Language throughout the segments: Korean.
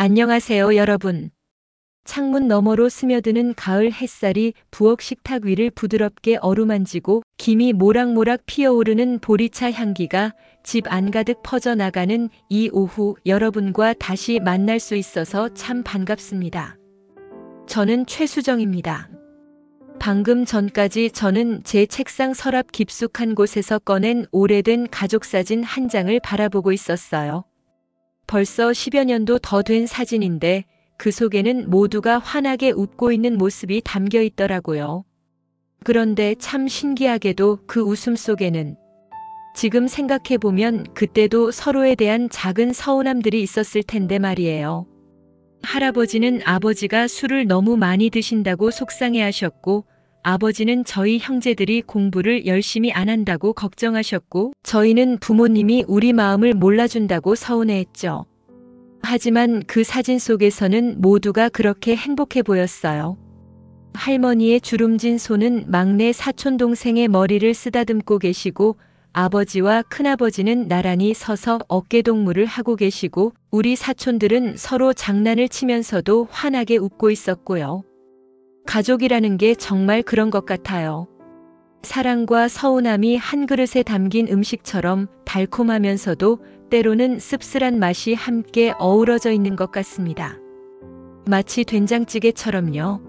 안녕하세요, 여러분. 창문 너머로 스며드는 가을 햇살이 부엌 식탁 위를 부드럽게 어루만지고 김이 모락모락 피어오르는 보리차 향기가 집 안가득 퍼져나가는 이 오후, 여러분과 다시 만날 수 있어서 참 반갑습니다. 저는 최수정입니다. 방금 전까지 저는 제 책상 서랍 깊숙한 곳에서 꺼낸 오래된 가족사진 한 장을 바라보고 있었어요. 벌써 10여 년도 더 된 사진인데 그 속에는 모두가 환하게 웃고 있는 모습이 담겨 있더라고요. 그런데 참 신기하게도 그 웃음 속에는 지금 생각해보면 그때도 서로에 대한 작은 서운함들이 있었을 텐데 말이에요. 할아버지는 아버지가 술을 너무 많이 드신다고 속상해 하셨고, 아버지는 저희 형제들이 공부를 열심히 안 한다고 걱정하셨고, 저희는 부모님이 우리 마음을 몰라준다고 서운해했죠. 하지만 그 사진 속에서는 모두가 그렇게 행복해 보였어요. 할머니의 주름진 손은 막내 사촌 동생의 머리를 쓰다듬고 계시고, 아버지와 큰아버지는 나란히 서서 어깨동무를 하고 계시고, 우리 사촌들은 서로 장난을 치면서도 환하게 웃고 있었고요. 가족이라는 게 정말 그런 것 같아요. 사랑과 서운함이 한 그릇에 담긴 음식처럼 달콤하면서도 때로는 씁쓸한 맛이 함께 어우러져 있는 것 같습니다. 마치 된장찌개처럼요.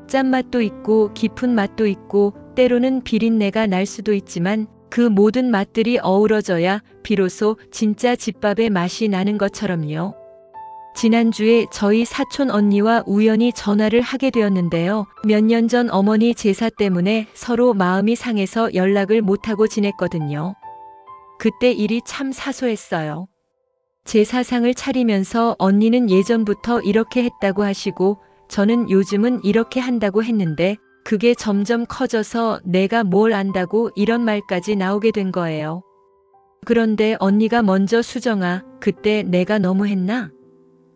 짠맛도 있고 깊은 맛도 있고 때로는 비린내가 날 수도 있지만 그 모든 맛들이 어우러져야 비로소 진짜 집밥의 맛이 나는 것처럼요. 지난주에 저희 사촌 언니와 우연히 전화를 하게 되었는데요. 몇 년 전 어머니 제사 때문에 서로 마음이 상해서 연락을 못하고 지냈거든요. 그때 일이 참 사소했어요. 제사상을 차리면서 언니는 예전부터 이렇게 했다고 하시고 저는 요즘은 이렇게 한다고 했는데 그게 점점 커져서 내가 뭘 안다고 이런 말까지 나오게 된 거예요. 그런데 언니가 먼저 수정아, 그때 내가 너무 했나?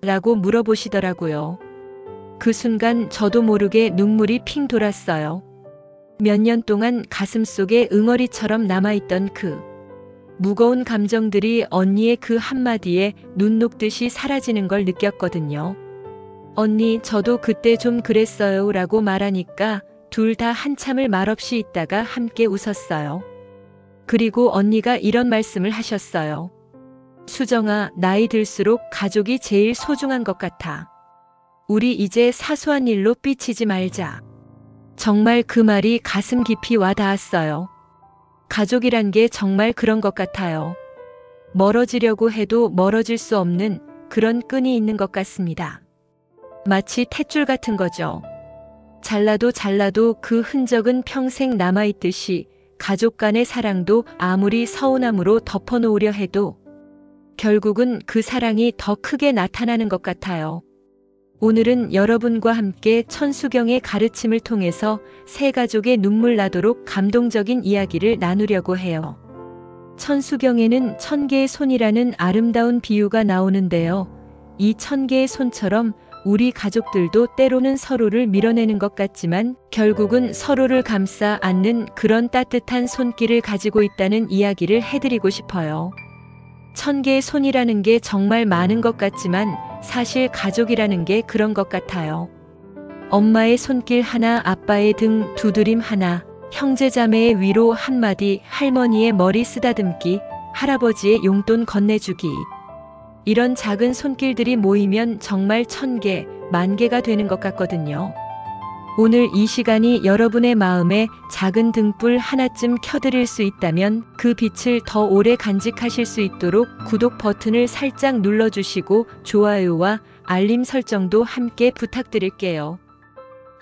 라고 물어보시더라고요. 그 순간 저도 모르게 눈물이 핑 돌았어요. 몇 년 동안 가슴속에 응어리처럼 남아있던 그 무거운 감정들이 언니의 그 한마디에 눈 녹듯이 사라지는 걸 느꼈거든요. 언니, 저도 그때 좀 그랬어요 라고 말하니까 둘 다 한참을 말없이 있다가 함께 웃었어요. 그리고 언니가 이런 말씀을 하셨어요. 수정아, 나이 들수록 가족이 제일 소중한 것 같아. 우리 이제 사소한 일로 삐치지 말자. 정말 그 말이 가슴 깊이 와 닿았어요. 가족이란 게 정말 그런 것 같아요. 멀어지려고 해도 멀어질 수 없는 그런 끈이 있는 것 같습니다. 마치 탯줄 같은 거죠. 잘라도 그 흔적은 평생 남아있듯이 가족 간의 사랑도 아무리 서운함으로 덮어놓으려 해도 결국은 그 사랑이 더 크게 나타나는 것 같아요. 오늘은 여러분과 함께 천수경의 가르침을 통해서 세 가족의 눈물 나도록 감동적인 이야기를 나누려고 해요. 천수경에는 1000개의 손이라는 아름다운 비유가 나오는데요. 이 1000개의 손처럼 우리 가족들도 때로는 서로를 밀어내는 것 같지만 결국은 서로를 감싸 안는 그런 따뜻한 손길을 가지고 있다는 이야기를 해드리고 싶어요. 1000개의 손이라는 게 정말 많은 것 같지만 사실 가족이라는 게 그런 것 같아요. 엄마의 손길 하나, 아빠의 등 두드림 하나, 형제자매의 위로 한마디, 할머니의 머리 쓰다듬기, 할아버지의 용돈 건네주기. 이런 작은 손길들이 모이면 정말 1000개, 10,000개가 되는 것 같거든요. 오늘 이 시간이 여러분의 마음에 작은 등불 하나쯤 켜드릴 수 있다면 그 빛을 더 오래 간직하실 수 있도록 구독 버튼을 살짝 눌러주시고 좋아요와 알림 설정도 함께 부탁드릴게요.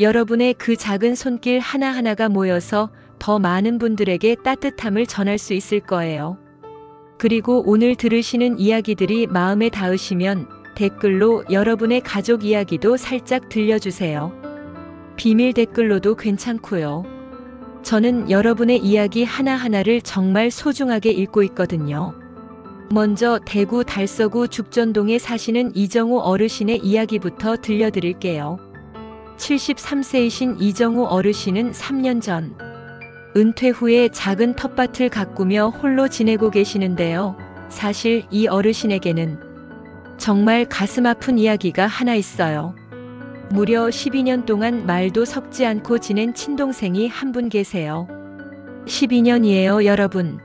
여러분의 그 작은 손길 하나하나가 모여서 더 많은 분들에게 따뜻함을 전할 수 있을 거예요. 그리고 오늘 들으시는 이야기들이 마음에 닿으시면 댓글로 여러분의 가족 이야기도 살짝 들려주세요. 비밀 댓글로도 괜찮고요. 저는 여러분의 이야기 하나하나를 정말 소중하게 읽고 있거든요. 먼저 대구 달서구 죽전동에 사시는 이정우 어르신의 이야기부터 들려드릴게요. 73세이신 이정우 어르신은 3년 전 은퇴 후에 작은 텃밭을 가꾸며 홀로 지내고 계시는데요. 사실 이 어르신에게는 정말 가슴 아픈 이야기가 하나 있어요. 무려 12년 동안 말도 섞지 않고 지낸 친동생이 한 분 계세요. 12년이에요, 여러분.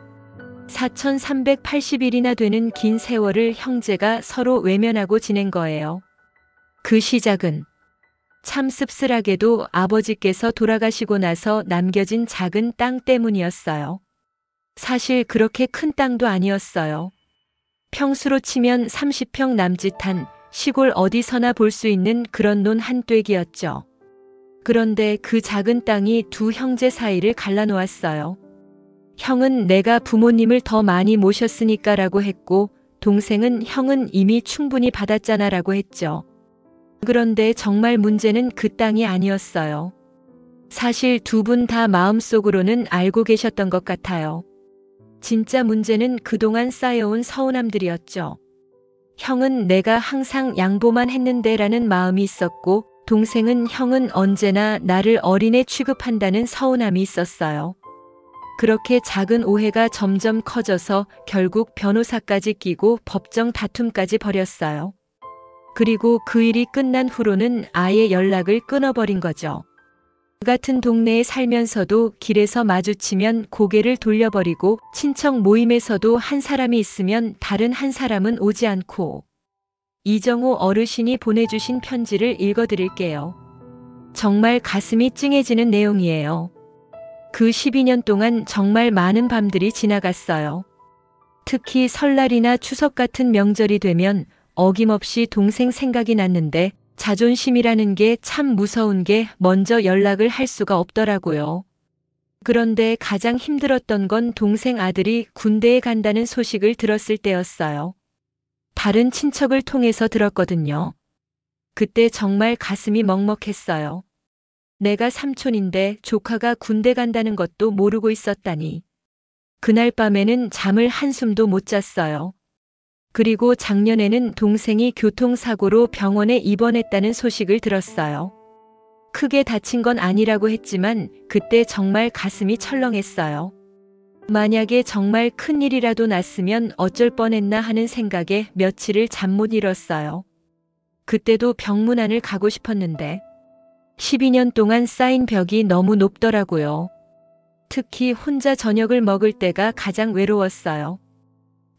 4,380일이나 되는 긴 세월을 형제가 서로 외면하고 지낸 거예요. 그 시작은 참 씁쓸하게도 아버지께서 돌아가시고 나서 남겨진 작은 땅 때문이었어요. 사실 그렇게 큰 땅도 아니었어요. 평수로 치면 30평 남짓한 시골 어디서나 볼 수 있는 그런 논 한 떼기였죠. 그런데 그 작은 땅이 두 형제 사이를 갈라놓았어요. 형은 내가 부모님을 더 많이 모셨으니까 라고 했고, 동생은 형은 이미 충분히 받았잖아 라고 했죠. 그런데 정말 문제는 그 땅이 아니었어요. 사실 두 분 다 마음속으로는 알고 계셨던 것 같아요. 진짜 문제는 그동안 쌓여온 서운함들이었죠. 형은 내가 항상 양보만 했는데 라는 마음이 있었고, 동생은 형은 언제나 나를 어린애 취급한다는 서운함이 있었어요. 그렇게 작은 오해가 점점 커져서 결국 변호사까지 끼고 법정 다툼까지 벌였어요. 그리고 그 일이 끝난 후로는 아예 연락을 끊어버린 거죠. 같은 동네에 살면서도 길에서 마주치면 고개를 돌려버리고, 친척 모임에서도 한 사람이 있으면 다른 한 사람은 오지 않고. 이정우 어르신이 보내주신 편지를 읽어드릴게요. 정말 가슴이 찡해지는 내용이에요. 그 12년 동안 정말 많은 밤들이 지나갔어요. 특히 설날이나 추석 같은 명절이 되면 어김없이 동생 생각이 났는데, 자존심이라는 게 참 무서운 게 먼저 연락을 할 수가 없더라고요. 그런데 가장 힘들었던 건 동생 아들이 군대에 간다는 소식을 들었을 때였어요. 다른 친척을 통해서 들었거든요. 그때 정말 가슴이 먹먹했어요. 내가 삼촌인데 조카가 군대 간다는 것도 모르고 있었다니. 그날 밤에는 잠을 한숨도 못 잤어요. 그리고 작년에는 동생이 교통사고로 병원에 입원했다는 소식을 들었어요. 크게 다친 건 아니라고 했지만 그때 정말 가슴이 철렁했어요. 만약에 정말 큰일이라도 났으면 어쩔 뻔했나 하는 생각에 며칠을 잠 못 이뤘어요. 그때도 병문안을 가고 싶었는데 12년 동안 쌓인 벽이 너무 높더라고요. 특히 혼자 저녁을 먹을 때가 가장 외로웠어요.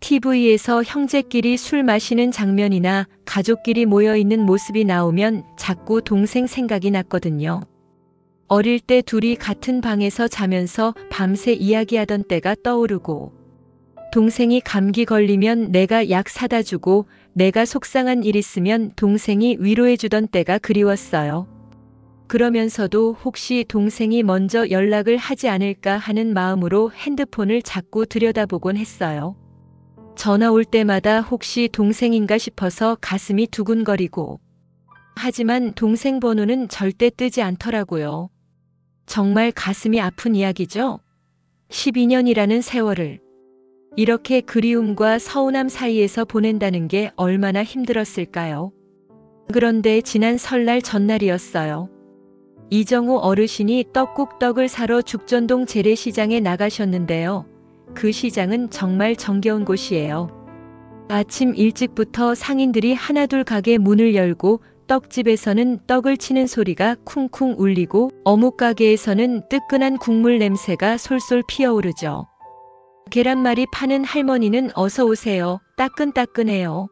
TV에서 형제끼리 술 마시는 장면이나 가족끼리 모여있는 모습이 나오면 자꾸 동생 생각이 났거든요. 어릴 때 둘이 같은 방에서 자면서 밤새 이야기하던 때가 떠오르고, 동생이 감기 걸리면 내가 약 사다 주고, 내가 속상한 일 있으면 동생이 위로해주던 때가 그리웠어요. 그러면서도 혹시 동생이 먼저 연락을 하지 않을까 하는 마음으로 핸드폰을 자꾸 들여다보곤 했어요. 전화 올 때마다 혹시 동생인가 싶어서 가슴이 두근거리고, 하지만 동생 번호는 절대 뜨지 않더라고요. 정말 가슴이 아픈 이야기죠? 12년이라는 세월을 이렇게 그리움과 서운함 사이에서 보낸다는 게 얼마나 힘들었을까요? 그런데 지난 설날 전날이었어요. 이정우 어르신이 떡국떡을 사러 죽전동 재래시장에 나가셨는데요. 그 시장은 정말 정겨운 곳이에요. 아침 일찍부터 상인들이 하나둘 가게 문을 열고, 떡집에서는 떡을 치는 소리가 쿵쿵 울리고, 어묵 가게에서는 뜨끈한 국물 냄새가 솔솔 피어오르죠. 계란말이 파는 할머니는 어서 오세요. 따끈따끈해요.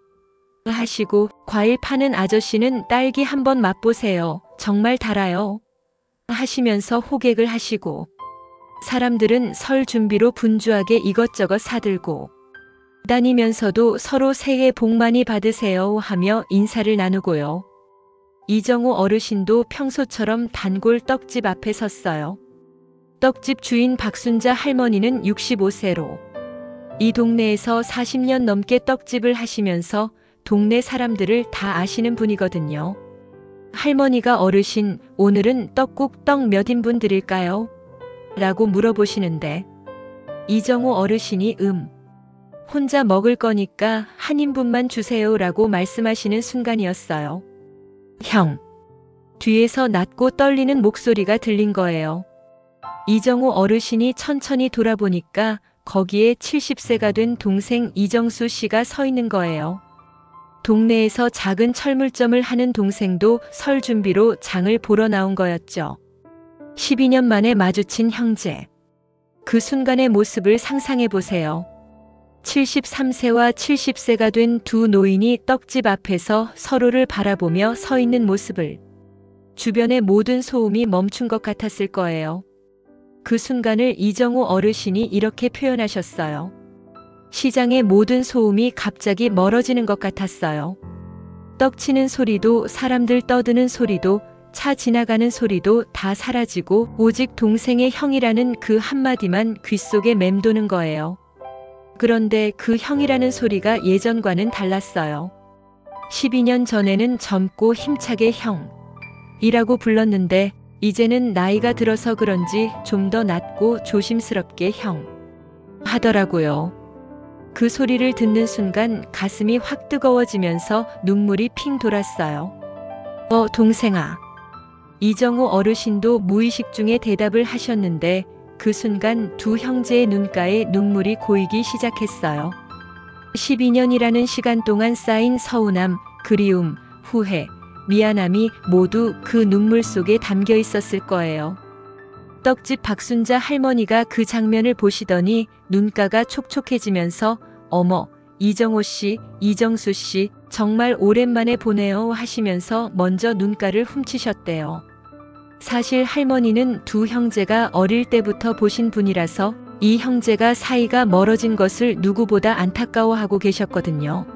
하시고, 과일 파는 아저씨는 딸기 한번 맛보세요. 정말 달아요. 하시면서 호객을 하시고, 사람들은 설 준비로 분주하게 이것저것 사들고 다니면서도 서로 새해 복 많이 받으세요 하며 인사를 나누고요. 이정우 어르신도 평소처럼 단골 떡집 앞에 섰어요. 떡집 주인 박순자 할머니는 65세로 이 동네에서 40년 넘게 떡집을 하시면서 동네 사람들을 다 아시는 분이거든요. 할머니가 어르신, 오늘은 떡국 떡 몇 인분 드릴까요? 라고 물어보시는데, 이정우 어르신이 혼자 먹을 거니까 한 인분만 주세요 라고 말씀하시는 순간이었어요. 형. 뒤에서 낮고 떨리는 목소리가 들린 거예요. 이정우 어르신이 천천히 돌아보니까 거기에 70세가 된 동생 이정수 씨가 서 있는 거예요. 동네에서 작은 철물점을 하는 동생도 설 준비로 장을 보러 나온 거였죠. 12년 만에 마주친 형제. 그 순간의 모습을 상상해 보세요. 73세와 70세가 된 두 노인이 떡집 앞에서 서로를 바라보며 서 있는 모습을. 주변의 모든 소음이 멈춘 것 같았을 거예요. 그 순간을 이정우 어르신이 이렇게 표현하셨어요. 시장의 모든 소음이 갑자기 멀어지는 것 같았어요. 떡 치는 소리도, 사람들 떠드는 소리도, 차 지나가는 소리도 다 사라지고 오직 동생의 형이라는 그 한마디만 귓속에 맴도는 거예요. 그런데 그 형이라는 소리가 예전과는 달랐어요. 12년 전에는 젊고 힘차게 형이라고 불렀는데 이제는 나이가 들어서 그런지 좀 더 낮고 조심스럽게 형 하더라고요. 그 소리를 듣는 순간 가슴이 확 뜨거워지면서 눈물이 핑 돌았어요. 동생아. 이정우 어르신도 무의식 중에 대답을 하셨는데 그 순간 두 형제의 눈가에 눈물이 고이기 시작했어요. 12년이라는 시간 동안 쌓인 서운함, 그리움, 후회, 미안함이 모두 그 눈물 속에 담겨 있었을 거예요. 떡집 박순자 할머니가 그 장면을 보시더니 눈가가 촉촉해지면서 어머, 이정호 씨, 이정수 씨, 정말 오랜만에 보네요 하시면서 먼저 눈가를 훔치셨대요. 사실 할머니는 두 형제가 어릴 때부터 보신 분이라서 이 형제가 사이가 멀어진 것을 누구보다 안타까워하고 계셨거든요.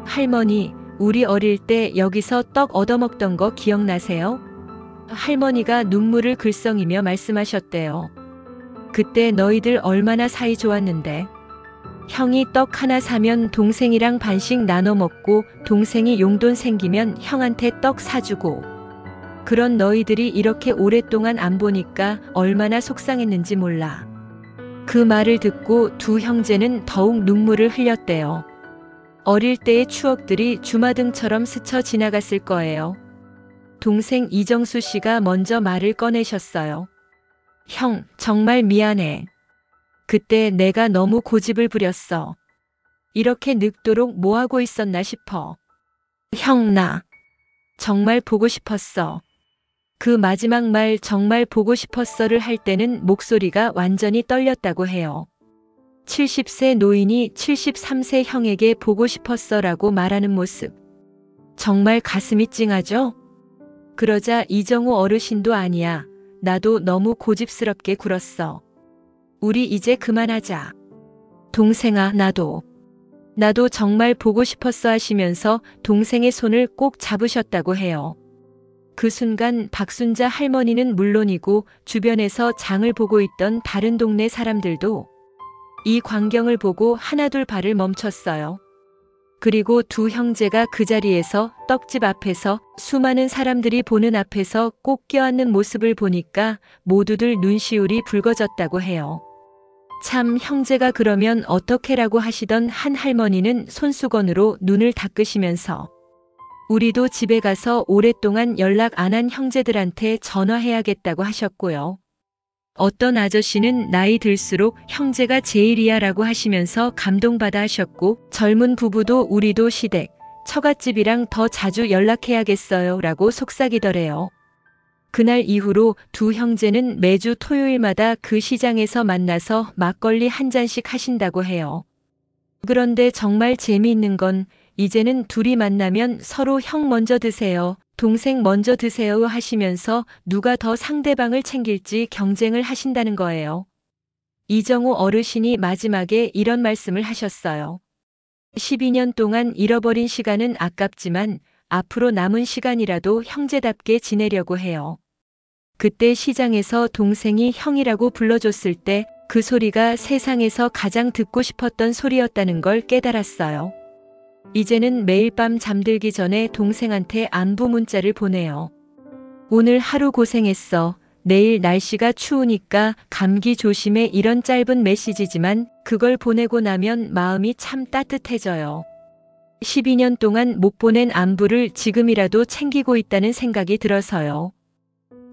할머니, 우리 어릴 때 여기서 떡 얻어먹던 거 기억나세요? 할머니가 눈물을 글썽이며 말씀하셨대요. 그때 너희들 얼마나 사이 좋았는데. 형이 떡 하나 사면 동생이랑 반씩 나눠 먹고 동생이 용돈 생기면 형한테 떡 사주고. 그런 너희들이 이렇게 오랫동안 안 보니까 얼마나 속상했는지 몰라. 그 말을 듣고 두 형제는 더욱 눈물을 흘렸대요. 어릴 때의 추억들이 주마등처럼 스쳐 지나갔을 거예요. 동생 이정수 씨가 먼저 말을 꺼내셨어요. 형, 정말 미안해. 그때 내가 너무 고집을 부렸어. 이렇게 늙도록 뭐 하고 있었나 싶어. 형, 나 정말 보고 싶었어. 그 마지막 말 정말 보고 싶었어를 할 때는 목소리가 완전히 떨렸다고 해요. 70세 노인이 73세 형에게 보고 싶었어라고 말하는 모습. 정말 가슴이 찡하죠? 그러자 이정우 어르신도 아니야. 나도 너무 고집스럽게 굴었어. 우리 이제 그만하자. 동생아, 나도 정말 보고 싶었어 하시면서 동생의 손을 꼭 잡으셨다고 해요. 그 순간 박순자 할머니는 물론이고 주변에서 장을 보고 있던 다른 동네 사람들도 이 광경을 보고 하나둘 발을 멈췄어요. 그리고 두 형제가 그 자리에서 떡집 앞에서 수많은 사람들이 보는 앞에서 꼭 껴안는 모습을 보니까 모두들 눈시울이 붉어졌다고 해요. 참, 형제가 그러면 어떡해라고 하시던 한 할머니는 손수건으로 눈을 닦으시면서 우리도 집에 가서 오랫동안 연락 안 한 형제들한테 전화해야겠다고 하셨고요. 어떤 아저씨는 나이 들수록 형제가 제일이야 라고 하시면서 감동받아 하셨고, 젊은 부부도 우리도 시댁, 처갓집이랑 더 자주 연락해야겠어요 라고 속삭이더래요. 그날 이후로 두 형제는 매주 토요일마다 그 시장에서 만나서 막걸리 한 잔씩 하신다고 해요. 그런데 정말 재미있는 건 이제는 둘이 만나면 서로 형 먼저 드세요, 동생 먼저 드세요 하시면서 누가 더 상대방을 챙길지 경쟁을 하신다는 거예요. 이정우 어르신이 마지막에 이런 말씀을 하셨어요. 12년 동안 잃어버린 시간은 아깝지만 앞으로 남은 시간이라도 형제답게 지내려고 해요. 그때 시장에서 동생이 형이라고 불러줬을 때 그 소리가 세상에서 가장 듣고 싶었던 소리였다는 걸 깨달았어요. 이제는 매일 밤 잠들기 전에 동생한테 안부 문자를 보내요. 오늘 하루 고생했어. 내일 날씨가 추우니까 감기 조심해, 이런 짧은 메시지지만 그걸 보내고 나면 마음이 참 따뜻해져요. 12년 동안 못 보낸 안부를 지금이라도 챙기고 있다는 생각이 들어서요.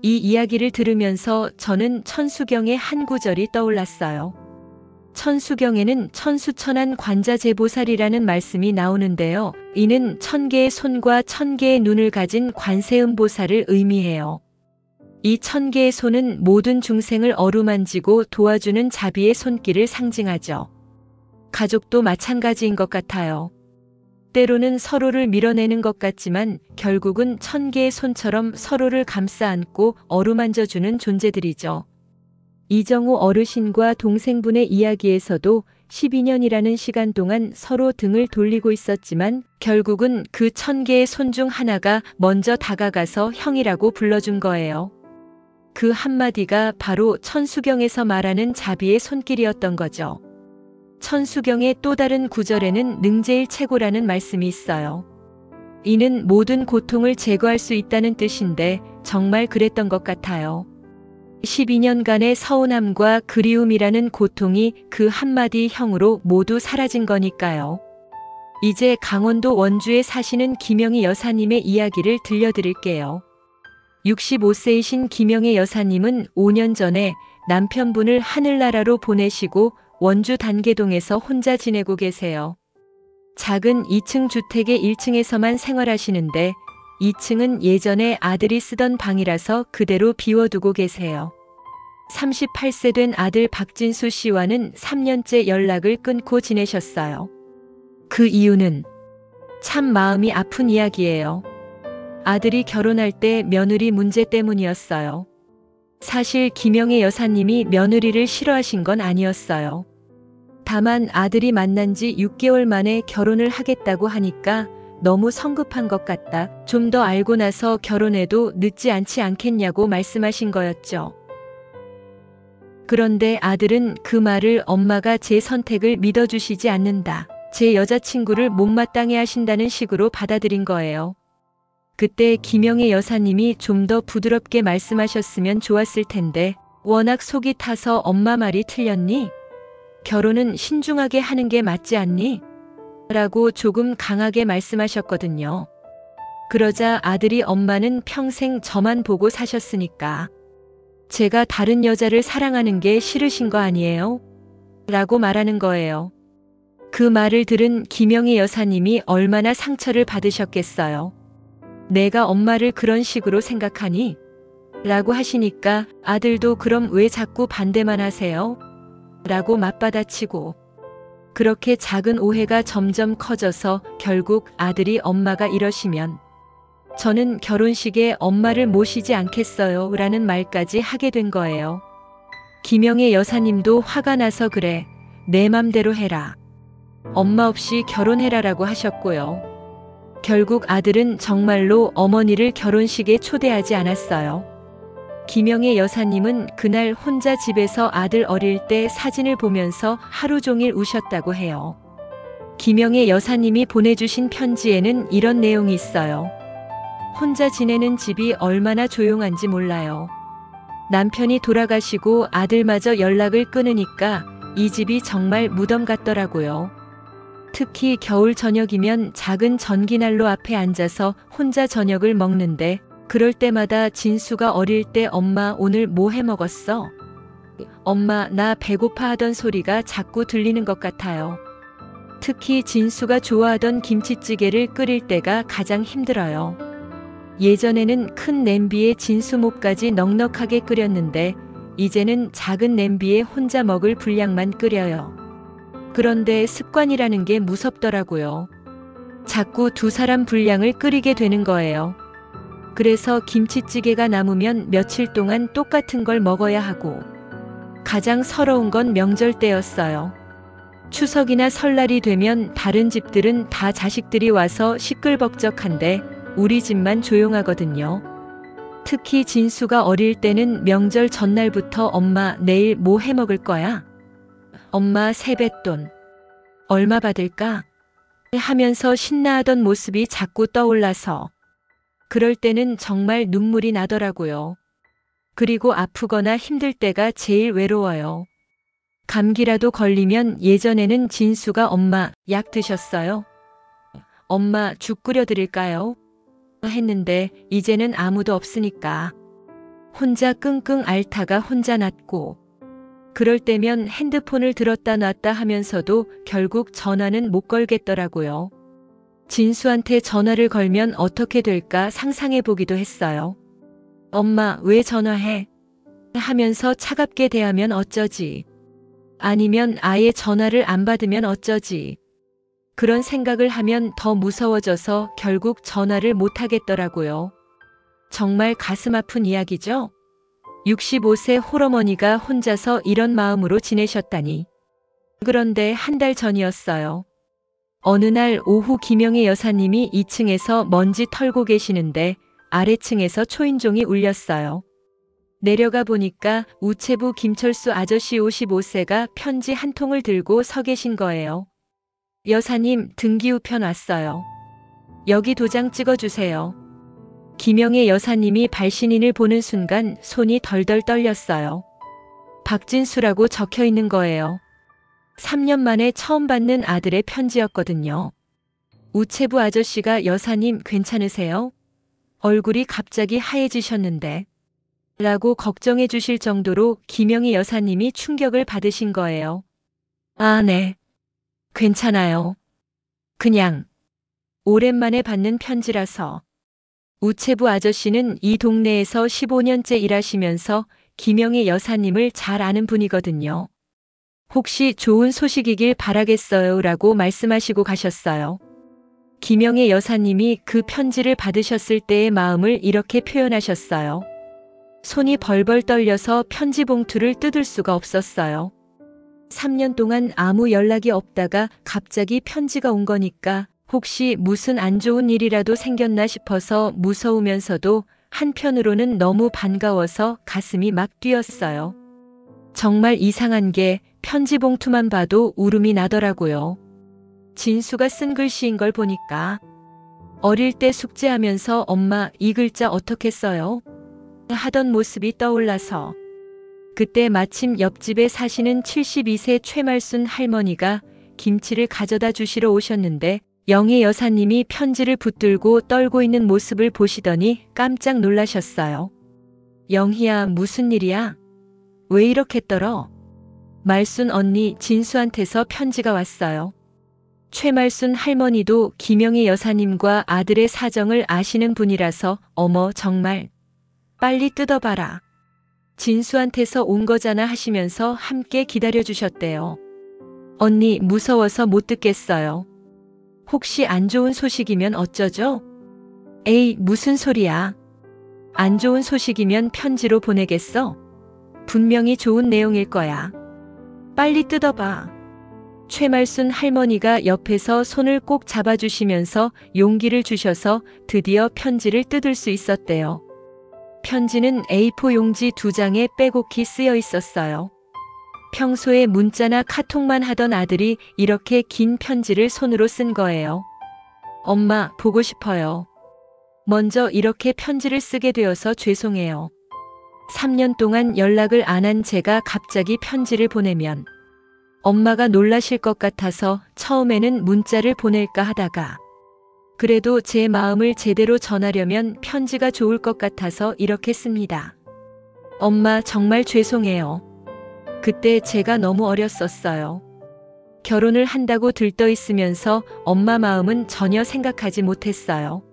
이 이야기를 들으면서 저는 천수경의 한 구절이 떠올랐어요. 천수경에는 천수천안 관자재보살이라는 말씀이 나오는데요. 이는 1000개의 손과 1000개의 눈을 가진 관세음보살을 의미해요. 이 1000개의 손은 모든 중생을 어루만지고 도와주는 자비의 손길을 상징하죠. 가족도 마찬가지인 것 같아요. 때로는 서로를 밀어내는 것 같지만 결국은 1000개의 손처럼 서로를 감싸 안고 어루만져주는 존재들이죠. 이정우 어르신과 동생분의 이야기에서도 12년이라는 시간 동안 서로 등을 돌리고 있었지만 결국은 그 1000개의 손 중 하나가 먼저 다가가서 형이라고 불러준 거예요. 그 한마디가 바로 천수경에서 말하는 자비의 손길이었던 거죠. 천수경의 또 다른 구절에는 능제일 최고라는 말씀이 있어요. 이는 모든 고통을 제거할 수 있다는 뜻인데 정말 그랬던 것 같아요. 12년간의 서운함과 그리움이라는 고통이 그 한마디 형으로 모두 사라진 거니까요. 이제 강원도 원주에 사시는 김영희 여사님의 이야기를 들려드릴게요. 65세이신 김영희 여사님은 5년 전에 남편분을 하늘나라로 보내시고 원주 단계동에서 혼자 지내고 계세요. 작은 2층 주택의 1층에서만 생활하시는데 2층은 예전에 아들이 쓰던 방이라서 그대로 비워두고 계세요. 38세 된 아들 박진수 씨와는 3년째 연락을 끊고 지내셨어요. 그 이유는 참 마음이 아픈 이야기예요. 아들이 결혼할 때 며느리 문제 때문이었어요. 사실 김영애 여사님이 며느리를 싫어하신 건 아니었어요. 다만 아들이 만난 지 6개월 만에 결혼을 하겠다고 하니까 너무 성급한 것 같다. 좀 더 알고 나서 결혼해도 늦지 않지 않겠냐고 말씀하신 거였죠. 그런데 아들은 그 말을 엄마가 제 선택을 믿어주시지 않는다. 제 여자친구를 못마땅해 하신다는 식으로 받아들인 거예요. 그때 김영애 여사님이 좀 더 부드럽게 말씀하셨으면 좋았을 텐데 워낙 속이 타서 엄마 말이 틀렸니? 결혼은 신중하게 하는 게 맞지 않니? 라고 조금 강하게 말씀하셨거든요. 그러자 아들이 엄마는 평생 저만 보고 사셨으니까 제가 다른 여자를 사랑하는 게 싫으신 거 아니에요? 라고 말하는 거예요. 그 말을 들은 김영희 여사님이 얼마나 상처를 받으셨겠어요. 내가 엄마를 그런 식으로 생각하니? 라고 하시니까 아들도 그럼 왜 자꾸 반대만 하세요? 라고 맞받아치고 그렇게 작은 오해가 점점 커져서 결국 아들이 엄마가 이러시면 저는 결혼식에 엄마를 모시지 않겠어요 라는 말까지 하게 된 거예요. 김영애 여사님도 화가 나서 그래 내 맘대로 해라. 엄마 없이 결혼해라 라고 하셨고요. 결국 아들은 정말로 어머니를 결혼식에 초대하지 않았어요. 김영애 여사님은 그날 혼자 집에서 아들 어릴 때 사진을 보면서 하루 종일 우셨다고 해요. 김영애 여사님이 보내주신 편지에는 이런 내용이 있어요. 혼자 지내는 집이 얼마나 조용한지 몰라요. 남편이 돌아가시고 아들마저 연락을 끊으니까 이 집이 정말 무덤 같더라고요. 특히 겨울 저녁이면 작은 전기난로 앞에 앉아서 혼자 저녁을 먹는데 그럴 때마다 진수가 어릴 때 엄마 오늘 뭐 해 먹었어? 엄마 나 배고파 하던 소리가 자꾸 들리는 것 같아요. 특히 진수가 좋아하던 김치찌개를 끓일 때가 가장 힘들어요. 예전에는 큰 냄비에 진수 목까지 넉넉하게 끓였는데 이제는 작은 냄비에 혼자 먹을 분량만 끓여요. 그런데 습관이라는 게 무섭더라고요. 자꾸 두 사람 분량을 끓이게 되는 거예요. 그래서 김치찌개가 남으면 며칠 동안 똑같은 걸 먹어야 하고 가장 서러운 건 명절 때였어요. 추석이나 설날이 되면 다른 집들은 다 자식들이 와서 시끌벅적한데 우리 집만 조용하거든요. 특히 진수가 어릴 때는 명절 전날부터 엄마 내일 뭐 해 먹을 거야? 엄마 세뱃돈 얼마 받을까? 하면서 신나하던 모습이 자꾸 떠올라서 그럴 때는 정말 눈물이 나더라고요. 그리고 아프거나 힘들 때가 제일 외로워요. 감기라도 걸리면 예전에는 진수가 엄마 약 드셨어요? 엄마 죽 끓여 드릴까요? 했는데 이제는 아무도 없으니까 혼자 끙끙 앓다가 혼자 낫고 그럴 때면 핸드폰을 들었다 놨다 하면서도 결국 전화는 못 걸겠더라고요. 진수한테 전화를 걸면 어떻게 될까 상상해 보기도 했어요. 엄마, 왜 전화해? 하면서 차갑게 대하면 어쩌지? 아니면 아예 전화를 안 받으면 어쩌지? 그런 생각을 하면 더 무서워져서 결국 전화를 못 하겠더라고요. 정말 가슴 아픈 이야기죠? 65세 홀어머니가 혼자서 이런 마음으로 지내셨다니. 그런데 한 달 전이었어요. 어느 날 오후 김영애 여사님이 2층에서 먼지 털고 계시는데 아래층에서 초인종이 울렸어요. 내려가 보니까 우체부 김철수 아저씨 55세가 편지 한 통을 들고 서 계신 거예요. 여사님, 등기우편 왔어요. 여기 도장 찍어주세요. 김영애 여사님이 발신인을 보는 순간 손이 덜덜 떨렸어요. 박진수라고 적혀 있는 거예요. 3년 만에 처음 받는 아들의 편지였거든요. 우체부 아저씨가 여사님 괜찮으세요? 얼굴이 갑자기 하얘지셨는데 라고 걱정해 주실 정도로 김영희 여사님이 충격을 받으신 거예요. 아, 네. 괜찮아요. 그냥 오랜만에 받는 편지라서. 우체부 아저씨는 이 동네에서 15년째 일하시면서 김영희 여사님을 잘 아는 분이거든요. 혹시 좋은 소식이길 바라겠어요 라고 말씀하시고 가셨어요. 김영희 여사님이 그 편지를 받으셨을 때의 마음을 이렇게 표현하셨어요. 손이 벌벌 떨려서 편지 봉투를 뜯을 수가 없었어요. 3년 동안 아무 연락이 없다가 갑자기 편지가 온 거니까 혹시 무슨 안 좋은 일이라도 생겼나 싶어서 무서우면서도 한편으로는 너무 반가워서 가슴이 막 뛰었어요. 정말 이상한 게 편지 봉투만 봐도 울음이 나더라고요. 진수가 쓴 글씨인 걸 보니까 어릴 때 숙제하면서 엄마 이 글자 어떻게 써요? 하던 모습이 떠올라서 그때 마침 옆집에 사시는 72세 최말순 할머니가 김치를 가져다 주시러 오셨는데 영희 여사님이 편지를 붙들고 떨고 있는 모습을 보시더니 깜짝 놀라셨어요. 영희야, 무슨 일이야? 왜 이렇게 떨어? 말순 언니 진수한테서 편지가 왔어요. 최말순 할머니도 김영희 여사님과 아들의 사정을 아시는 분이라서 어머 정말 빨리 뜯어봐라. 진수한테서 온 거잖아 하시면서 함께 기다려주셨대요. 언니 무서워서 못 듣겠어요. 혹시 안 좋은 소식이면 어쩌죠? 에이, 무슨 소리야. 안 좋은 소식이면 편지로 보내겠어? 분명히 좋은 내용일 거야. 빨리 뜯어봐. 최말순 할머니가 옆에서 손을 꼭 잡아주시면서 용기를 주셔서 드디어 편지를 뜯을 수 있었대요. 편지는 A4 용지 2장에 빼곡히 쓰여 있었어요. 평소에 문자나 카톡만 하던 아들이 이렇게 긴 편지를 손으로 쓴 거예요. 엄마, 보고 싶어요. 먼저 이렇게 편지를 쓰게 되어서 죄송해요. 3년 동안 연락을 안 한 제가 갑자기 편지를 보내면 엄마가 놀라실 것 같아서 처음에는 문자를 보낼까 하다가 그래도 제 마음을 제대로 전하려면 편지가 좋을 것 같아서 이렇게 씁니다. 엄마 정말 죄송해요. 그때 제가 너무 어렸었어요. 결혼을 한다고 들떠 있으면서 엄마 마음은 전혀 생각하지 못했어요.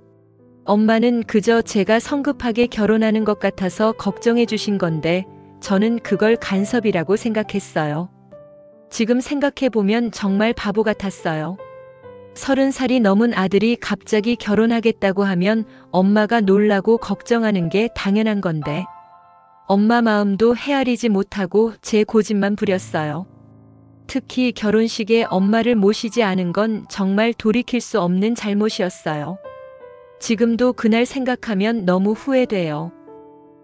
엄마는 그저 제가 성급하게 결혼하는 것 같아서 걱정해 주신 건데 저는 그걸 간섭이라고 생각했어요. 지금 생각해보면 정말 바보 같았어요. 30살이 넘은 아들이 갑자기 결혼하겠다고 하면 엄마가 놀라고 걱정하는 게 당연한 건데 엄마 마음도 헤아리지 못하고 제 고집만 부렸어요. 특히 결혼식에 엄마를 모시지 않은 건 정말 돌이킬 수 없는 잘못이었어요. 지금도 그날 생각하면 너무 후회돼요.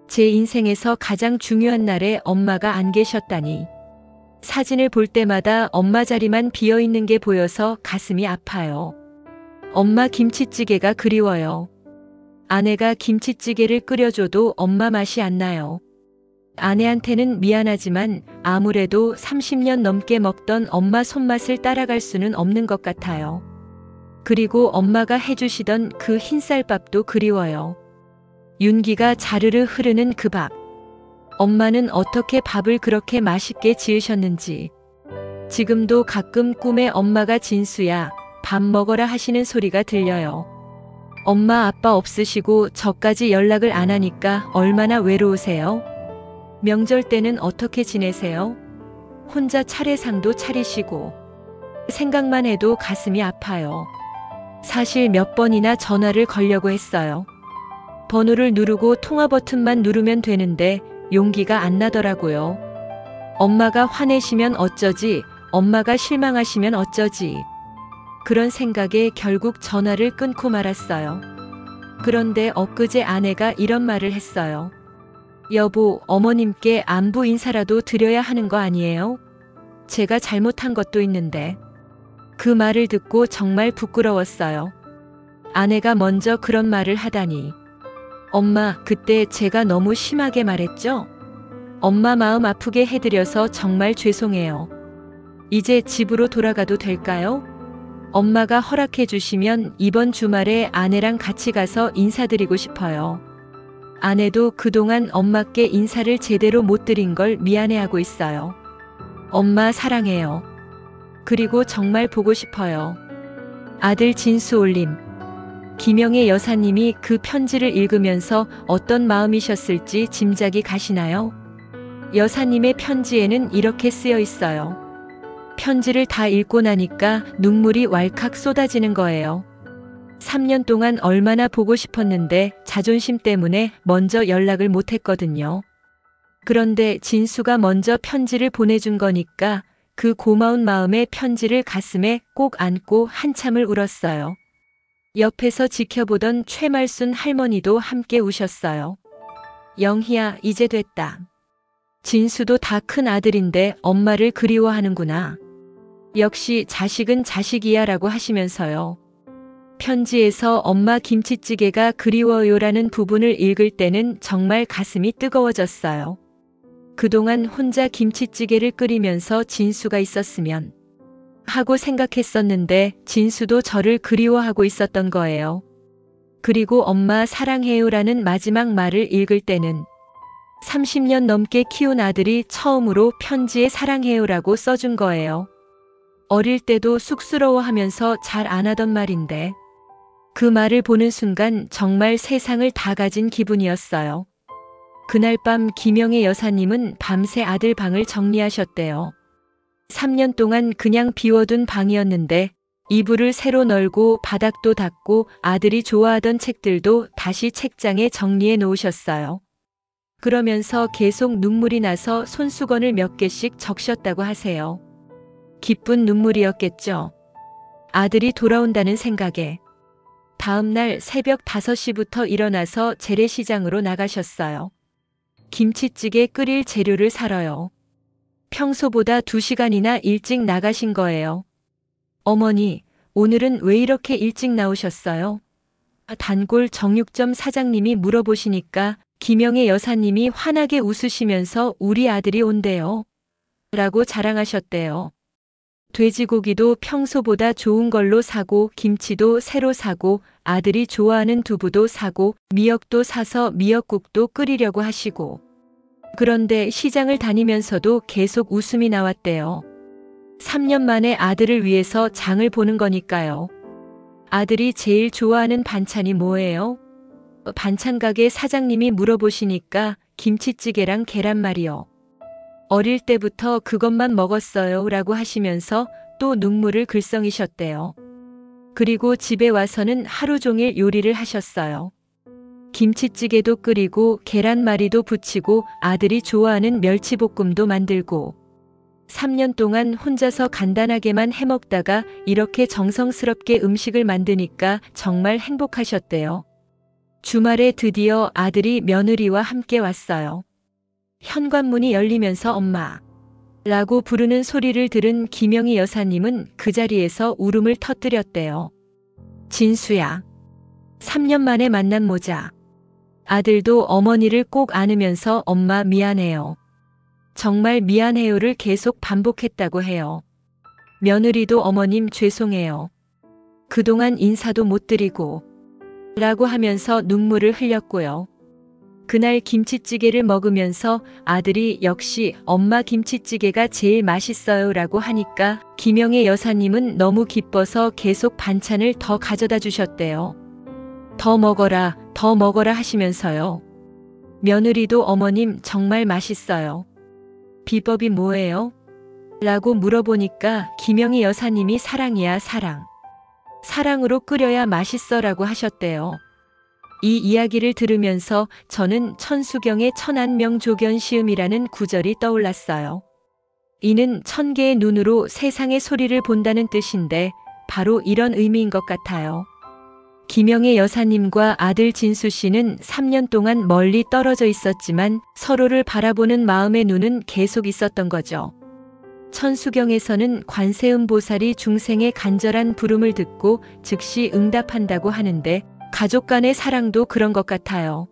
제 인생에서 가장 중요한 날에 엄마가 안 계셨다니. 사진을 볼 때마다 엄마 자리만 비어 있는 게 보여서 가슴이 아파요. 엄마 김치찌개가 그리워요. 아내가 김치찌개를 끓여줘도 엄마 맛이 안 나요. 아내한테는 미안하지만 아무래도 30년 넘게 먹던 엄마 손맛을 따라갈 수는 없는 것 같아요. 그리고 엄마가 해주시던 그 흰쌀밥도 그리워요. 윤기가 자르르 흐르는 그 밥. 엄마는 어떻게 밥을 그렇게 맛있게 지으셨는지. 지금도 가끔 꿈에 엄마가 진수야, 밥 먹어라 하시는 소리가 들려요. 엄마 아빠 없으시고 저까지 연락을 안 하니까 얼마나 외로우세요? 명절 때는 어떻게 지내세요? 혼자 차례상도 차리시고. 생각만 해도 가슴이 아파요. 사실 몇 번이나 전화를 걸려고 했어요. 번호를 누르고 통화 버튼만 누르면 되는데 용기가 안 나더라고요. 엄마가 화내시면 어쩌지, 엄마가 실망하시면 어쩌지. 그런 생각에 결국 전화를 끊고 말았어요. 그런데 엊그제 아내가 이런 말을 했어요. 여보, 어머님께 안부 인사라도 드려야 하는 거 아니에요? 제가 잘못한 것도 있는데. 그 말을 듣고 정말 부끄러웠어요. 아내가 먼저 그런 말을 하다니. 엄마, 그때 제가 너무 심하게 말했죠? 엄마 마음 아프게 해드려서 정말 죄송해요. 이제 집으로 돌아가도 될까요? 엄마가 허락해 주시면 이번 주말에 아내랑 같이 가서 인사드리고 싶어요. 아내도 그동안 엄마께 인사를 제대로 못 드린 걸 미안해하고 있어요. 엄마 사랑해요. 그리고 정말 보고 싶어요. 아들 진수 올림. 김영애 여사님이 그 편지를 읽으면서 어떤 마음이셨을지 짐작이 가시나요? 여사님의 편지에는 이렇게 쓰여 있어요. 편지를 다 읽고 나니까 눈물이 왈칵 쏟아지는 거예요. 3년 동안 얼마나 보고 싶었는데 자존심 때문에 먼저 연락을 못 했거든요. 그런데 진수가 먼저 편지를 보내준 거니까 그 고마운 마음에 편지를 가슴에 꼭 안고 한참을 울었어요. 옆에서 지켜보던 최말순 할머니도 함께 우셨어요. 영희야, 이제 됐다. 진수도 다 큰 아들인데 엄마를 그리워하는구나. 역시 자식은 자식이야 라고 하시면서요. 편지에서 엄마 김치찌개가 그리워요라는 부분을 읽을 때는 정말 가슴이 뜨거워졌어요. 그동안 혼자 김치찌개를 끓이면서 진수가 있었으면 하고 생각했었는데 진수도 저를 그리워하고 있었던 거예요. 그리고 엄마 사랑해요라는 마지막 말을 읽을 때는 30년 넘게 키운 아들이 처음으로 편지에 사랑해요라고 써준 거예요. 어릴 때도 쑥스러워하면서 잘 안 하던 말인데 그 말을 보는 순간 정말 세상을 다 가진 기분이었어요. 그날 밤 김영애 여사님은 밤새 아들 방을 정리하셨대요. 3년 동안 그냥 비워둔 방이었는데 이불을 새로 널고 바닥도 닦고 아들이 좋아하던 책들도 다시 책장에 정리해 놓으셨어요. 그러면서 계속 눈물이 나서 손수건을 몇 개씩 적셨다고 하세요. 기쁜 눈물이었겠죠. 아들이 돌아온다는 생각에. 다음 날 새벽 5시부터 일어나서 재래시장으로 나가셨어요. 김치찌개 끓일 재료를 사러요. 평소보다 2시간이나 일찍 나가신 거예요. 어머니, 오늘은 왜 이렇게 일찍 나오셨어요? 단골 정육점 사장님이 물어보시니까 김영애 여사님이 환하게 웃으시면서 우리 아들이 온대요. 라고 자랑하셨대요. 돼지고기도 평소보다 좋은 걸로 사고 김치도 새로 사고 아들이 좋아하는 두부도 사고 미역도 사서 미역국도 끓이려고 하시고. 그런데 시장을 다니면서도 계속 웃음이 나왔대요. 3년 만에 아들을 위해서 장을 보는 거니까요. 아들이 제일 좋아하는 반찬이 뭐예요? 반찬 가게 사장님이 물어보시니까 김치찌개랑 계란말이요. 어릴 때부터 그것만 먹었어요 라고 하시면서 또 눈물을 글썽이셨대요. 그리고 집에 와서는 하루 종일 요리를 하셨어요. 김치찌개도 끓이고 계란말이도 부치고 아들이 좋아하는 멸치볶음도 만들고 3년 동안 혼자서 간단하게만 해먹다가 이렇게 정성스럽게 음식을 만드니까 정말 행복하셨대요. 주말에 드디어 아들이 며느리와 함께 왔어요. 현관문이 열리면서 엄마 라고 부르는 소리를 들은 김영희 여사님은 그 자리에서 울음을 터뜨렸대요. 진수야. 3년 만에 만난 모자. 아들도 어머니를 꼭 안으면서 엄마 미안해요. 정말 미안해요를 계속 반복했다고 해요. 며느리도 어머님 죄송해요. 그동안 인사도 못 드리고 라고 하면서 눈물을 흘렸고요. 그날 김치찌개를 먹으면서 아들이 역시 엄마 김치찌개가 제일 맛있어요 라고 하니까 김영애 여사님은 너무 기뻐서 계속 반찬을 더 가져다 주셨대요. 더 먹어라 하시면서요. 며느리도 어머님 정말 맛있어요. 비법이 뭐예요? 라고 물어보니까 김영희 여사님이 사랑이야 사랑. 사랑으로 끓여야 맛있어 라고 하셨대요. 이 이야기를 들으면서 저는 천수경의 천안명조견시음이라는 구절이 떠올랐어요. 이는 천 개의 눈으로 세상의 소리를 본다는 뜻인데 바로 이런 의미인 것 같아요. 김영애 여사님과 아들 진수 씨는 3년 동안 멀리 떨어져 있었지만 서로를 바라보는 마음의 눈은 계속 있었던 거죠. 천수경에서는 관세음 보살이 중생의 간절한 부름을 듣고 즉시 응답한다고 하는데 가족 간의 사랑도 그런 것 같아요.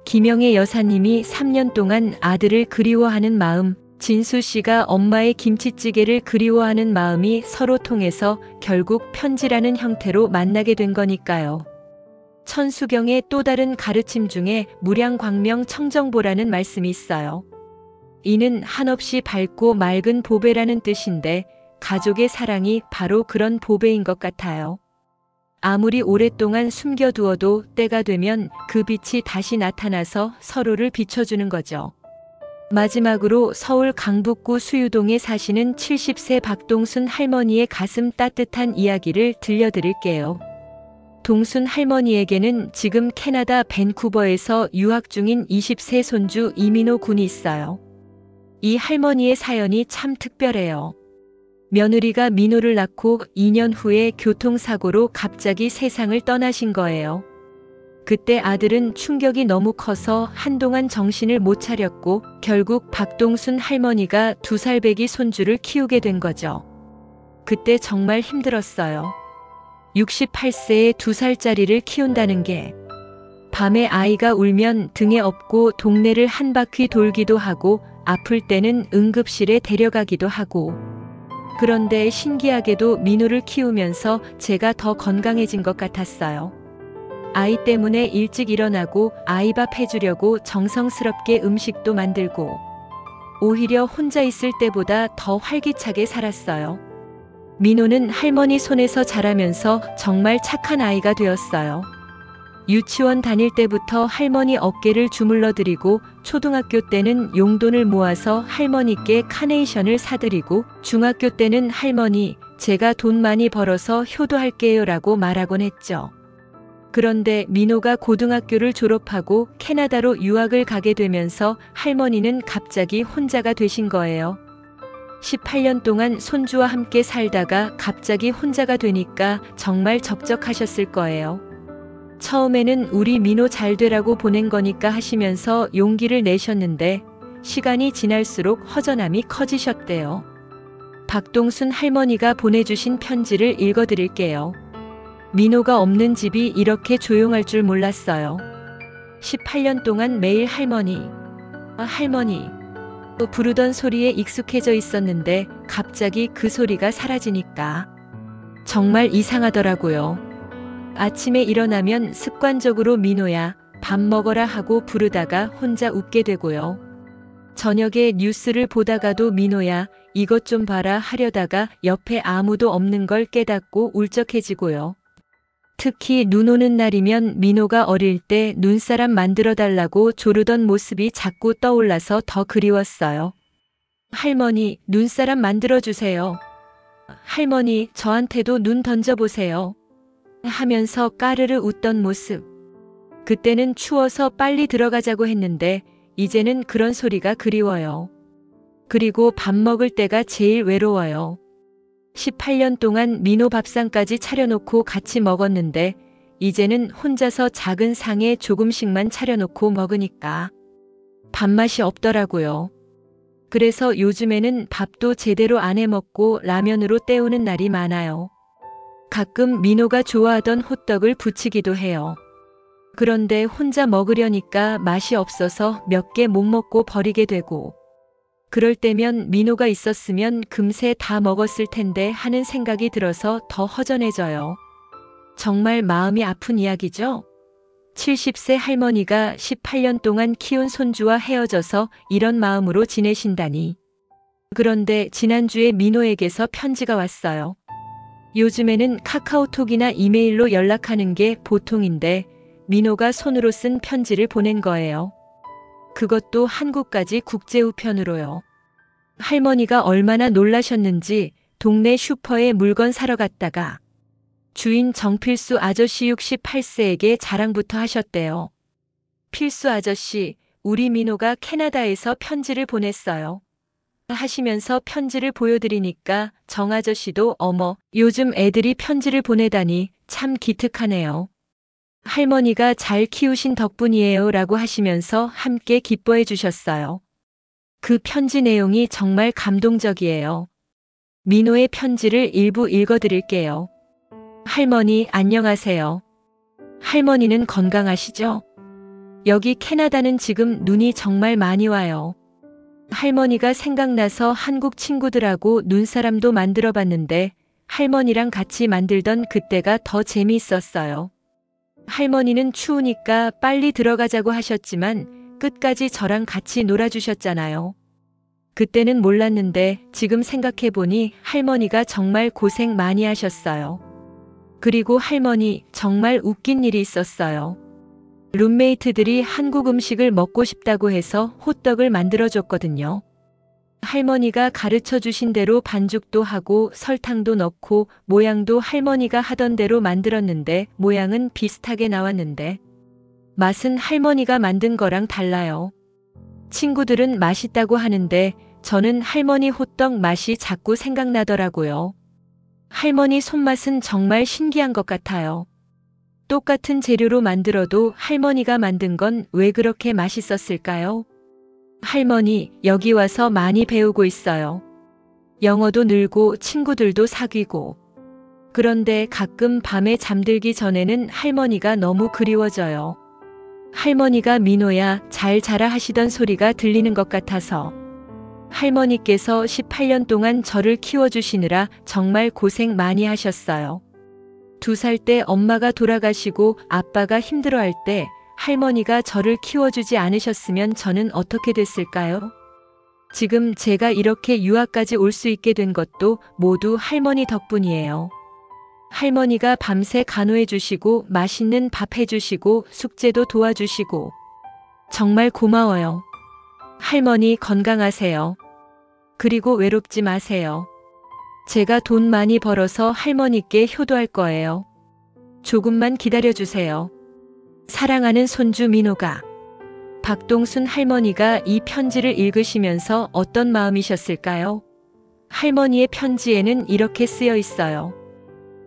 김영애 여사님이 3년 동안 아들을 그리워하는 마음, 진수 씨가 엄마의 김치찌개를 그리워하는 마음이 서로 통해서 결국 편지라는 형태로 만나게 된 거니까요. 천수경의 또 다른 가르침 중에 무량광명 청정보라는 말씀이 있어요. 이는 한없이 밝고 맑은 보배라는 뜻인데 가족의 사랑이 바로 그런 보배인 것 같아요. 아무리 오랫동안 숨겨두어도 때가 되면 그 빛이 다시 나타나서 서로를 비춰주는 거죠. 마지막으로 서울 강북구 수유동에 사시는 70세 박동순 할머니의 가슴 따뜻한 이야기를 들려드릴게요. 동순 할머니에게는 지금 캐나다 밴쿠버에서 유학 중인 20세 손주 이민호 군이 있어요. 이 할머니의 사연이 참 특별해요. 며느리가 민호를 낳고 2년 후에 교통사고로 갑자기 세상을 떠나신 거예요. 그때 아들은 충격이 너무 커서 한동안 정신을 못 차렸고 결국 박동순 할머니가 2살 배기 손주를 키우게 된 거죠. 그때 정말 힘들었어요. 68세에 2살짜리를 키운다는 게 밤에 아이가 울면 등에 업고 동네를 한 바퀴 돌기도 하고 아플 때는 응급실에 데려가기도 하고 그런데 신기하게도 민호를 키우면서 제가 더 건강해진 것 같았어요. 아이 때문에 일찍 일어나고 아이 밥 해주려고 정성스럽게 음식도 만들고 오히려 혼자 있을 때보다 더 활기차게 살았어요. 민호는 할머니 손에서 자라면서 정말 착한 아이가 되었어요. 유치원 다닐 때부터 할머니 어깨를 주물러드리고 초등학교 때는 용돈을 모아서 할머니께 카네이션을 사드리고 중학교 때는 할머니, 제가 돈 많이 벌어서 효도할게요 라고 말하곤 했죠. 그런데 민호가 고등학교를 졸업하고 캐나다로 유학을 가게 되면서 할머니는 갑자기 혼자가 되신 거예요. 18년 동안 손주와 함께 살다가 갑자기 혼자가 되니까 정말 적적하셨을 거예요. 처음에는 우리 민호 잘 되라고 보낸 거니까 하시면서 용기를 내셨는데 시간이 지날수록 허전함이 커지셨대요. 박동순 할머니가 보내주신 편지를 읽어드릴게요. 민호가 없는 집이 이렇게 조용할 줄 몰랐어요. 18년 동안 매일 할머니 또 부르던 소리에 익숙해져 있었는데 갑자기 그 소리가 사라지니까 정말 이상하더라고요. 아침에 일어나면 습관적으로 민호야, 밥 먹어라 하고 부르다가 혼자 웃게 되고요. 저녁에 뉴스를 보다가도 민호야, 이것 좀 봐라 하려다가 옆에 아무도 없는 걸 깨닫고 울적해지고요. 특히 눈 오는 날이면 민호가 어릴 때 눈사람 만들어 달라고 조르던 모습이 자꾸 떠올라서 더 그리웠어요. 할머니, 눈사람 만들어 주세요. 할머니, 저한테도 눈 던져보세요. 하면서 까르르 웃던 모습. 그때는 추워서 빨리 들어가자고 했는데 이제는 그런 소리가 그리워요. 그리고 밥 먹을 때가 제일 외로워요. 18년 동안 민호 밥상까지 차려놓고 같이 먹었는데 이제는 혼자서 작은 상에 조금씩만 차려놓고 먹으니까 밥맛이 없더라고요. 그래서 요즘에는 밥도 제대로 안 해먹고 라면으로 때우는 날이 많아요. 가끔 민호가 좋아하던 호떡을 부치기도 해요. 그런데 혼자 먹으려니까 맛이 없어서 몇 개 못 먹고 버리게 되고 그럴 때면 민호가 있었으면 금세 다 먹었을 텐데 하는 생각이 들어서 더 허전해져요. 정말 마음이 아픈 이야기죠? 70세 할머니가 18년 동안 키운 손주와 헤어져서 이런 마음으로 지내신다니. 그런데 지난주에 민호에게서 편지가 왔어요. 요즘에는 카카오톡이나 이메일로 연락하는 게 보통인데 민호가 손으로 쓴 편지를 보낸 거예요. 그것도 한국까지 국제우편으로요. 할머니가 얼마나 놀라셨는지 동네 슈퍼에 물건 사러 갔다가 주인 정필수 아저씨 68세에게 자랑부터 하셨대요. 필수 아저씨, 우리 민호가 캐나다에서 편지를 보냈어요. 하시면서 편지를 보여드리니까 정 아저씨도 어머, 요즘 애들이 편지를 보내다니 참 기특하네요. 할머니가 잘 키우신 덕분이에요 라고 하시면서 함께 기뻐해 주셨어요. 그 편지 내용이 정말 감동적이에요. 민호의 편지를 일부 읽어드릴게요. 할머니 안녕하세요. 할머니는 건강하시죠? 여기 캐나다는 지금 눈이 정말 많이 와요. 할머니가 생각나서 한국 친구들하고 눈사람도 만들어 봤는데 할머니랑 같이 만들던 그때가 더 재미있었어요. 할머니는 추우니까 빨리 들어가자고 하셨지만 끝까지 저랑 같이 놀아주셨잖아요. 그때는 몰랐는데 지금 생각해보니 할머니가 정말 고생 많이 하셨어요. 그리고 할머니 정말 웃긴 일이 있었어요. 룸메이트들이 한국 음식을 먹고 싶다고 해서 호떡을 만들어줬거든요. 할머니가 가르쳐 주신 대로 반죽도 하고 설탕도 넣고 모양도 할머니가 하던 대로 만들었는데 모양은 비슷하게 나왔는데 맛은 할머니가 만든 거랑 달라요. 친구들은 맛있다고 하는데 저는 할머니 호떡 맛이 자꾸 생각나더라고요. 할머니 손맛은 정말 신기한 것 같아요. 똑같은 재료로 만들어도 할머니가 만든 건 왜 그렇게 맛있었을까요? 할머니, 여기 와서 많이 배우고 있어요. 영어도 늘고 친구들도 사귀고. 그런데 가끔 밤에 잠들기 전에는 할머니가 너무 그리워져요. 할머니가 민호야, 잘 자라 하시던 소리가 들리는 것 같아서. 할머니께서 18년 동안 저를 키워주시느라 정말 고생 많이 하셨어요. 2살 때 엄마가 돌아가시고 아빠가 힘들어할 때 할머니가 저를 키워주지 않으셨으면 저는 어떻게 됐을까요? 지금 제가 이렇게 유학까지 올 수 있게 된 것도 모두 할머니 덕분이에요. 할머니가 밤새 간호해 주시고 맛있는 밥 해주시고 숙제도 도와주시고 정말 고마워요. 할머니 건강하세요. 그리고 외롭지 마세요. 제가 돈 많이 벌어서 할머니께 효도할 거예요. 조금만 기다려주세요. 사랑하는 손주 민호가. 박동순 할머니가 이 편지를 읽으시면서 어떤 마음이셨을까요? 할머니의 편지에는 이렇게 쓰여 있어요.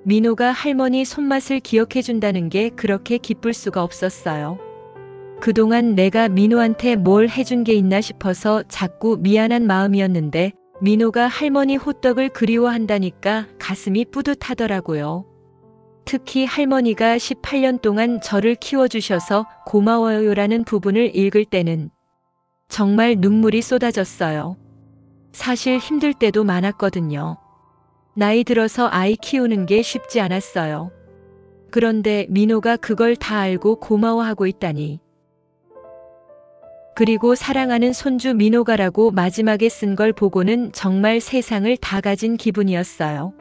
민호가 할머니 손맛을 기억해 준다는 게 그렇게 기쁠 수가 없었어요. 그동안 내가 민호한테 뭘 해준 게 있나 싶어서 자꾸 미안한 마음이었는데 민호가 할머니 호떡을 그리워한다니까 가슴이 뿌듯하더라고요. 특히 할머니가 18년 동안 저를 키워주셔서 고마워요라는 부분을 읽을 때는 정말 눈물이 쏟아졌어요. 사실 힘들 때도 많았거든요. 나이 들어서 아이 키우는 게 쉽지 않았어요. 그런데 민호가 그걸 다 알고 고마워하고 있다니. 그리고 사랑하는 손주 민호가라고 마지막에 쓴 걸 보고는 정말 세상을 다 가진 기분이었어요.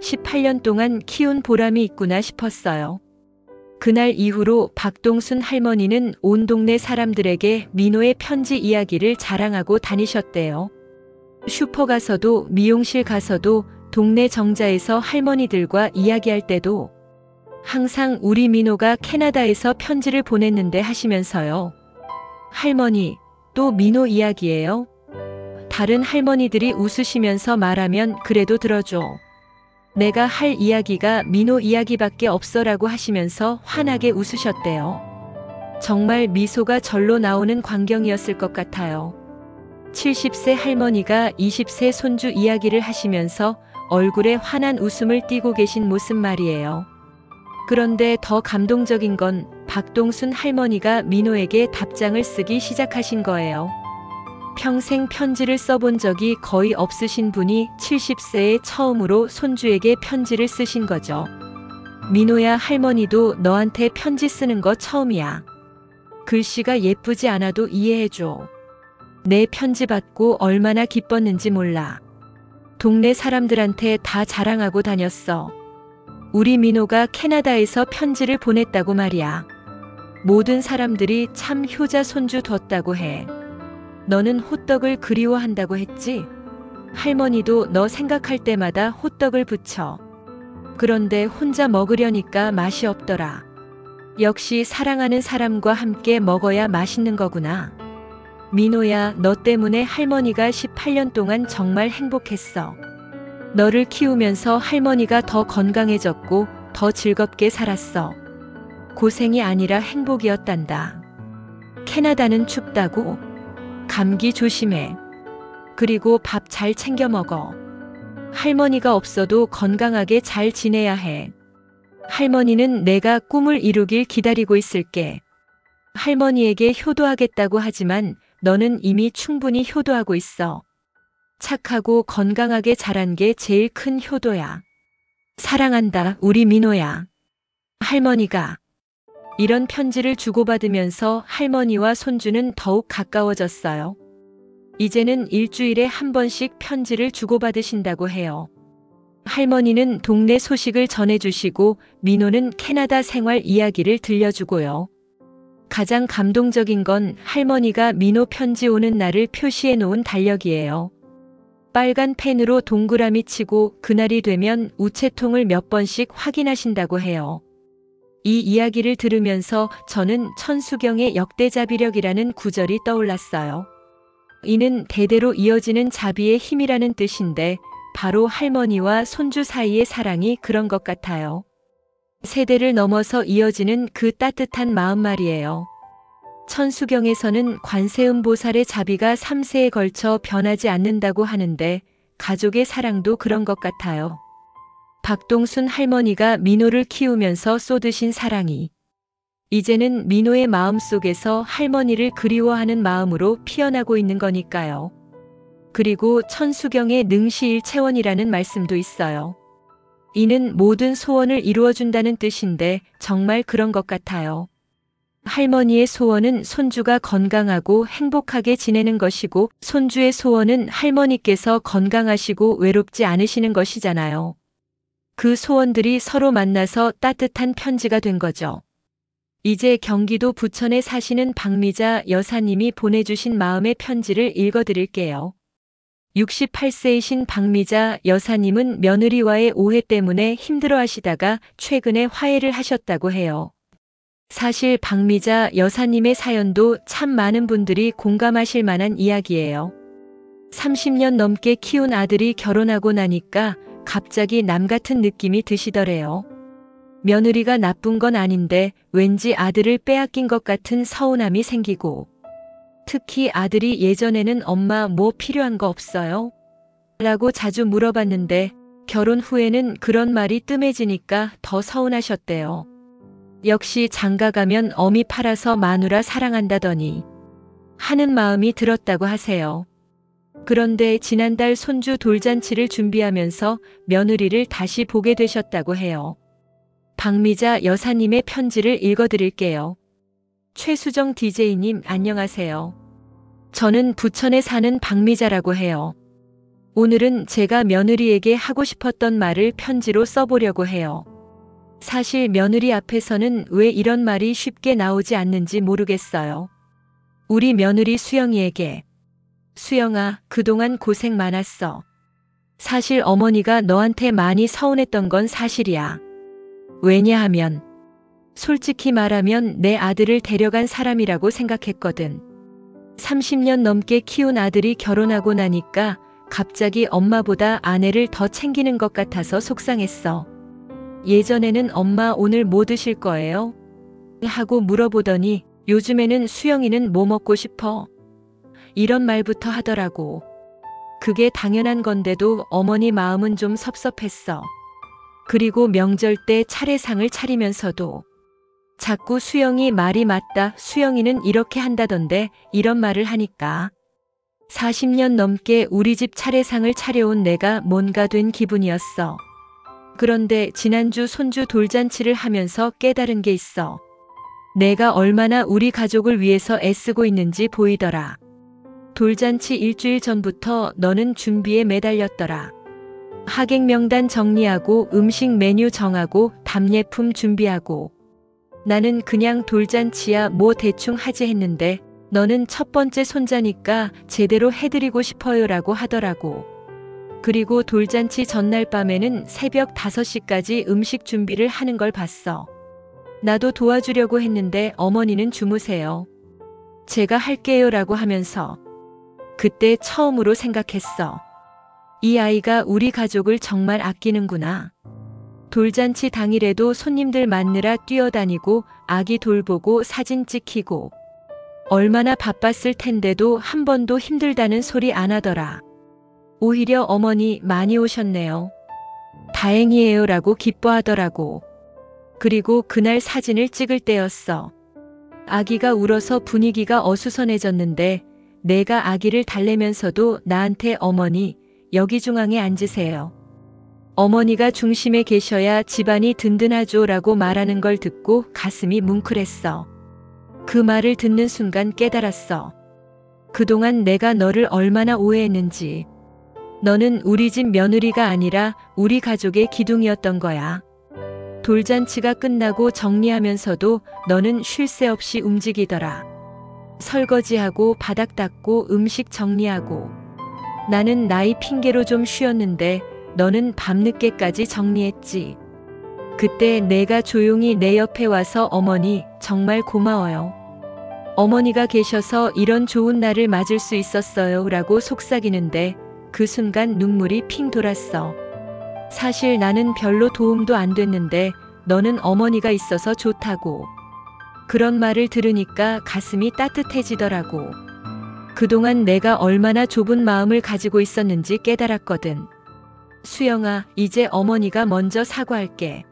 18년 동안 키운 보람이 있구나 싶었어요. 그날 이후로 박동순 할머니는 온 동네 사람들에게 민호의 편지 이야기를 자랑하고 다니셨대요. 슈퍼 가서도 미용실 가서도 동네 정자에서 할머니들과 이야기할 때도 항상 우리 민호가 캐나다에서 편지를 보냈는데 하시면서요. 할머니, 또 민호 이야기예요? 다른 할머니들이 웃으시면서 말하면 그래도 들어줘. 내가 할 이야기가 민호 이야기밖에 없어라고 하시면서 환하게 웃으셨대요. 정말 미소가 절로 나오는 광경이었을 것 같아요. 70세 할머니가 20세 손주 이야기를 하시면서 얼굴에 환한 웃음을 띠고 계신 모습 말이에요. 그런데 더 감동적인 건 박동순 할머니가 민호에게 답장을 쓰기 시작하신 거예요. 평생 편지를 써본 적이 거의 없으신 분이 70세에 처음으로 손주에게 편지를 쓰신 거죠. 민호야, 할머니도 너한테 편지 쓰는 거 처음이야. 글씨가 예쁘지 않아도 이해해줘. 내 편지 받고 얼마나 기뻤는지 몰라. 동네 사람들한테 다 자랑하고 다녔어. 우리 민호가 캐나다에서 편지를 보냈다고 말이야. 모든 사람들이 참 효자 손주 뒀다고 해. 너는 호떡을 그리워한다고 했지? 할머니도 너 생각할 때마다 호떡을 부쳐. 그런데 혼자 먹으려니까 맛이 없더라. 역시 사랑하는 사람과 함께 먹어야 맛있는 거구나. 민호야, 너 때문에 할머니가 18년 동안 정말 행복했어. 너를 키우면서 할머니가 더 건강해졌고 더 즐겁게 살았어. 고생이 아니라 행복이었단다. 캐나다는 춥다고? 감기 조심해. 그리고 밥 잘 챙겨 먹어. 할머니가 없어도 건강하게 잘 지내야 해. 할머니는 내가 꿈을 이루길 기다리고 있을게. 할머니에게 효도하겠다고 하지만 너는 이미 충분히 효도하고 있어. 착하고 건강하게 자란 게 제일 큰 효도야. 사랑한다, 우리 민호야. 할머니가. 이런 편지를 주고받으면서 할머니와 손주는 더욱 가까워졌어요. 이제는 일주일에 한 번씩 편지를 주고받으신다고 해요. 할머니는 동네 소식을 전해주시고 민호는 캐나다 생활 이야기를 들려주고요. 가장 감동적인 건 할머니가 민호 편지 오는 날을 표시해 놓은 달력이에요. 빨간 펜으로 동그라미 치고 그날이 되면 우체통을 몇 번씩 확인하신다고 해요. 이 이야기를 들으면서 저는 천수경의 역대자비력이라는 구절이 떠올랐어요. 이는 대대로 이어지는 자비의 힘이라는 뜻인데 바로 할머니와 손주 사이의 사랑이 그런 것 같아요. 세대를 넘어서 이어지는 그 따뜻한 마음 말이에요. 천수경에서는 관세음보살의 자비가 3세에 걸쳐 변하지 않는다고 하는데 가족의 사랑도 그런 것 같아요. 박동순 할머니가 민호를 키우면서 쏟으신 사랑이 이제는 민호의 마음속에서 할머니를 그리워하는 마음으로 피어나고 있는 거니까요. 그리고 천수경의 능시일체원이라는 말씀도 있어요. 이는 모든 소원을 이루어준다는 뜻인데 정말 그런 것 같아요. 할머니의 소원은 손주가 건강하고 행복하게 지내는 것이고 손주의 소원은 할머니께서 건강하시고 외롭지 않으시는 것이잖아요. 그 소원들이 서로 만나서 따뜻한 편지가 된 거죠. 이제 경기도 부천에 사시는 박미자 여사님이 보내주신 마음의 편지를 읽어드릴게요. 68세이신 박미자 여사님은 며느리와의 오해 때문에 힘들어하시다가 최근에 화해를 하셨다고 해요. 사실 박미자 여사님의 사연도 참 많은 분들이 공감하실 만한 이야기예요. 30년 넘게 키운 아들이 결혼하고 나니까 갑자기 남 같은 느낌이 드시더래요. 며느리가 나쁜 건 아닌데 왠지 아들을 빼앗긴 것 같은 서운함이 생기고 특히 아들이 예전에는 엄마 뭐 필요한 거 없어요? 라고 자주 물어봤는데 결혼 후에는 그런 말이 뜸해지니까 더 서운하셨대요. 역시 장가 가면 어미 팔아서 마누라 사랑한다더니 하는 마음이 들었다고 하세요. 그런데 지난달 손주 돌잔치를 준비하면서 며느리를 다시 보게 되셨다고 해요. 박미자 여사님의 편지를 읽어드릴게요. 최수정 DJ님 안녕하세요. 저는 부천에 사는 박미자라고 해요. 오늘은 제가 며느리에게 하고 싶었던 말을 편지로 써보려고 해요. 사실 며느리 앞에서는 왜 이런 말이 쉽게 나오지 않는지 모르겠어요. 우리 며느리 수영이에게 수영아, 그동안 고생 많았어. 사실 어머니가 너한테 많이 서운했던 건 사실이야. 왜냐하면 솔직히 말하면 내 아들을 데려간 사람이라고 생각했거든. 30년 넘게 키운 아들이 결혼하고 나니까 갑자기 엄마보다 아내를 더 챙기는 것 같아서 속상했어. 예전에는 엄마 오늘 뭐 드실 거예요? 하고 물어보더니 요즘에는 수영이는 뭐 먹고 싶어? 이런 말부터 하더라고. 그게 당연한 건데도 어머니 마음은 좀 섭섭했어. 그리고 명절 때 차례상을 차리면서도 자꾸 수영이 말이 맞다, 수영이는 이렇게 한다던데 이런 말을 하니까 40년 넘게 우리 집 차례상을 차려온 내가 뭔가 된 기분이었어. 그런데 지난주 손주 돌잔치를 하면서 깨달은 게 있어. 내가 얼마나 우리 가족을 위해서 애쓰고 있는지 보이더라. 돌잔치 일주일 전부터 너는 준비에 매달렸더라. 하객 명단 정리하고 음식 메뉴 정하고 답례품 준비하고. 나는 그냥 돌잔치야 뭐 대충 하지 했는데 너는 첫 번째 손자니까 제대로 해드리고 싶어요라고 하더라고. 그리고 돌잔치 전날 밤에는 새벽 5시까지 음식 준비를 하는 걸 봤어. 나도 도와주려고 했는데 어머니는 주무세요. 제가 할게요라고 하면서. 그때 처음으로 생각했어. 이 아이가 우리 가족을 정말 아끼는구나. 돌잔치 당일에도 손님들 맞느라 뛰어다니고 아기 돌보고 사진 찍히고 얼마나 바빴을 텐데도 한 번도 힘들다는 소리 안 하더라. 오히려 어머니 많이 오셨네요. 다행이에요 라고 기뻐하더라고. 그리고 그날 사진을 찍을 때였어. 아기가 울어서 분위기가 어수선해졌는데 내가 아기를 달래면서도 나한테 어머니 여기 중앙에 앉으세요. 어머니가 중심에 계셔야 집안이 든든하죠 라고 말하는 걸 듣고 가슴이 뭉클했어. 그 말을 듣는 순간 깨달았어. 그동안 내가 너를 얼마나 오해했는지. 너는 우리 집 며느리가 아니라 우리 가족의 기둥이었던 거야. 돌잔치가 끝나고 정리하면서도 너는 쉴 새 없이 움직이더라. 설거지하고 바닥 닦고 음식 정리하고. 나는 나이 핑계로 좀 쉬었는데 너는 밤늦게까지 정리했지. 그때 내가 조용히 내 옆에 와서 어머니 정말 고마워요. 어머니가 계셔서 이런 좋은 날을 맞을 수 있었어요 라고 속삭이는데 그 순간 눈물이 핑 돌았어. 사실 나는 별로 도움도 안 됐는데 너는 어머니가 있어서 좋다고. 그런 말을 들으니까 가슴이 따뜻해지더라고. 그동안 내가 얼마나 좁은 마음을 가지고 있었는지 깨달았거든. 수영아, 이제 어머니가 먼저 사과할게.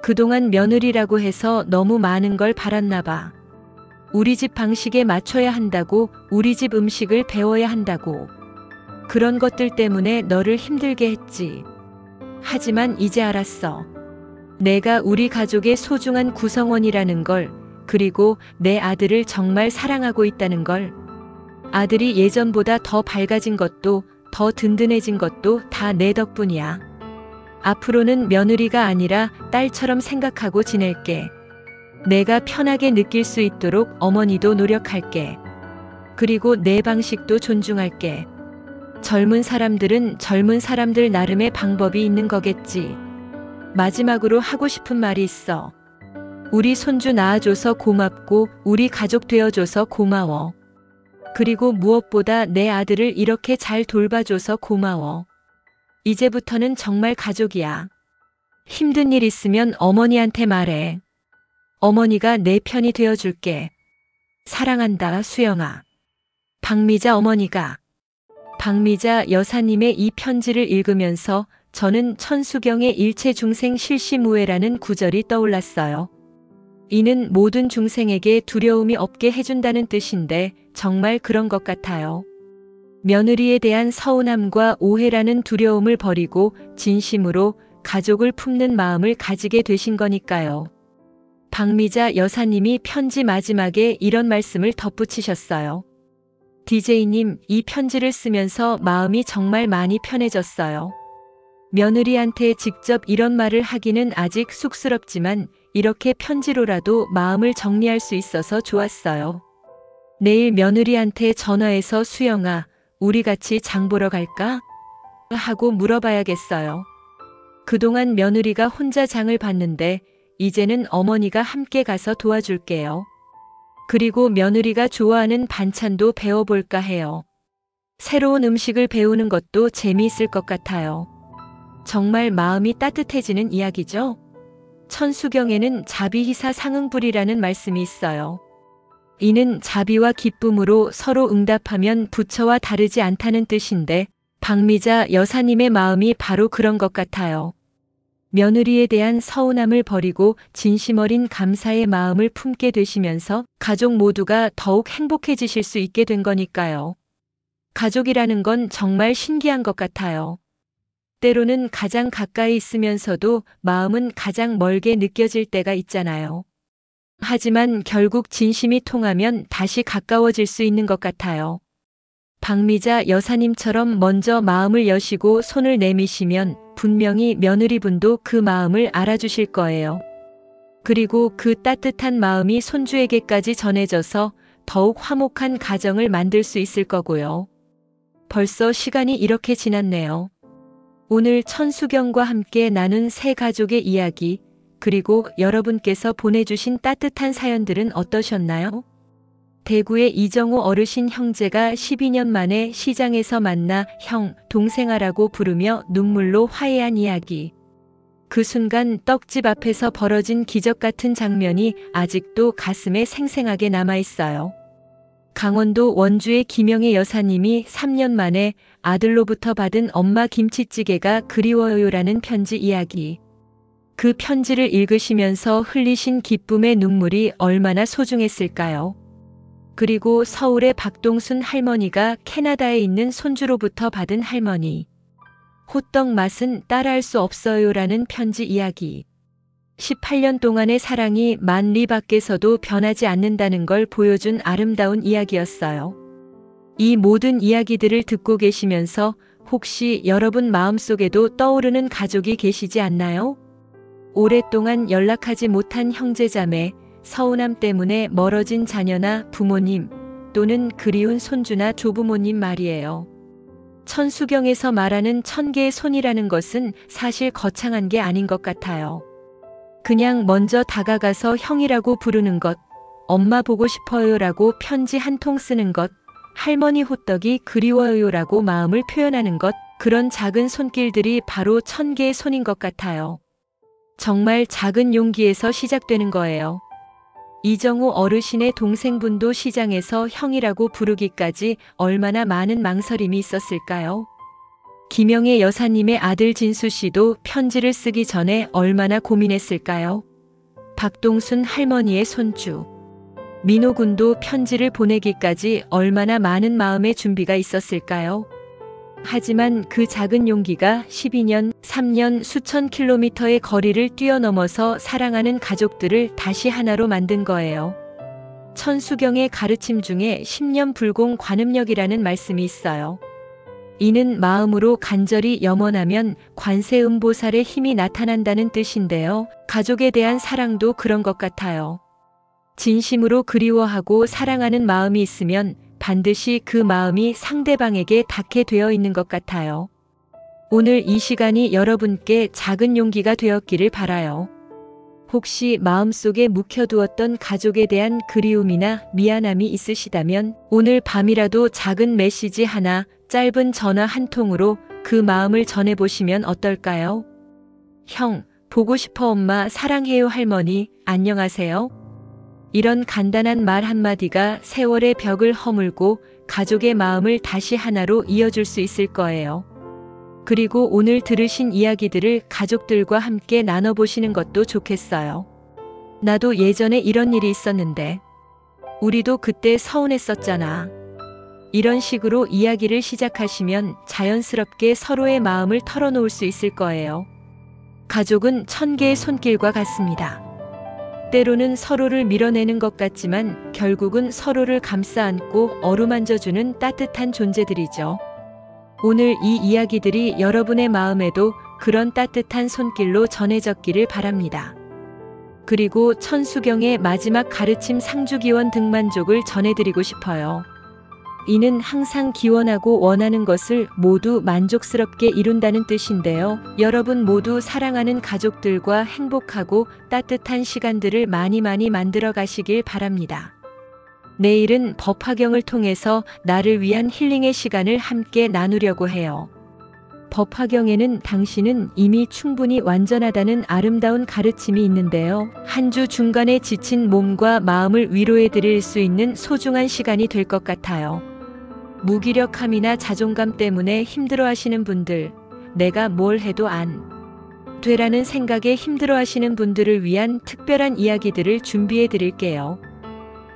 그동안 며느리라고 해서 너무 많은 걸 바랐나 봐. 우리 집 방식에 맞춰야 한다고, 우리 집 음식을 배워야 한다고. 그런 것들 때문에 너를 힘들게 했지. 하지만 이제 알았어. 내가 우리 가족의 소중한 구성원이라는 걸, 그리고 내 아들을 정말 사랑하고 있다는 걸. 아들이 예전보다 더 밝아진 것도, 더 든든해진 것도 다 내 덕분이야. 앞으로는 며느리가 아니라 딸처럼 생각하고 지낼게. 내가 편하게 느낄 수 있도록 어머니도 노력할게. 그리고 내 방식도 존중할게. 젊은 사람들은 젊은 사람들 나름의 방법이 있는 거겠지. 마지막으로 하고 싶은 말이 있어. 우리 손주 낳아줘서 고맙고 우리 가족 되어줘서 고마워. 그리고 무엇보다 내 아들을 이렇게 잘 돌봐줘서 고마워. 이제부터는 정말 가족이야. 힘든 일 있으면 어머니한테 말해. 어머니가 내 편이 되어줄게. 사랑한다, 수영아. 박미자 어머니가. 박미자 여사님의 이 편지를 읽으면서 저는 천수경의 일체중생 실시무해라는 구절이 떠올랐어요. 이는 모든 중생에게 두려움이 없게 해준다는 뜻인데 정말 그런 것 같아요. 며느리에 대한 서운함과 오해라는 두려움을 버리고 진심으로 가족을 품는 마음을 가지게 되신 거니까요. 박미자 여사님이 편지 마지막에 이런 말씀을 덧붙이셨어요. DJ님, 이 편지를 쓰면서 마음이 정말 많이 편해졌어요. 며느리한테 직접 이런 말을 하기는 아직 쑥스럽지만 이렇게 편지로라도 마음을 정리할 수 있어서 좋았어요. 내일 며느리한테 전화해서 수영아, 우리 같이 장 보러 갈까? 하고 물어봐야겠어요. 그동안 며느리가 혼자 장을 봤는데 이제는 어머니가 함께 가서 도와줄게요. 그리고 며느리가 좋아하는 반찬도 배워볼까 해요. 새로운 음식을 배우는 것도 재미있을 것 같아요. 정말 마음이 따뜻해지는 이야기죠? 천수경에는 자비희사 상응불이라는 말씀이 있어요. 이는 자비와 기쁨으로 서로 응답하면 부처와 다르지 않다는 뜻인데 박미자 여사님의 마음이 바로 그런 것 같아요. 며느리에 대한 서운함을 버리고 진심 어린 감사의 마음을 품게 되시면서 가족 모두가 더욱 행복해지실 수 있게 된 거니까요. 가족이라는 건 정말 신기한 것 같아요. 때로는 가장 가까이 있으면서도 마음은 가장 멀게 느껴질 때가 있잖아요. 하지만 결국 진심이 통하면 다시 가까워질 수 있는 것 같아요. 박미자 여사님처럼 먼저 마음을 여시고 손을 내미시면 분명히 며느리분도 그 마음을 알아주실 거예요. 그리고 그 따뜻한 마음이 손주에게까지 전해져서 더욱 화목한 가정을 만들 수 있을 거고요. 벌써 시간이 이렇게 지났네요. 오늘 천수경과 함께 나눈 새 가족의 이야기, 그리고 여러분께서 보내주신 따뜻한 사연들은 어떠셨나요? 대구의 이정우 어르신 형제가 12년 만에 시장에서 만나 형, 동생아라고 부르며 눈물로 화해한 이야기. 그 순간 떡집 앞에서 벌어진 기적 같은 장면이 아직도 가슴에 생생하게 남아있어요. 강원도 원주의 김영애 여사님이 3년 만에 아들로부터 받은 엄마 김치찌개가 그리워요라는 편지 이야기. 그 편지를 읽으시면서 흘리신 기쁨의 눈물이 얼마나 소중했을까요? 그리고 서울의 박동순 할머니가 캐나다에 있는 손주로부터 받은 할머니. 호떡 맛은 따라할 수 없어요라는 편지 이야기. 18년 동안의 사랑이 만리 밖에서도 변하지 않는다는 걸 보여준 아름다운 이야기였어요. 이 모든 이야기들을 듣고 계시면서 혹시 여러분 마음속에도 떠오르는 가족이 계시지 않나요? 오랫동안 연락하지 못한 형제자매, 서운함 때문에 멀어진 자녀나 부모님, 또는 그리운 손주나 조부모님 말이에요. 천수경에서 말하는 1000개의 손이라는 것은 사실 거창한 게 아닌 것 같아요. 그냥 먼저 다가가서 형이라고 부르는 것, 엄마 보고 싶어요라고 편지 한 통 쓰는 것, 할머니 호떡이 그리워요라고 마음을 표현하는 것, 그런 작은 손길들이 바로 1000개의 손인 것 같아요. 정말 작은 용기에서 시작되는 거예요. 이정우 어르신의 동생분도 시장에서 형이라고 부르기까지 얼마나 많은 망설임이 있었을까요? 김영애 여사님의 아들 진수 씨도 편지를 쓰기 전에 얼마나 고민했을까요? 박동순 할머니의 손주. 민호 군도 편지를 보내기까지 얼마나 많은 마음의 준비가 있었을까요? 하지만 그 작은 용기가 12년, 3년 수천 킬로미터의 거리를 뛰어넘어서 사랑하는 가족들을 다시 하나로 만든 거예요. 천수경의 가르침 중에 10년 불공 관음력이라는 말씀이 있어요. 이는 마음으로 간절히 염원하면 관세음보살의 힘이 나타난다는 뜻인데요. 가족에 대한 사랑도 그런 것 같아요. 진심으로 그리워하고 사랑하는 마음이 있으면 반드시 그 마음이 상대방에게 닿게 되어 있는 것 같아요. 오늘 이 시간이 여러분께 작은 용기가 되었기를 바라요. 혹시 마음속에 묵혀두었던 가족에 대한 그리움이나 미안함이 있으시다면 오늘 밤이라도 작은 메시지 하나, 짧은 전화 한 통으로 그 마음을 전해보시면 어떨까요? 형, 보고 싶어 엄마, 사랑해요 할머니, 안녕하세요. 이런 간단한 말 한마디가 세월의 벽을 허물고 가족의 마음을 다시 하나로 이어줄 수 있을 거예요. 그리고 오늘 들으신 이야기들을 가족들과 함께 나눠보시는 것도 좋겠어요. 나도 예전에 이런 일이 있었는데, 우리도 그때 서운했었잖아. 이런 식으로 이야기를 시작하시면 자연스럽게 서로의 마음을 털어놓을 수 있을 거예요. 가족은 1000개의 손길과 같습니다. 때로는 서로를 밀어내는 것 같지만 결국은 서로를 감싸 안고 어루만져주는 따뜻한 존재들이죠. 오늘 이 이야기들이 여러분의 마음에도 그런 따뜻한 손길로 전해졌기를 바랍니다. 그리고 천수경의 마지막 가르침 상주기원 등만족을 전해드리고 싶어요. 이는 항상 기원하고 원하는 것을 모두 만족스럽게 이룬다는 뜻인데요. 여러분 모두 사랑하는 가족들과 행복하고 따뜻한 시간들을 많이 만들어 가시길 바랍니다. 내일은 법화경을 통해서 나를 위한 힐링의 시간을 함께 나누려고 해요. 법화경에는 당신은 이미 충분히 완전하다는 아름다운 가르침이 있는데요. 한 주 중간에 지친 몸과 마음을 위로해 드릴 수 있는 소중한 시간이 될 것 같아요. 무기력함이나 자존감 때문에 힘들어하시는 분들, 내가 뭘 해도 안 되라는 생각에 힘들어하시는 분들을 위한 특별한 이야기들을 준비해 드릴게요.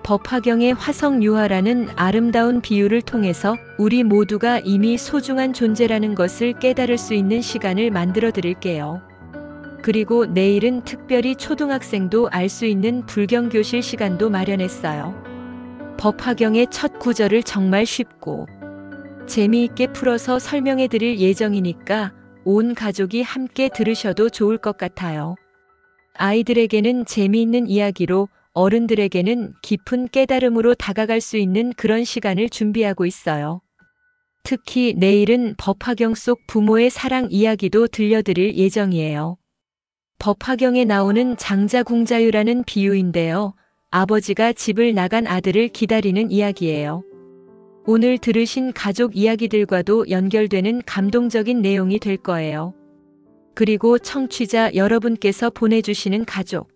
법화경의 화석유화라는 아름다운 비유를 통해서 우리 모두가 이미 소중한 존재라는 것을 깨달을 수 있는 시간을 만들어 드릴게요. 그리고 내일은 특별히 초등학생도 알 수 있는 불경교실 시간도 마련했어요. 법화경의 첫 구절을 정말 쉽고 재미있게 풀어서 설명해 드릴 예정이니까 온 가족이 함께 들으셔도 좋을 것 같아요. 아이들에게는 재미있는 이야기로, 어른들에게는 깊은 깨달음으로 다가갈 수 있는 그런 시간을 준비하고 있어요. 특히 내일은 법화경 속 부모의 사랑 이야기도 들려드릴 예정이에요. 법화경에 나오는 장자궁자유라는 비유인데요. 아버지가 집을 나간 아들을 기다리는 이야기예요. 오늘 들으신 가족 이야기들과도 연결되는 감동적인 내용이 될 거예요. 그리고 청취자 여러분께서 보내주시는 가족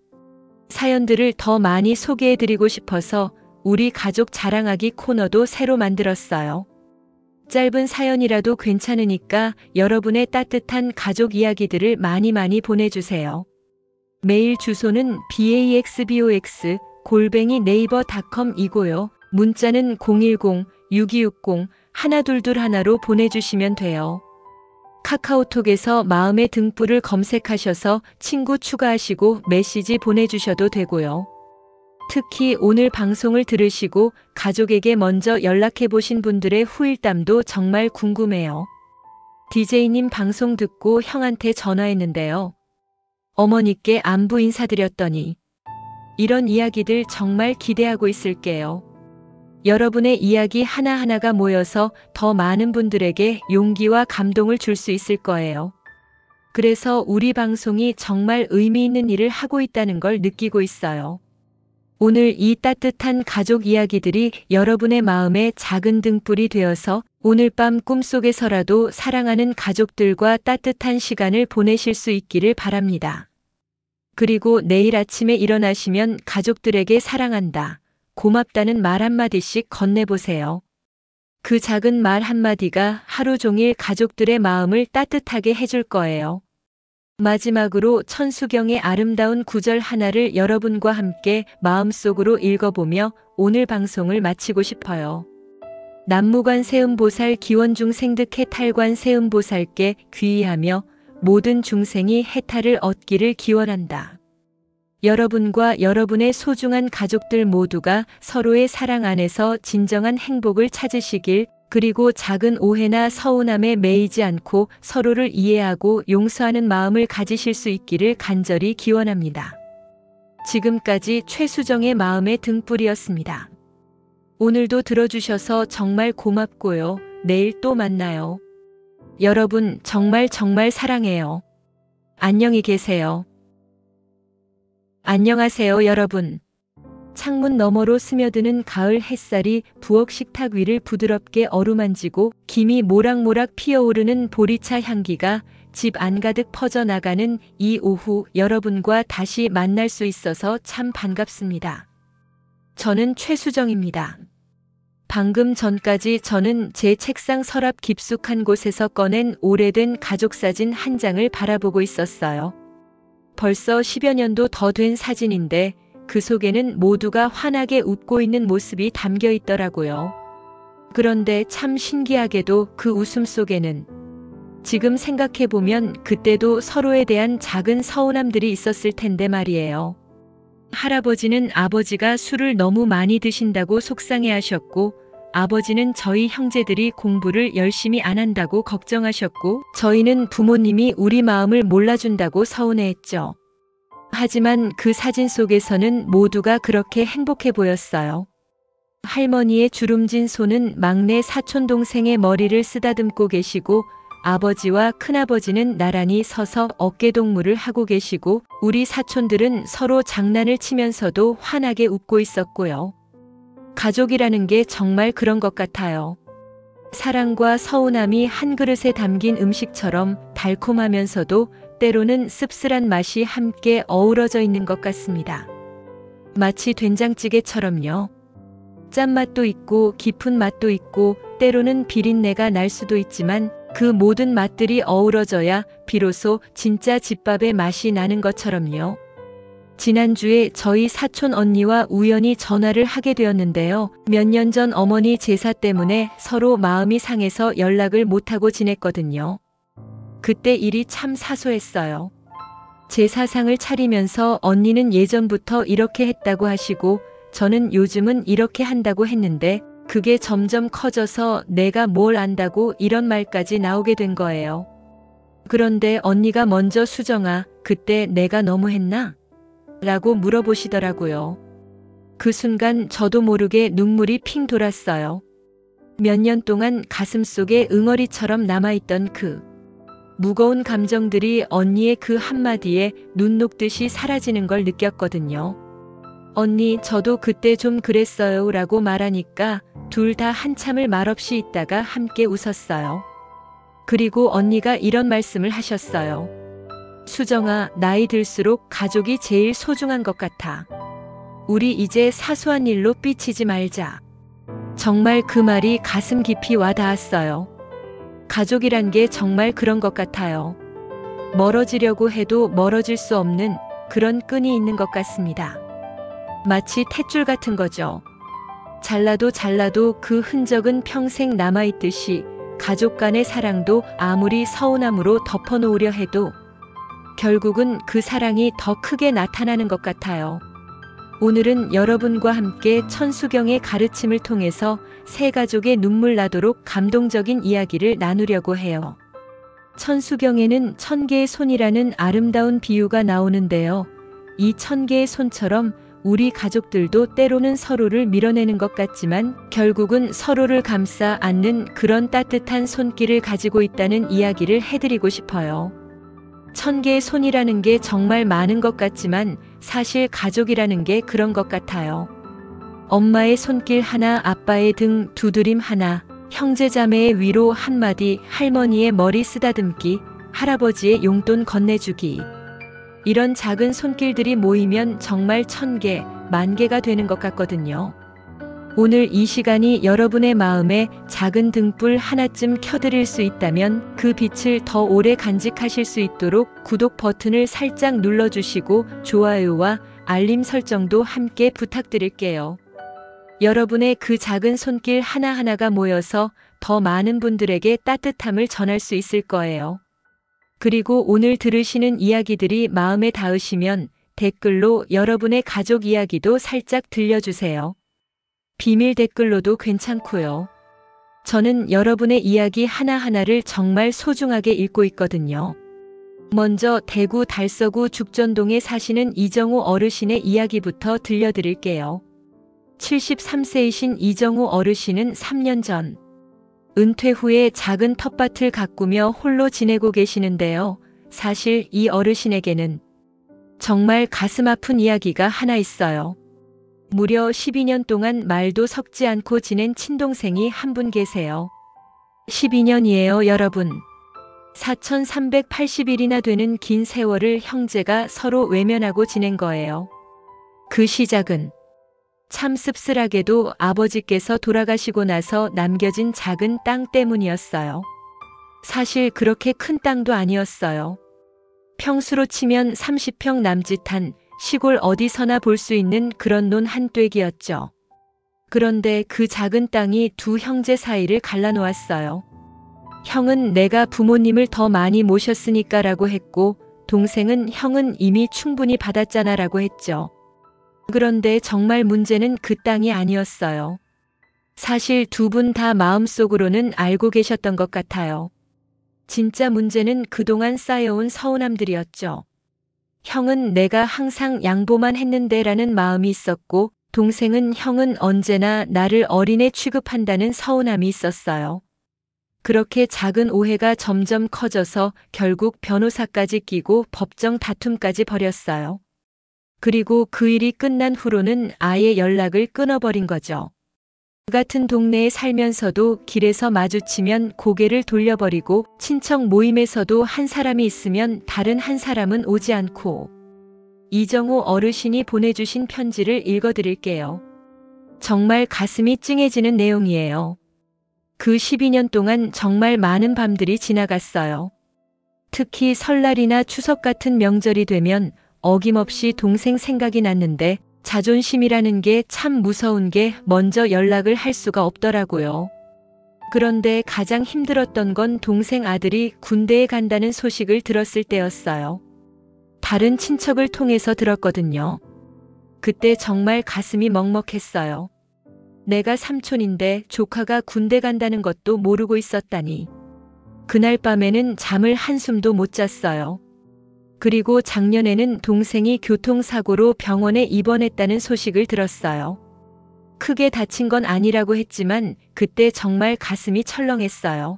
사연들을 더 많이 소개해드리고 싶어서 우리 가족 자랑하기 코너도 새로 만들었어요. 짧은 사연이라도 괜찮으니까 여러분의 따뜻한 가족 이야기들을 많이 보내주세요. 메일 주소는 baxbox@naver.com이고요. 문자는 010-6260-1221로 보내주시면 돼요. 카카오톡에서 마음의 등불을 검색하셔서 친구 추가하시고 메시지 보내주셔도 되고요. 특히 오늘 방송을 들으시고 가족에게 먼저 연락해보신 분들의 후일담도 정말 궁금해요. DJ님 방송 듣고 형한테 전화했는데요. 어머니께 안부 인사드렸더니 이런 이야기들 정말 기대하고 있을게요. 여러분의 이야기 하나하나가 모여서 더 많은 분들에게 용기와 감동을 줄 수 있을 거예요. 그래서 우리 방송이 정말 의미 있는 일을 하고 있다는 걸 느끼고 있어요. 오늘 이 따뜻한 가족 이야기들이 여러분의 마음에 작은 등불이 되어서 오늘 밤 꿈속에서라도 사랑하는 가족들과 따뜻한 시간을 보내실 수 있기를 바랍니다. 그리고 내일 아침에 일어나시면 가족들에게 사랑한다, 고맙다는 말 한마디씩 건네보세요. 그 작은 말 한마디가 하루 종일 가족들의 마음을 따뜻하게 해줄 거예요. 마지막으로 천수경의 아름다운 구절 하나를 여러분과 함께 마음속으로 읽어보며 오늘 방송을 마치고 싶어요. 남무관 세음보살 기원중 생득 해탈관 세음보살께 귀의하며 모든 중생이 해탈을 얻기를 기원한다. 여러분과 여러분의 소중한 가족들 모두가 서로의 사랑 안에서 진정한 행복을 찾으시길, 그리고 작은 오해나 서운함에 매이지 않고 서로를 이해하고 용서하는 마음을 가지실 수 있기를 간절히 기원합니다. 지금까지 최수정의 마음의 등불이었습니다. 오늘도 들어주셔서 정말 고맙고요. 내일 또 만나요. 여러분 정말 사랑해요. 안녕히 계세요. 안녕하세요 여러분. 창문 너머로 스며드는 가을 햇살이 부엌 식탁 위를 부드럽게 어루만지고 김이 모락모락 피어오르는 보리차 향기가 집 안가득 퍼져나가는 이 오후, 여러분과 다시 만날 수 있어서 참 반갑습니다. 저는 최수정입니다. 방금 전까지 저는 제 책상 서랍 깊숙한 곳에서 꺼낸 오래된 가족사진 한 장을 바라보고 있었어요. 벌써 10여 년도 더 된 사진인데 그 속에는 모두가 환하게 웃고 있는 모습이 담겨 있더라고요. 그런데 참 신기하게도 그 웃음 속에는 지금 생각해보면 그때도 서로에 대한 작은 서운함들이 있었을 텐데 말이에요. 할아버지는 아버지가 술을 너무 많이 드신다고 속상해하셨고, 아버지는 저희 형제들이 공부를 열심히 안 한다고 걱정하셨고, 저희는 부모님이 우리 마음을 몰라준다고 서운해했죠. 하지만 그 사진 속에서는 모두가 그렇게 행복해 보였어요. 할머니의 주름진 손은 막내 사촌동생의 머리를 쓰다듬고 계시고, 아버지와 큰아버지는 나란히 서서 어깨동무를 하고 계시고, 우리 사촌들은 서로 장난을 치면서도 환하게 웃고 있었고요. 가족이라는 게 정말 그런 것 같아요. 사랑과 서운함이 한 그릇에 담긴 음식처럼 달콤하면서도 때로는 씁쓸한 맛이 함께 어우러져 있는 것 같습니다. 마치 된장찌개처럼요. 짠맛도 있고 깊은 맛도 있고 때로는 비린내가 날 수도 있지만 그 모든 맛들이 어우러져야 비로소 진짜 집밥의 맛이 나는 것처럼요. 지난주에 저희 사촌 언니와 우연히 전화를 하게 되었는데요. 몇 년 전 어머니 제사 때문에 서로 마음이 상해서 연락을 못하고 지냈거든요. 그때 일이 참 사소했어요. 제사상을 차리면서 언니는 예전부터 이렇게 했다고 하시고 저는 요즘은 이렇게 한다고 했는데 그게 점점 커져서 내가 뭘 안다고 이런 말까지 나오게 된 거예요. 그런데 언니가 먼저 수정아, 그때 내가 너무 했나? 라고 물어보시더라고요. 그 순간 저도 모르게 눈물이 핑 돌았어요. 몇 년 동안 가슴속에 응어리처럼 남아있던 그 무거운 감정들이 언니의 그 한마디에 눈 녹듯이 사라지는 걸 느꼈거든요. 언니, 저도 그때 좀 그랬어요 라고 말하니까 둘 다 한참을 말없이 있다가 함께 웃었어요. 그리고 언니가 이런 말씀을 하셨어요. 수정아, 나이 들수록 가족이 제일 소중한 것 같아. 우리 이제 사소한 일로 삐치지 말자. 정말 그 말이 가슴 깊이 와 닿았어요. 가족이란 게 정말 그런 것 같아요. 멀어지려고 해도 멀어질 수 없는 그런 끈이 있는 것 같습니다. 마치 탯줄 같은 거죠. 잘라도 그 흔적은 평생 남아있듯이 가족 간의 사랑도 아무리 서운함으로 덮어놓으려 해도 결국은 그 사랑이 더 크게 나타나는 것 같아요. 오늘은 여러분과 함께 천수경의 가르침을 통해서 세 가족의 눈물 나도록 감동적인 이야기를 나누려고 해요. 천수경에는 1000개의 손이라는 아름다운 비유가 나오는데요. 이 1000개의 손처럼 우리 가족들도 때로는 서로를 밀어내는 것 같지만 결국은 서로를 감싸 안는 그런 따뜻한 손길을 가지고 있다는 이야기를 해드리고 싶어요. 1000개의 손이라는 게 정말 많은 것 같지만 사실 가족이라는 게 그런 것 같아요. 엄마의 손길 하나, 아빠의 등 두드림 하나, 형제자매의 위로 한마디, 할머니의 머리 쓰다듬기, 할아버지의 용돈 건네주기. 이런 작은 손길들이 모이면 정말 1000개, 10,000개가 되는 것 같거든요. 오늘 이 시간이 여러분의 마음에 작은 등불 하나쯤 켜드릴 수 있다면 그 빛을 더 오래 간직하실 수 있도록 구독 버튼을 살짝 눌러주시고 좋아요와 알림 설정도 함께 부탁드릴게요. 여러분의 그 작은 손길 하나하나가 모여서 더 많은 분들에게 따뜻함을 전할 수 있을 거예요. 그리고 오늘 들으시는 이야기들이 마음에 닿으시면 댓글로 여러분의 가족 이야기도 살짝 들려주세요. 비밀 댓글로도 괜찮고요. 저는 여러분의 이야기 하나하나를 정말 소중하게 읽고 있거든요. 먼저 대구 달서구 죽전동에 사시는 이정우 어르신의 이야기부터 들려드릴게요. 73세이신 이정우 어르신은 3년 전 은퇴 후에 작은 텃밭을 가꾸며 홀로 지내고 계시는데요. 사실 이 어르신에게는 정말 가슴 아픈 이야기가 하나 있어요. 무려 12년 동안 말도 섞지 않고 지낸 친동생이 한 분 계세요. 12년이에요, 여러분. 4380일이나 되는 긴 세월을 형제가 서로 외면하고 지낸 거예요. 그 시작은 참 씁쓸하게도 아버지께서 돌아가시고 나서 남겨진 작은 땅 때문이었어요. 사실 그렇게 큰 땅도 아니었어요. 평수로 치면 30평 남짓한 시골 어디서나 볼 수 있는 그런 논 한 떼기였죠. 그런데 그 작은 땅이 두 형제 사이를 갈라놓았어요. 형은 내가 부모님을 더 많이 모셨으니까 라고 했고 동생은 형은 이미 충분히 받았잖아 라고 했죠. 그런데 정말 문제는 그 땅이 아니었어요. 사실 두 분 다 마음속으로는 알고 계셨던 것 같아요. 진짜 문제는 그동안 쌓여온 서운함들이었죠. 형은 내가 항상 양보만 했는데 라는 마음이 있었고 동생은 형은 언제나 나를 어린애 취급한다는 서운함이 있었어요. 그렇게 작은 오해가 점점 커져서 결국 변호사까지 끼고 법정 다툼까지 벌였어요. 그리고 그 일이 끝난 후로는 아예 연락을 끊어버린 거죠. 같은 동네에 살면서도 길에서 마주치면 고개를 돌려버리고 친척 모임에서도 한 사람이 있으면 다른 한 사람은 오지 않고 이정우 어르신이 보내주신 편지를 읽어드릴게요. 정말 가슴이 찡해지는 내용이에요. 그 12년 동안 정말 많은 밤들이 지나갔어요. 특히 설날이나 추석 같은 명절이 되면 어김없이 동생 생각이 났는데 자존심이라는 게 참 무서운 게 먼저 연락을 할 수가 없더라고요. 그런데 가장 힘들었던 건 동생 아들이 군대에 간다는 소식을 들었을 때였어요. 다른 친척을 통해서 들었거든요. 그때 정말 가슴이 먹먹했어요. 내가 삼촌인데 조카가 군대 간다는 것도 모르고 있었다니. 그날 밤에는 잠을 한숨도 못 잤어요. 그리고 작년에는 동생이 교통사고로 병원에 입원했다는 소식을 들었어요. 크게 다친 건 아니라고 했지만 그때 정말 가슴이 철렁했어요.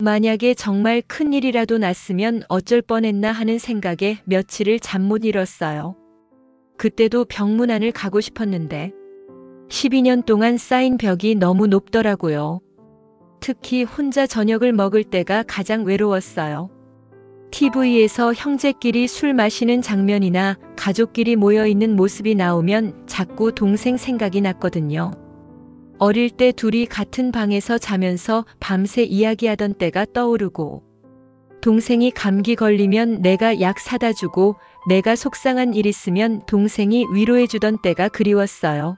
만약에 정말 큰일이라도 났으면 어쩔 뻔했나 하는 생각에 며칠을 잠 못 이뤘어요. 그때도 병문안을 가고 싶었는데 12년 동안 쌓인 벽이 너무 높더라고요. 특히 혼자 저녁을 먹을 때가 가장 외로웠어요. TV에서 형제끼리 술 마시는 장면이나 가족끼리 모여있는 모습이 나오면 자꾸 동생 생각이 났거든요. 어릴 때 둘이 같은 방에서 자면서 밤새 이야기하던 때가 떠오르고, 동생이 감기 걸리면 내가 약 사다 주고 내가 속상한 일 있으면 동생이 위로해 주던 때가 그리웠어요.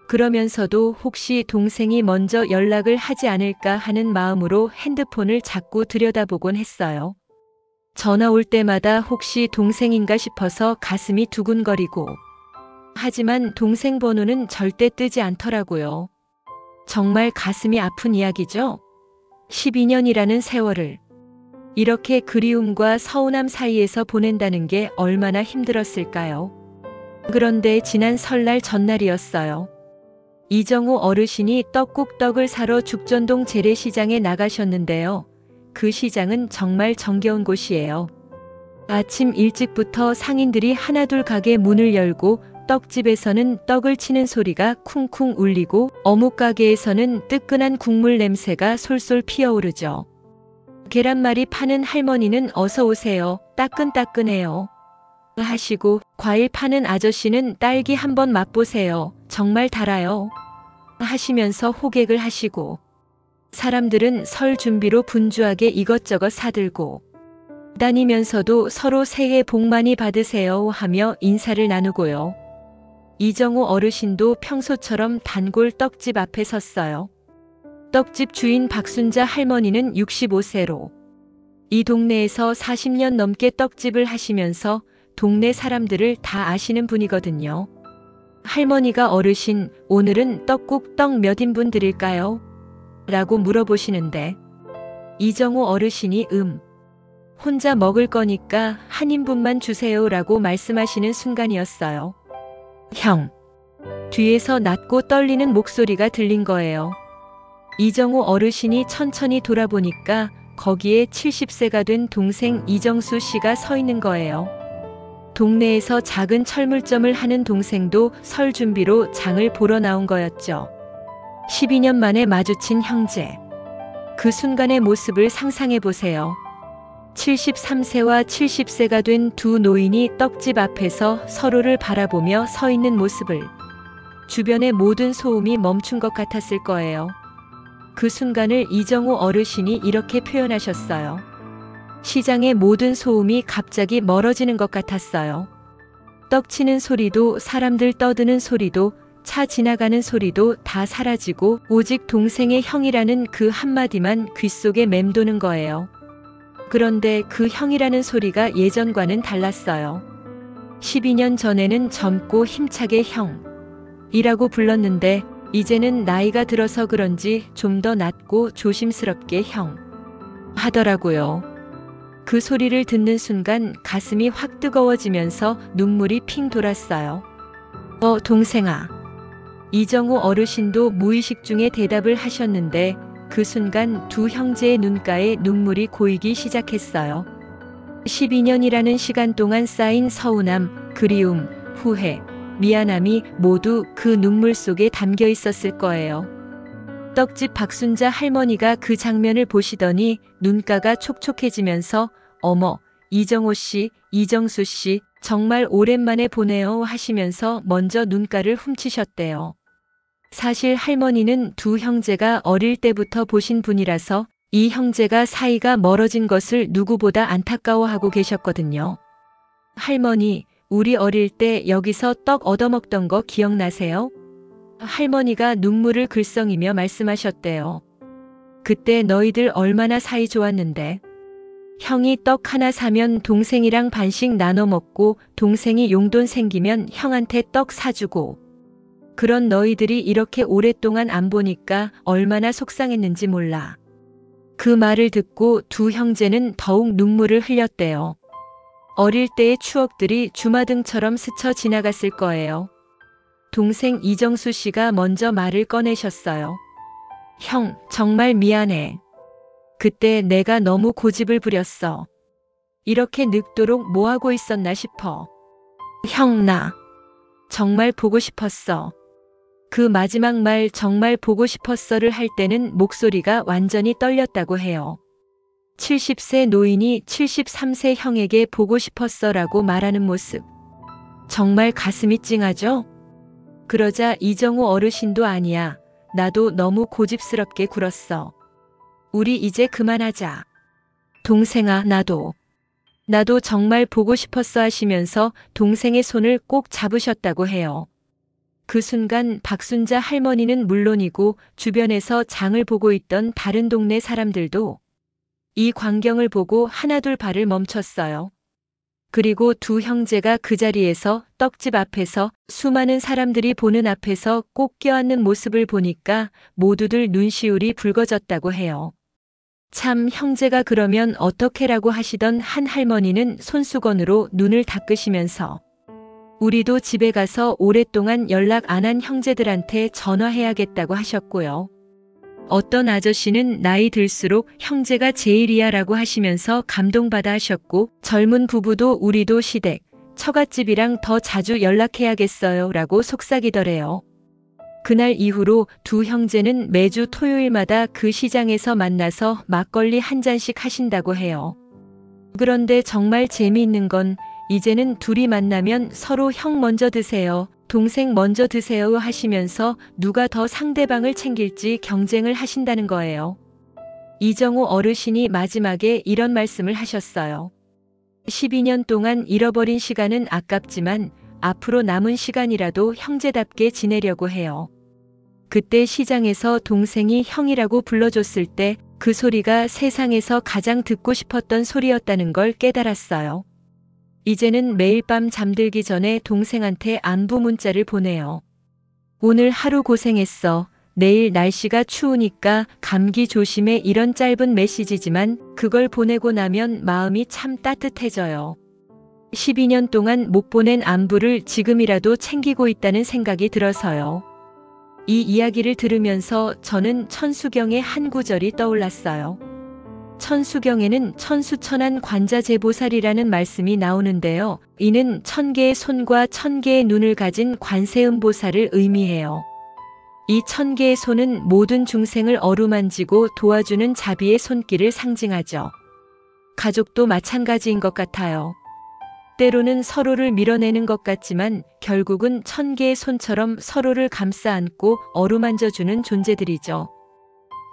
그러면서도 혹시 동생이 먼저 연락을 하지 않을까 하는 마음으로 핸드폰을 자꾸 들여다보곤 했어요. 전화 올 때마다 혹시 동생인가 싶어서 가슴이 두근거리고, 하지만 동생 번호는 절대 뜨지 않더라고요. 정말 가슴이 아픈 이야기죠? 12년이라는 세월을 이렇게 그리움과 서운함 사이에서 보낸다는 게 얼마나 힘들었을까요? 그런데 지난 설날 전날이었어요. 이정우 어르신이 떡국떡을 사러 죽전동 재래시장에 나가셨는데요. 그 시장은 정말 정겨운 곳이에요. 아침 일찍부터 상인들이 하나둘 가게 문을 열고 떡집에서는 떡을 치는 소리가 쿵쿵 울리고 어묵가게에서는 뜨끈한 국물 냄새가 솔솔 피어오르죠. 계란말이 파는 할머니는 어서 오세요. 따끈따끈해요. 하시고 과일 파는 아저씨는 딸기 한번 맛보세요. 정말 달아요. 하시면서 호객을 하시고, 사람들은 설 준비로 분주하게 이것저것 사들고 다니면서도 서로 새해 복 많이 받으세요 하며 인사를 나누고요. 이정우 어르신도 평소처럼 단골 떡집 앞에 섰어요. 떡집 주인 박순자 할머니는 65세로 이 동네에서 40년 넘게 떡집을 하시면서 동네 사람들을 다 아시는 분이거든요. 할머니가 어르신, 오늘은 떡국 떡 몇 인분 드릴까요? 라고 물어보시는데, 이정우 어르신이 혼자 먹을 거니까 한 인분만 주세요 라고 말씀하시는 순간이었어요. 형. 뒤에서 낮고 떨리는 목소리가 들린 거예요. 이정우 어르신이 천천히 돌아보니까 거기에 70세가 된 동생 이정수 씨가 서 있는 거예요. 동네에서 작은 철물점을 하는 동생도 설 준비로 장을 보러 나온 거였죠. 12년 만에 마주친 형제. 그 순간의 모습을 상상해 보세요. 73세와 70세가 된 두 노인이 떡집 앞에서 서로를 바라보며 서 있는 모습을, 주변의 모든 소음이 멈춘 것 같았을 거예요. 그 순간을 이정우 어르신이 이렇게 표현하셨어요. 시장의 모든 소음이 갑자기 멀어지는 것 같았어요. 떡 치는 소리도, 사람들 떠드는 소리도, 차 지나가는 소리도 다 사라지고 오직 동생의 형이라는 그 한마디만 귓속에 맴도는 거예요. 그런데 그 형이라는 소리가 예전과는 달랐어요. 12년 전에는 젊고 힘차게 형이라고 불렀는데 이제는 나이가 들어서 그런지 좀 더 낮고 조심스럽게 형 하더라고요. 그 소리를 듣는 순간 가슴이 확 뜨거워지면서 눈물이 핑 돌았어요. 동생아. 이정우 어르신도 무의식 중에 대답을 하셨는데 그 순간 두 형제의 눈가에 눈물이 고이기 시작했어요. 12년이라는 시간 동안 쌓인 서운함, 그리움, 후회, 미안함이 모두 그 눈물 속에 담겨 있었을 거예요. 떡집 박순자 할머니가 그 장면을 보시더니 눈가가 촉촉해지면서 어머, 이정호 씨, 이정수 씨, 정말 오랜만에 보네요 하시면서 먼저 눈가를 훔치셨대요. 사실 할머니는 두 형제가 어릴 때부터 보신 분이라서 이 형제가 사이가 멀어진 것을 누구보다 안타까워하고 계셨거든요. 할머니, 우리 어릴 때 여기서 떡 얻어먹던 거 기억나세요? 할머니가 눈물을 글썽이며 말씀하셨대요. 그때 너희들 얼마나 사이 좋았는데. 형이 떡 하나 사면 동생이랑 반씩 나눠 먹고 동생이 용돈 생기면 형한테 떡 사주고. 그런 너희들이 이렇게 오랫동안 안 보니까 얼마나 속상했는지 몰라. 그 말을 듣고 두 형제는 더욱 눈물을 흘렸대요. 어릴 때의 추억들이 주마등처럼 스쳐 지나갔을 거예요. 동생 이정수 씨가 먼저 말을 꺼내셨어요. 형, 정말 미안해. 그때 내가 너무 고집을 부렸어. 이렇게 늙도록 뭐 하고 있었나 싶어. 형, 나 정말 보고 싶었어. 그 마지막 말 정말 보고 싶었어를 할 때는 목소리가 완전히 떨렸다고 해요. 70세 노인이 73세 형에게 보고 싶었어라고 말하는 모습. 정말 가슴이 찡하죠? 그러자 이정우 어르신도 아니야. 나도 너무 고집스럽게 굴었어. 우리 이제 그만하자. 동생아, 나도 정말 보고 싶었어 하시면서 동생의 손을 꼭 잡으셨다고 해요. 그 순간 박순자 할머니는 물론이고 주변에서 장을 보고 있던 다른 동네 사람들도 이 광경을 보고 하나둘 발을 멈췄어요. 그리고 두 형제가 그 자리에서 떡집 앞에서 수많은 사람들이 보는 앞에서 꼭 껴안는 모습을 보니까 모두들 눈시울이 붉어졌다고 해요. 참, 형제가 그러면 어떡해라고 하시던 한 할머니는 손수건으로 눈을 닦으시면서 우리도 집에 가서 오랫동안 연락 안 한 형제들한테 전화해야겠다고 하셨고요. 어떤 아저씨는 나이 들수록 형제가 제일이야 라고 하시면서 감동받아 하셨고, 젊은 부부도 우리도 시댁, 처갓집이랑 더 자주 연락해야겠어요 라고 속삭이더래요. 그날 이후로 두 형제는 매주 토요일마다 그 시장에서 만나서 막걸리 한 잔씩 하신다고 해요. 그런데 정말 재미있는 건 이제는 둘이 만나면 서로 형 먼저 드세요, 동생 먼저 드세요 하시면서 누가 더 상대방을 챙길지 경쟁을 하신다는 거예요. 이정우 어르신이 마지막에 이런 말씀을 하셨어요. 12년 동안 잃어버린 시간은 아깝지만 앞으로 남은 시간이라도 형제답게 지내려고 해요. 그때 시장에서 동생이 형이라고 불러줬을 때 그 소리가 세상에서 가장 듣고 싶었던 소리였다는 걸 깨달았어요. 이제는 매일 밤 잠들기 전에 동생한테 안부 문자를 보내요. 오늘 하루 고생했어. 내일 날씨가 추우니까 감기 조심해, 이런 짧은 메시지지만 그걸 보내고 나면 마음이 참 따뜻해져요. 12년 동안 못 보낸 안부를 지금이라도 챙기고 있다는 생각이 들어서요. 이 이야기를 들으면서 저는 천수경의 한 구절이 떠올랐어요. 천수경에는 천수천안 관자재보살이라는 말씀이 나오는데요. 이는 1000개의 손과 1000개의 눈을 가진 관세음보살을 의미해요. 이 1000개의 손은 모든 중생을 어루만지고 도와주는 자비의 손길을 상징하죠. 가족도 마찬가지인 것 같아요. 때로는 서로를 밀어내는 것 같지만 결국은 1000개의 손처럼 서로를 감싸 안고 어루만져주는 존재들이죠.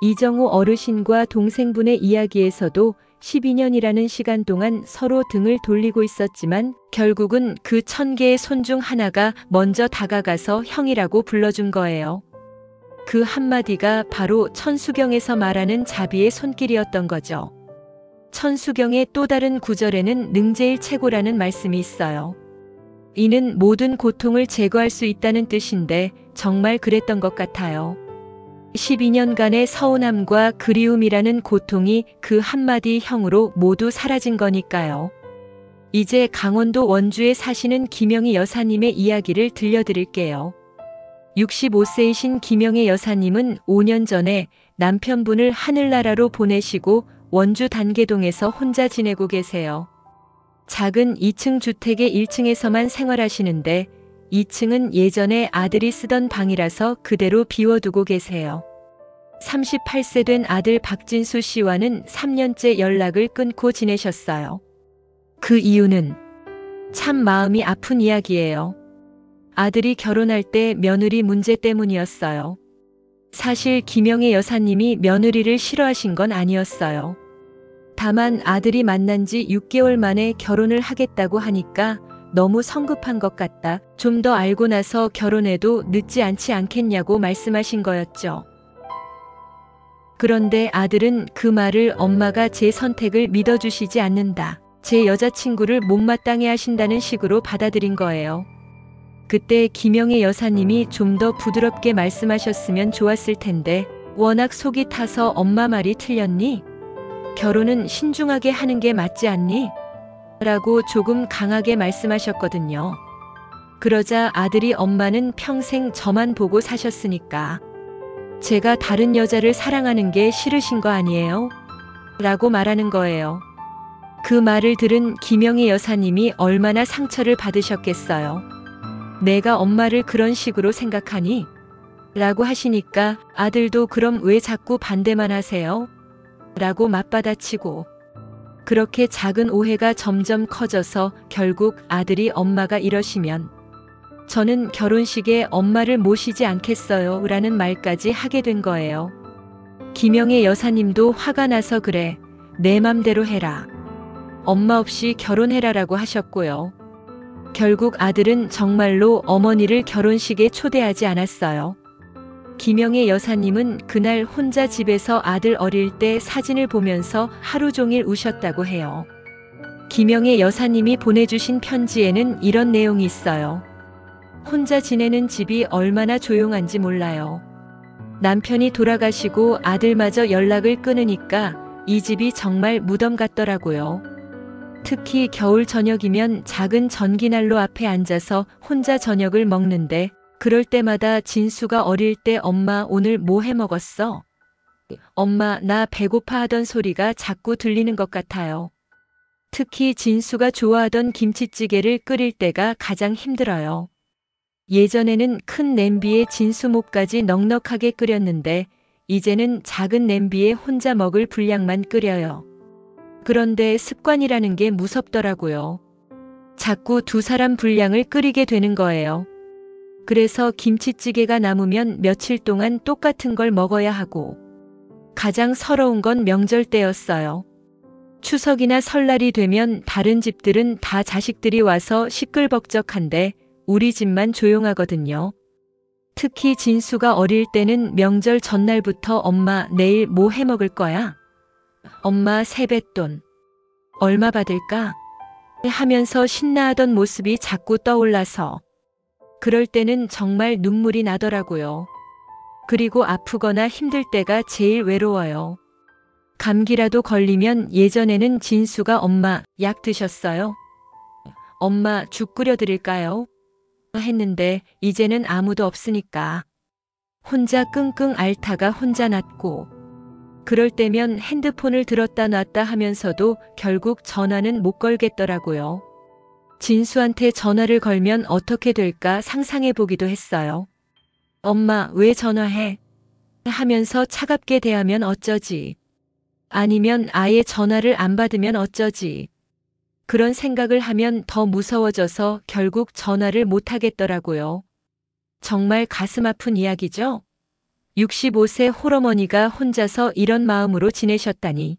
이정우 어르신과 동생분의 이야기에서도 12년이라는 시간 동안 서로 등을 돌리고 있었지만 결국은 그 1000개의 손 중 하나가 먼저 다가가서 형이라고 불러준 거예요. 그 한마디가 바로 천수경에서 말하는 자비의 손길이었던 거죠. 천수경의 또 다른 구절에는 능제일 최고라는 말씀이 있어요. 이는 모든 고통을 제거할 수 있다는 뜻인데 정말 그랬던 것 같아요. 12년간의 서운함과 그리움이라는 고통이 그 한마디 형으로 모두 사라진 거니까요. 이제 강원도 원주에 사시는 김영희 여사님의 이야기를 들려드릴게요. 65세이신 김영희 여사님은 5년 전에 남편분을 하늘나라로 보내시고 원주 단계동에서 혼자 지내고 계세요. 작은 2층 주택의 1층에서만 생활하시는데 2층은 예전에 아들이 쓰던 방이라서 그대로 비워두고 계세요. 38세 된 아들 박진수 씨와는 3년째 연락을 끊고 지내셨어요. 그 이유는 참 마음이 아픈 이야기예요. 아들이 결혼할 때 며느리 문제 때문이었어요. 사실 김영애 여사님이 며느리를 싫어하신 건 아니었어요. 다만 아들이 만난 지 6개월 만에 결혼을 하겠다고 하니까 너무 성급한 것 같다. 좀 더 알고 나서 결혼해도 늦지 않지 않겠냐고 말씀하신 거였죠. 그런데 아들은 그 말을 엄마가 제 선택을 믿어주시지 않는다. 제 여자친구를 못마땅해 하신다는 식으로 받아들인 거예요. 그때 김영애 여사님이 좀 더 부드럽게 말씀하셨으면 좋았을 텐데 워낙 속이 타서 엄마 말이 틀렸니? 결혼은 신중하게 하는 게 맞지 않니? 라고 조금 강하게 말씀하셨거든요. 그러자 아들이 엄마는 평생 저만 보고 사셨으니까 제가 다른 여자를 사랑하는 게 싫으신 거 아니에요? 라고 말하는 거예요. 그 말을 들은 김영희 여사님이 얼마나 상처를 받으셨겠어요. 내가 엄마를 그런 식으로 생각하니? 라고 하시니까 아들도 그럼 왜 자꾸 반대만 하세요? 라고 맞받아치고 그렇게 작은 오해가 점점 커져서 결국 아들이 엄마가 이러시면 저는 결혼식에 엄마를 모시지 않겠어요 라는 말까지 하게 된 거예요. 김영애 여사님도 화가 나서 그래 내 맘대로 해라. 엄마 없이 결혼해라 라고 하셨고요. 결국 아들은 정말로 어머니를 결혼식에 초대하지 않았어요. 김영애 여사님은 그날 혼자 집에서 아들 어릴 때 사진을 보면서 하루 종일 우셨다고 해요. 김영애 여사님이 보내주신 편지에는 이런 내용이 있어요. 혼자 지내는 집이 얼마나 조용한지 몰라요. 남편이 돌아가시고 아들마저 연락을 끊으니까 이 집이 정말 무덤 같더라고요. 특히 겨울 저녁이면 작은 전기난로 앞에 앉아서 혼자 저녁을 먹는데 그럴 때마다 진수가 어릴 때 엄마 오늘 뭐 해 먹었어? 엄마 나 배고파 하던 소리가 자꾸 들리는 것 같아요. 특히 진수가 좋아하던 김치찌개를 끓일 때가 가장 힘들어요. 예전에는 큰 냄비에 진수 목까지 넉넉하게 끓였는데 이제는 작은 냄비에 혼자 먹을 분량만 끓여요. 그런데 습관이라는 게 무섭더라고요. 자꾸 두 사람 분량을 끓이게 되는 거예요. 그래서 김치찌개가 남으면 며칠 동안 똑같은 걸 먹어야 하고 가장 서러운 건 명절 때였어요. 추석이나 설날이 되면 다른 집들은 다 자식들이 와서 시끌벅적한데 우리 집만 조용하거든요. 특히 진수가 어릴 때는 명절 전날부터 엄마 내일 뭐 해 먹을 거야? 엄마 세뱃돈 얼마 받을까? 하면서 신나하던 모습이 자꾸 떠올라서 그럴 때는 정말 눈물이 나더라고요. 그리고 아프거나 힘들 때가 제일 외로워요. 감기라도 걸리면 예전에는 진수가 엄마 약 드셨어요? 엄마 죽 끓여 드릴까요? 했는데 이제는 아무도 없으니까 혼자 끙끙 앓다가 혼자 낫고 그럴 때면 핸드폰을 들었다 놨다 하면서도 결국 전화는 못 걸겠더라고요. 진수한테 전화를 걸면 어떻게 될까 상상해 보기도 했어요. 엄마 왜 전화해? 하면서 차갑게 대하면 어쩌지? 아니면 아예 전화를 안 받으면 어쩌지? 그런 생각을 하면 더 무서워져서 결국 전화를 못 하겠더라고요. 정말 가슴 아픈 이야기죠? 65세 홀어머니가 혼자서 이런 마음으로 지내셨다니.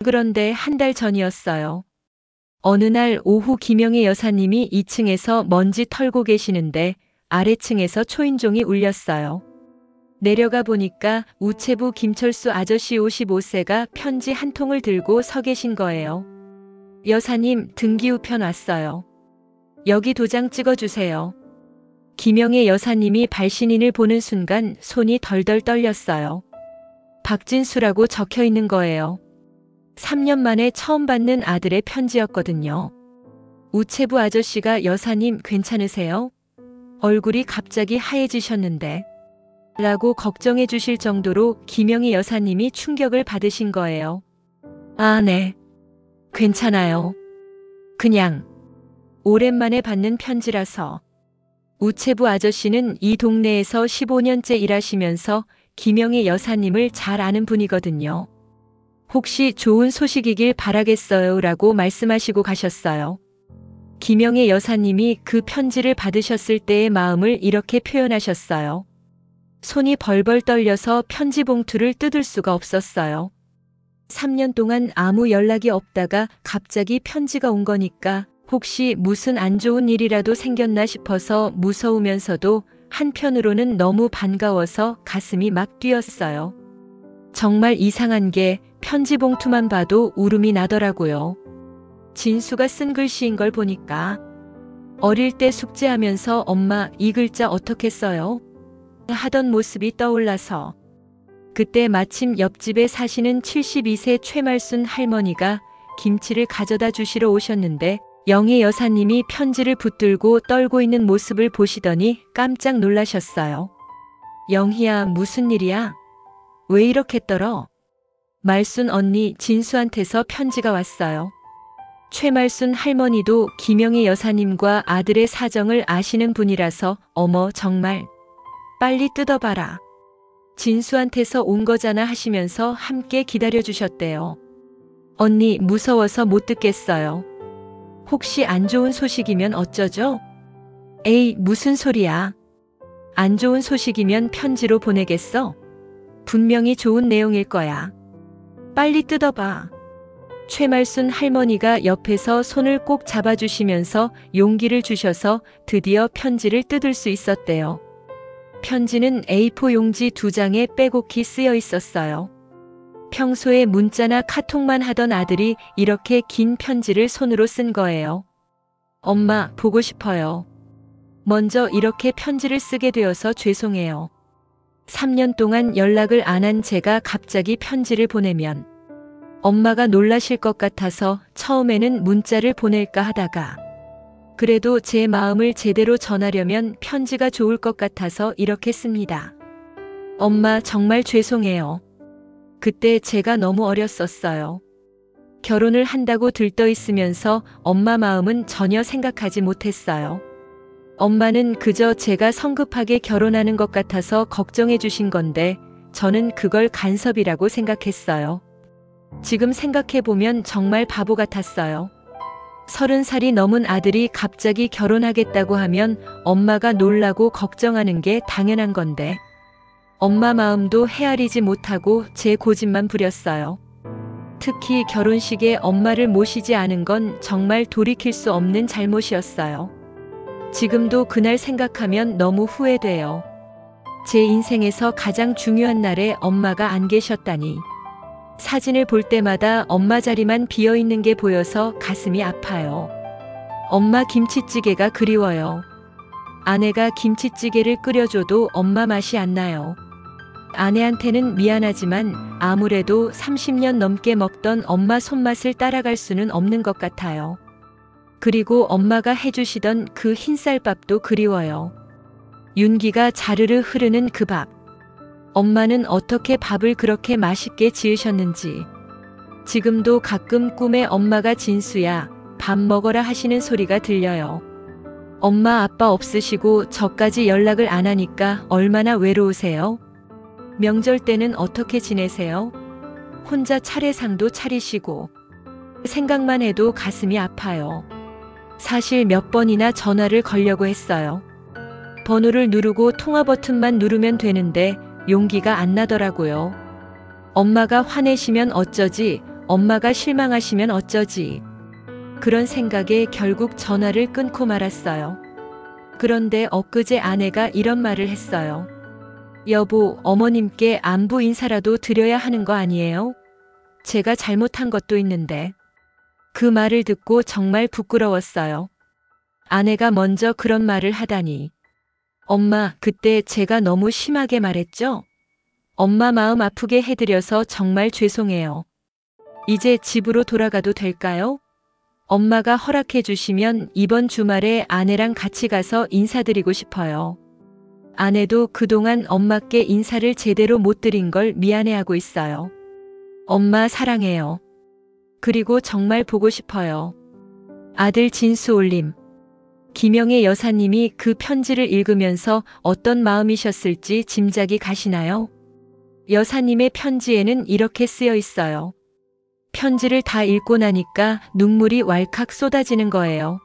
그런데 한 달 전이었어요. 어느 날 오후 김영애 여사님이 2층에서 먼지 털고 계시는데 아래층에서 초인종이 울렸어요. 내려가 보니까 우체부 김철수 아저씨 55세가 편지 한 통을 들고 서 계신 거예요. 여사님 등기우편 왔어요. 여기 도장 찍어주세요. 김영애 여사님이 발신인을 보는 순간 손이 덜덜 떨렸어요. 박진수라고 적혀 있는 거예요. 3년 만에 처음 받는 아들의 편지였거든요. 우체부 아저씨가 여사님 괜찮으세요? 얼굴이 갑자기 하얘지셨는데 라고 걱정해 주실 정도로 김영희 여사님이 충격을 받으신 거예요. 아, 네. 괜찮아요. 그냥 오랜만에 받는 편지라서. 우체부 아저씨는 이 동네에서 15년째 일하시면서 김영희 여사님을 잘 아는 분이거든요. 혹시 좋은 소식이길 바라겠어요 라고 말씀하시고 가셨어요. 김영희 여사님이 그 편지를 받으셨을 때의 마음을 이렇게 표현하셨어요. 손이 벌벌 떨려서 편지 봉투를 뜯을 수가 없었어요. 3년 동안 아무 연락이 없다가 갑자기 편지가 온 거니까 혹시 무슨 안 좋은 일이라도 생겼나 싶어서 무서우면서도 한편으로는 너무 반가워서 가슴이 막 뛰었어요. 정말 이상한 게 편지 봉투만 봐도 울음이 나더라고요. 진수가 쓴 글씨인 걸 보니까 어릴 때 숙제하면서 엄마 이 글자 어떻게 써요? 하던 모습이 떠올라서 그때 마침 옆집에 사시는 72세 최말순 할머니가 김치를 가져다 주시러 오셨는데 영희 여사님이 편지를 붙들고 떨고 있는 모습을 보시더니 깜짝 놀라셨어요. 영희야, 무슨 일이야? 왜 이렇게 떨어? 말순 언니 진수한테서 편지가 왔어요. 최말순 할머니도 김영희 여사님과 아들의 사정을 아시는 분이라서 어머 정말 빨리 뜯어봐라. 진수한테서 온 거잖아 하시면서 함께 기다려주셨대요. 언니 무서워서 못 듣겠어요. 혹시 안 좋은 소식이면 어쩌죠? 에이, 무슨 소리야. 안 좋은 소식이면 편지로 보내겠어? 분명히 좋은 내용일 거야. 빨리 뜯어봐. 최말순 할머니가 옆에서 손을 꼭 잡아주시면서 용기를 주셔서 드디어 편지를 뜯을 수 있었대요. 편지는 A4 용지 2장에 빼곡히 쓰여 있었어요. 평소에 문자나 카톡만 하던 아들이 이렇게 긴 편지를 손으로 쓴 거예요. 엄마, 보고 싶어요. 먼저 이렇게 편지를 쓰게 되어서 죄송해요. 3년 동안 연락을 안 한 제가 갑자기 편지를 보내면 엄마가 놀라실 것 같아서 처음에는 문자를 보낼까 하다가 그래도 제 마음을 제대로 전하려면 편지가 좋을 것 같아서 이렇게 씁니다. 엄마 정말 죄송해요. 그때 제가 너무 어렸었어요. 결혼을 한다고 들떠 있으면서 엄마 마음은 전혀 생각하지 못했어요. 엄마는 그저 제가 성급하게 결혼하는 것 같아서 걱정해 주신 건데 저는 그걸 간섭이라고 생각했어요. 지금 생각해보면 정말 바보 같았어요. 30살이 넘은 아들이 갑자기 결혼하겠다고 하면 엄마가 놀라고 걱정하는 게 당연한 건데 엄마 마음도 헤아리지 못하고 제 고집만 부렸어요. 특히 결혼식에 엄마를 모시지 않은 건 정말 돌이킬 수 없는 잘못이었어요. 지금도 그날 생각하면 너무 후회돼요. 제 인생에서 가장 중요한 날에 엄마가 안 계셨다니. 사진을 볼 때마다 엄마 자리만 비어있는 게 보여서 가슴이 아파요. 엄마 김치찌개가 그리워요. 아내가 김치찌개를 끓여줘도 엄마 맛이 안 나요. 아내한테는 미안하지만 아무래도 30년 넘게 먹던 엄마 손맛을 따라갈 수는 없는 것 같아요. 그리고 엄마가 해주시던 그 흰쌀밥도 그리워요. 윤기가 자르르 흐르는 그 밥. 엄마는 어떻게 밥을 그렇게 맛있게 지으셨는지. 지금도 가끔 꿈에 엄마가 진수야, 밥 먹어라 하시는 소리가 들려요. 엄마 아빠 없으시고 저까지 연락을 안 하니까 얼마나 외로우세요? 명절 때는 어떻게 지내세요? 혼자 차례상도 차리시고. 생각만 해도 가슴이 아파요. 사실 몇 번이나 전화를 걸려고 했어요. 번호를 누르고 통화 버튼만 누르면 되는데 용기가 안 나더라고요. 엄마가 화내시면 어쩌지, 엄마가 실망하시면 어쩌지. 그런 생각에 결국 전화를 끊고 말았어요. 그런데 엊그제 아내가 이런 말을 했어요. 여보, 어머님께 안부 인사라도 드려야 하는 거 아니에요? 제가 잘못한 것도 있는데. 그 말을 듣고 정말 부끄러웠어요. 아내가 먼저 그런 말을 하다니. 엄마, 그때 제가 너무 심하게 말했죠? 엄마 마음 아프게 해드려서 정말 죄송해요. 이제 집으로 돌아가도 될까요? 엄마가 허락해 주시면 이번 주말에 아내랑 같이 가서 인사드리고 싶어요. 아내도 그동안 엄마께 인사를 제대로 못 드린 걸 미안해하고 있어요. 엄마 사랑해요. 그리고 정말 보고 싶어요. 아들 진수 올림. 김영애 여사님이 그 편지를 읽으면서 어떤 마음이셨을지 짐작이 가시나요? 여사님의 편지에는 이렇게 쓰여 있어요. 편지를 다 읽고 나니까 눈물이 왈칵 쏟아지는 거예요.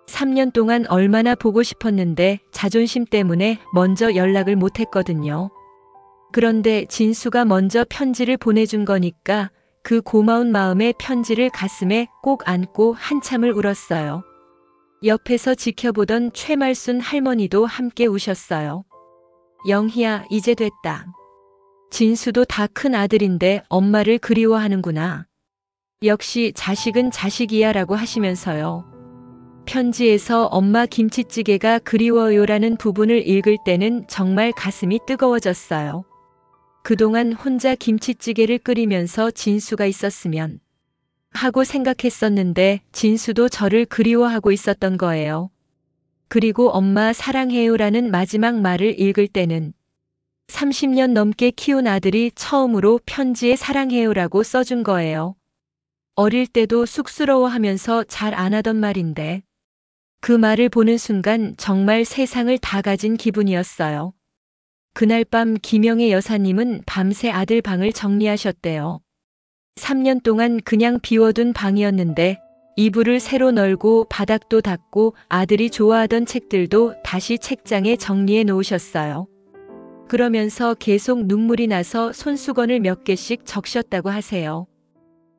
3년 동안 얼마나 보고 싶었는데 자존심 때문에 먼저 연락을 못 했거든요. 그런데 진수가 먼저 편지를 보내준 거니까 그 고마운 마음에 편지를 가슴에 꼭 안고 한참을 울었어요. 옆에서 지켜보던 최말순 할머니도 함께 우셨어요. 영희야, 이제 됐다. 진수도 다 큰 아들인데 엄마를 그리워하는구나. 역시 자식은 자식이야 라고 하시면서요. 편지에서 엄마 김치찌개가 그리워요라는 부분을 읽을 때는 정말 가슴이 뜨거워졌어요. 그동안 혼자 김치찌개를 끓이면서 진수가 있었으면 하고 생각했었는데 진수도 저를 그리워하고 있었던 거예요. 그리고 엄마 사랑해요라는 마지막 말을 읽을 때는 30년 넘게 키운 아들이 처음으로 편지에 사랑해요라고 써준 거예요. 어릴 때도 쑥스러워하면서 잘 안 하던 말인데 그 말을 보는 순간 정말 세상을 다 가진 기분이었어요. 그날 밤 김영애 여사님은 밤새 아들 방을 정리하셨대요. 3년 동안 그냥 비워둔 방이었는데 이불을 새로 널고 바닥도 닦고 아들이 좋아하던 책들도 다시 책장에 정리해 놓으셨어요. 그러면서 계속 눈물이 나서 손수건을 몇 개씩 적셨다고 하세요.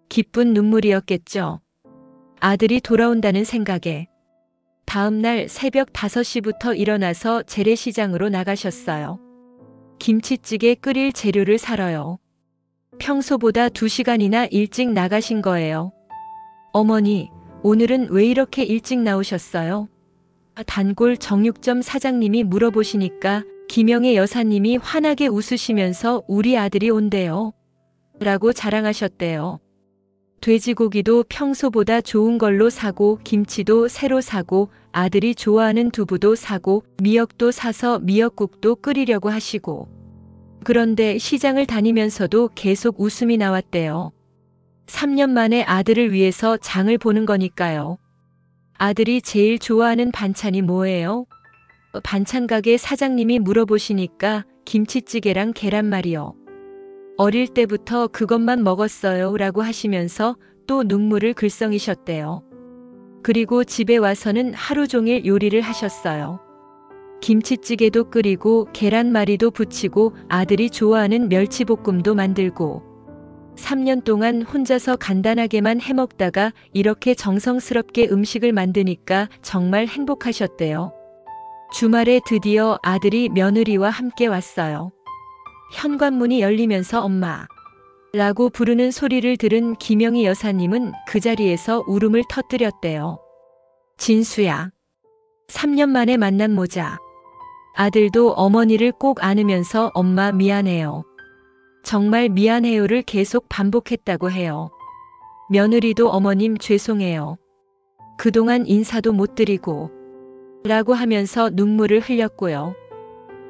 기쁜 눈물이었겠죠. 아들이 돌아온다는 생각에. 다음 날 새벽 5시부터 일어나서 재래시장으로 나가셨어요. 김치찌개 끓일 재료를 사러요. 평소보다 2시간이나 일찍 나가신 거예요. 어머니, 오늘은 왜 이렇게 일찍 나오셨어요? 단골 정육점 사장님이 물어보시니까 김영애 여사님이 환하게 웃으시면서 우리 아들이 온대요. 라고 자랑하셨대요. 돼지고기도 평소보다 좋은 걸로 사고 김치도 새로 사고 아들이 좋아하는 두부도 사고 미역도 사서 미역국도 끓이려고 하시고 그런데 시장을 다니면서도 계속 웃음이 나왔대요. 3년 만에 아들을 위해서 장을 보는 거니까요. 아들이 제일 좋아하는 반찬이 뭐예요? 반찬 가게 사장님이 물어보시니까 김치찌개랑 계란말이요. 어릴 때부터 그것만 먹었어요 라고 하시면서 또 눈물을 글썽이셨대요. 그리고 집에 와서는 하루 종일 요리를 하셨어요. 김치찌개도 끓이고 계란말이도 부치고 아들이 좋아하는 멸치볶음도 만들고 3년 동안 혼자서 간단하게만 해먹다가 이렇게 정성스럽게 음식을 만드니까 정말 행복하셨대요. 주말에 드디어 아들이 며느리와 함께 왔어요. 현관문이 열리면서 엄마 라고 부르는 소리를 들은 김영희 여사님은 그 자리에서 울음을 터뜨렸대요. 진수야. 3년 만에 만난 모자. 아들도 어머니를 꼭 안으면서 엄마 미안해요. 정말 미안해요를 계속 반복했다고 해요. 며느리도 어머님 죄송해요. 그동안 인사도 못 드리고 라고 하면서 눈물을 흘렸고요.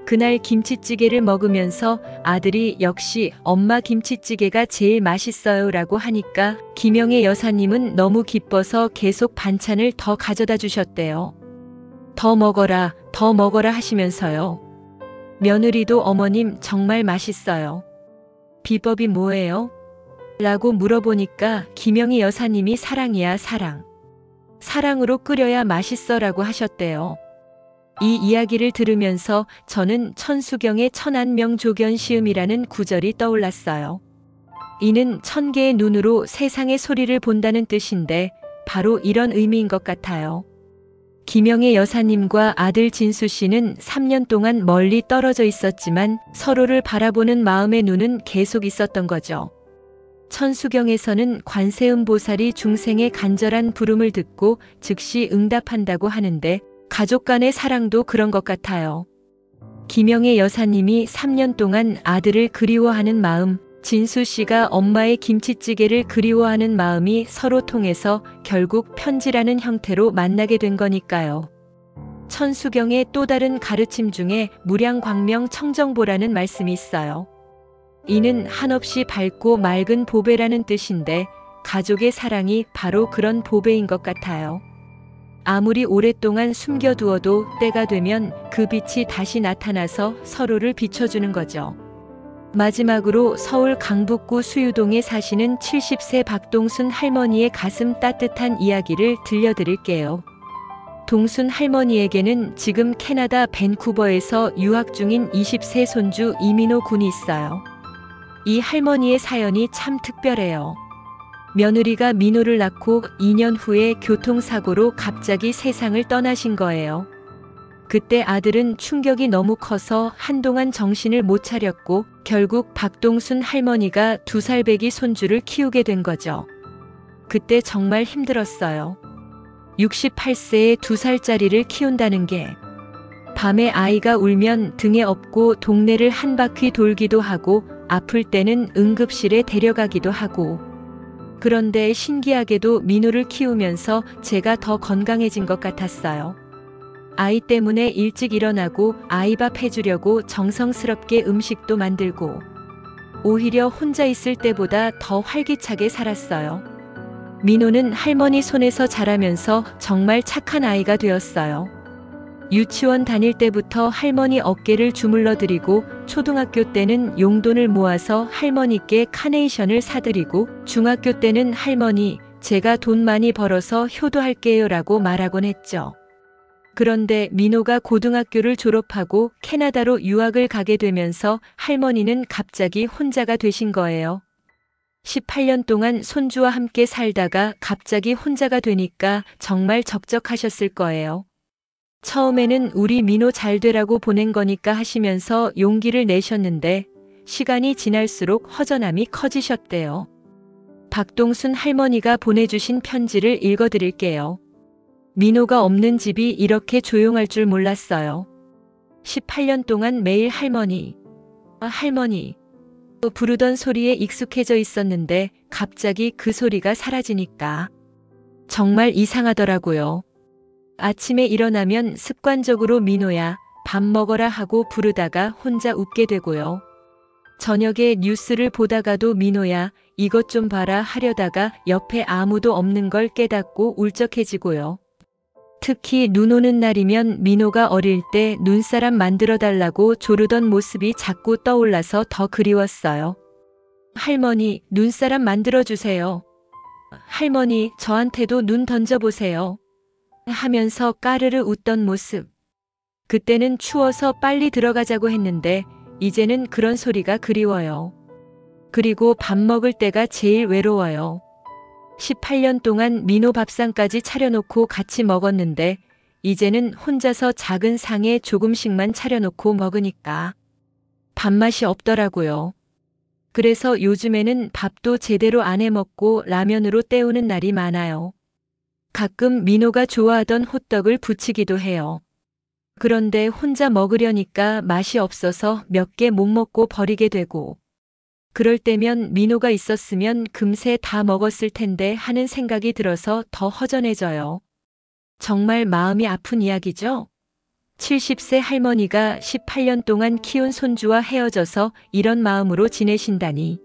그날 김치찌개를 먹으면서 아들이 역시 엄마 김치찌개가 제일 맛있어요 라고 하니까 김영애 여사님은 너무 기뻐서 계속 반찬을 더 가져다 주셨대요. 더 먹어라 하시면서요. 며느리도 어머님 정말 맛있어요. 비법이 뭐예요? 라고 물어보니까 김영희 여사님이 사랑이야 사랑. 사랑으로 끓여야 맛있어 라고 하셨대요. 이 이야기를 들으면서 저는 천수경의 천안명조견시음이라는 구절이 떠올랐어요. 이는 1000개의 눈으로 세상의 소리를 본다는 뜻인데 바로 이런 의미인 것 같아요. 김영애 여사님과 아들 진수 씨는 3년 동안 멀리 떨어져 있었지만 서로를 바라보는 마음의 눈은 계속 있었던 거죠. 천수경에서는 관세음 보살이 중생의 간절한 부름을 듣고 즉시 응답한다고 하는데 가족 간의 사랑도 그런 것 같아요. 김영애 여사님이 3년 동안 아들을 그리워하는 마음, 진수 씨가 엄마의 김치찌개를 그리워하는 마음이 서로 통해서 결국 편지라는 형태로 만나게 된 거니까요. 천수경의 또 다른 가르침 중에 무량광명 청정보라는 말씀이 있어요. 이는 한없이 밝고 맑은 보배라는 뜻인데 가족의 사랑이 바로 그런 보배인 것 같아요. 아무리 오랫동안 숨겨두어도 때가 되면 그 빛이 다시 나타나서 서로를 비춰주는 거죠. 마지막으로 서울 강북구 수유동에 사시는 70세 박동순 할머니의 가슴 따뜻한 이야기를 들려드릴게요. 동순 할머니에게는 지금 캐나다 밴쿠버에서 유학 중인 20세 손주 이민호 군이 있어요. 이 할머니의 사연이 참 특별해요. 며느리가 민호를 낳고 2년 후에 교통사고로 갑자기 세상을 떠나신 거예요. 그때 아들은 충격이 너무 커서 한동안 정신을 못 차렸고 결국 박동순 할머니가 2살 배기 손주를 키우게 된 거죠. 그때 정말 힘들었어요. 68세에 2살짜리를 키운다는 게 밤에 아이가 울면 등에 업고 동네를 한 바퀴 돌기도 하고 아플 때는 응급실에 데려가기도 하고 그런데 신기하게도 민호를 키우면서 제가 더 건강해진 것 같았어요. 아이 때문에 일찍 일어나고 아이 밥 해주려고 정성스럽게 음식도 만들고 오히려 혼자 있을 때보다 더 활기차게 살았어요. 민호는 할머니 손에서 자라면서 정말 착한 아이가 되었어요. 유치원 다닐 때부터 할머니 어깨를 주물러드리고 초등학교 때는 용돈을 모아서 할머니께 카네이션을 사드리고 중학교 때는 할머니, 제가 돈 많이 벌어서 효도할게요 라고 말하곤 했죠. 그런데 민호가 고등학교를 졸업하고 캐나다로 유학을 가게 되면서 할머니는 갑자기 혼자가 되신 거예요. 18년 동안 손주와 함께 살다가 갑자기 혼자가 되니까 정말 적적하셨을 거예요. 처음에는 우리 민호 잘 되라고 보낸 거니까 하시면서 용기를 내셨는데 시간이 지날수록 허전함이 커지셨대요. 박동순 할머니가 보내주신 편지를 읽어드릴게요. 민호가 없는 집이 이렇게 조용할 줄 몰랐어요. 18년 동안 매일 할머니, 할머니 부르던 소리에 익숙해져 있었는데 갑자기 그 소리가 사라지니까 정말 이상하더라고요. 아침에 일어나면 습관적으로 민호야, 밥 먹어라 하고 부르다가 혼자 웃게 되고요. 저녁에 뉴스를 보다가도 민호야, 이것 좀 봐라 하려다가 옆에 아무도 없는 걸 깨닫고 울적해지고요. 특히 눈 오는 날이면 민호가 어릴 때 눈사람 만들어 달라고 조르던 모습이 자꾸 떠올라서 더 그리웠어요. 할머니, 눈사람 만들어 주세요. 할머니, 저한테도 눈 던져보세요. 하면서 까르르 웃던 모습. 그때는 추워서 빨리 들어가자고 했는데 이제는 그런 소리가 그리워요. 그리고 밥 먹을 때가 제일 외로워요. 18년 동안 민호 밥상까지 차려놓고 같이 먹었는데 이제는 혼자서 작은 상에 조금씩만 차려놓고 먹으니까 밥맛이 없더라고요. 그래서 요즘에는 밥도 제대로 안 해먹고 라면으로 때우는 날이 많아요. 가끔 민호가 좋아하던 호떡을 부치기도 해요. 그런데 혼자 먹으려니까 맛이 없어서 몇 개 못 먹고 버리게 되고 그럴 때면 민호가 있었으면 금세 다 먹었을 텐데 하는 생각이 들어서 더 허전해져요. 정말 마음이 아픈 이야기죠? 70세 할머니가 18년 동안 키운 손주와 헤어져서 이런 마음으로 지내신다니.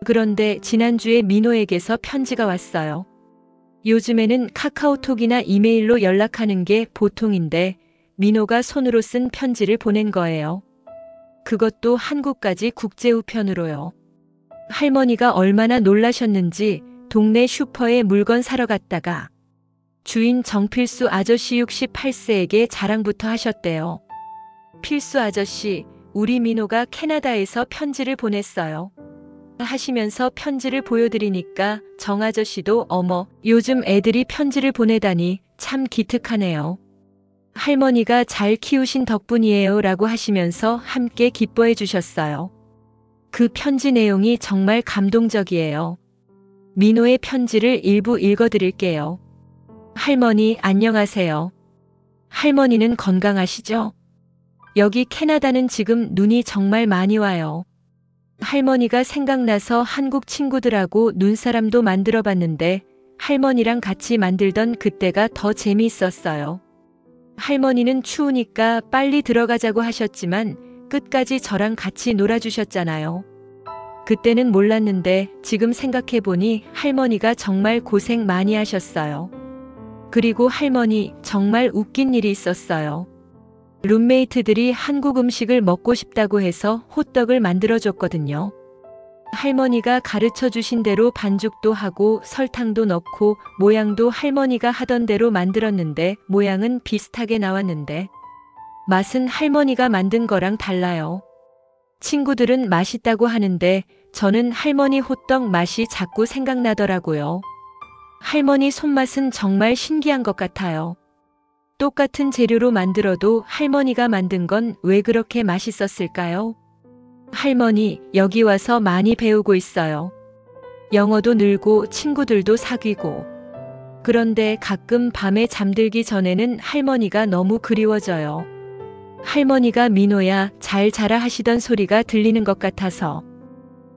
그런데 지난주에 민호에게서 편지가 왔어요. 요즘에는 카카오톡이나 이메일로 연락하는 게 보통인데 민호가 손으로 쓴 편지를 보낸 거예요. 그것도 한국까지 국제우편으로요. 할머니가 얼마나 놀라셨는지 동네 슈퍼에 물건 사러 갔다가 주인 정필수 아저씨 68세에게 자랑부터 하셨대요. 필수 아저씨, 우리 민호가 캐나다에서 편지를 보냈어요. 하시면서 편지를 보여드리니까 정 아저씨도 어머, 요즘 애들이 편지를 보내다니 참 기특하네요. 할머니가 잘 키우신 덕분이에요 라고 하시면서 함께 기뻐해 주셨어요. 그 편지 내용이 정말 감동적이에요. 민호의 편지를 일부 읽어드릴게요. 할머니 안녕하세요. 할머니는 건강하시죠? 여기 캐나다는 지금 눈이 정말 많이 와요. 할머니가 생각나서 한국 친구들하고 눈사람도 만들어 봤는데 할머니랑 같이 만들던 그때가 더 재미있었어요. 할머니는 추우니까 빨리 들어가자고 하셨지만 끝까지 저랑 같이 놀아주셨잖아요. 그때는 몰랐는데 지금 생각해보니 할머니가 정말 고생 많이 하셨어요. 그리고 할머니 정말 웃긴 일이 있었어요. 룸메이트들이 한국 음식을 먹고 싶다고 해서 호떡을 만들어줬거든요. 할머니가 가르쳐 주신 대로 반죽도 하고 설탕도 넣고 모양도 할머니가 하던 대로 만들었는데 모양은 비슷하게 나왔는데 맛은 할머니가 만든 거랑 달라요. 친구들은 맛있다고 하는데 저는 할머니 호떡 맛이 자꾸 생각나더라고요. 할머니 손맛은 정말 신기한 것 같아요. 똑같은 재료로 만들어도 할머니가 만든 건 왜 그렇게 맛있었을까요? 할머니, 여기 와서 많이 배우고 있어요. 영어도 늘고 친구들도 사귀고. 그런데 가끔 밤에 잠들기 전에는 할머니가 너무 그리워져요. 할머니가 민호야, 잘 자라 하시던 소리가 들리는 것 같아서.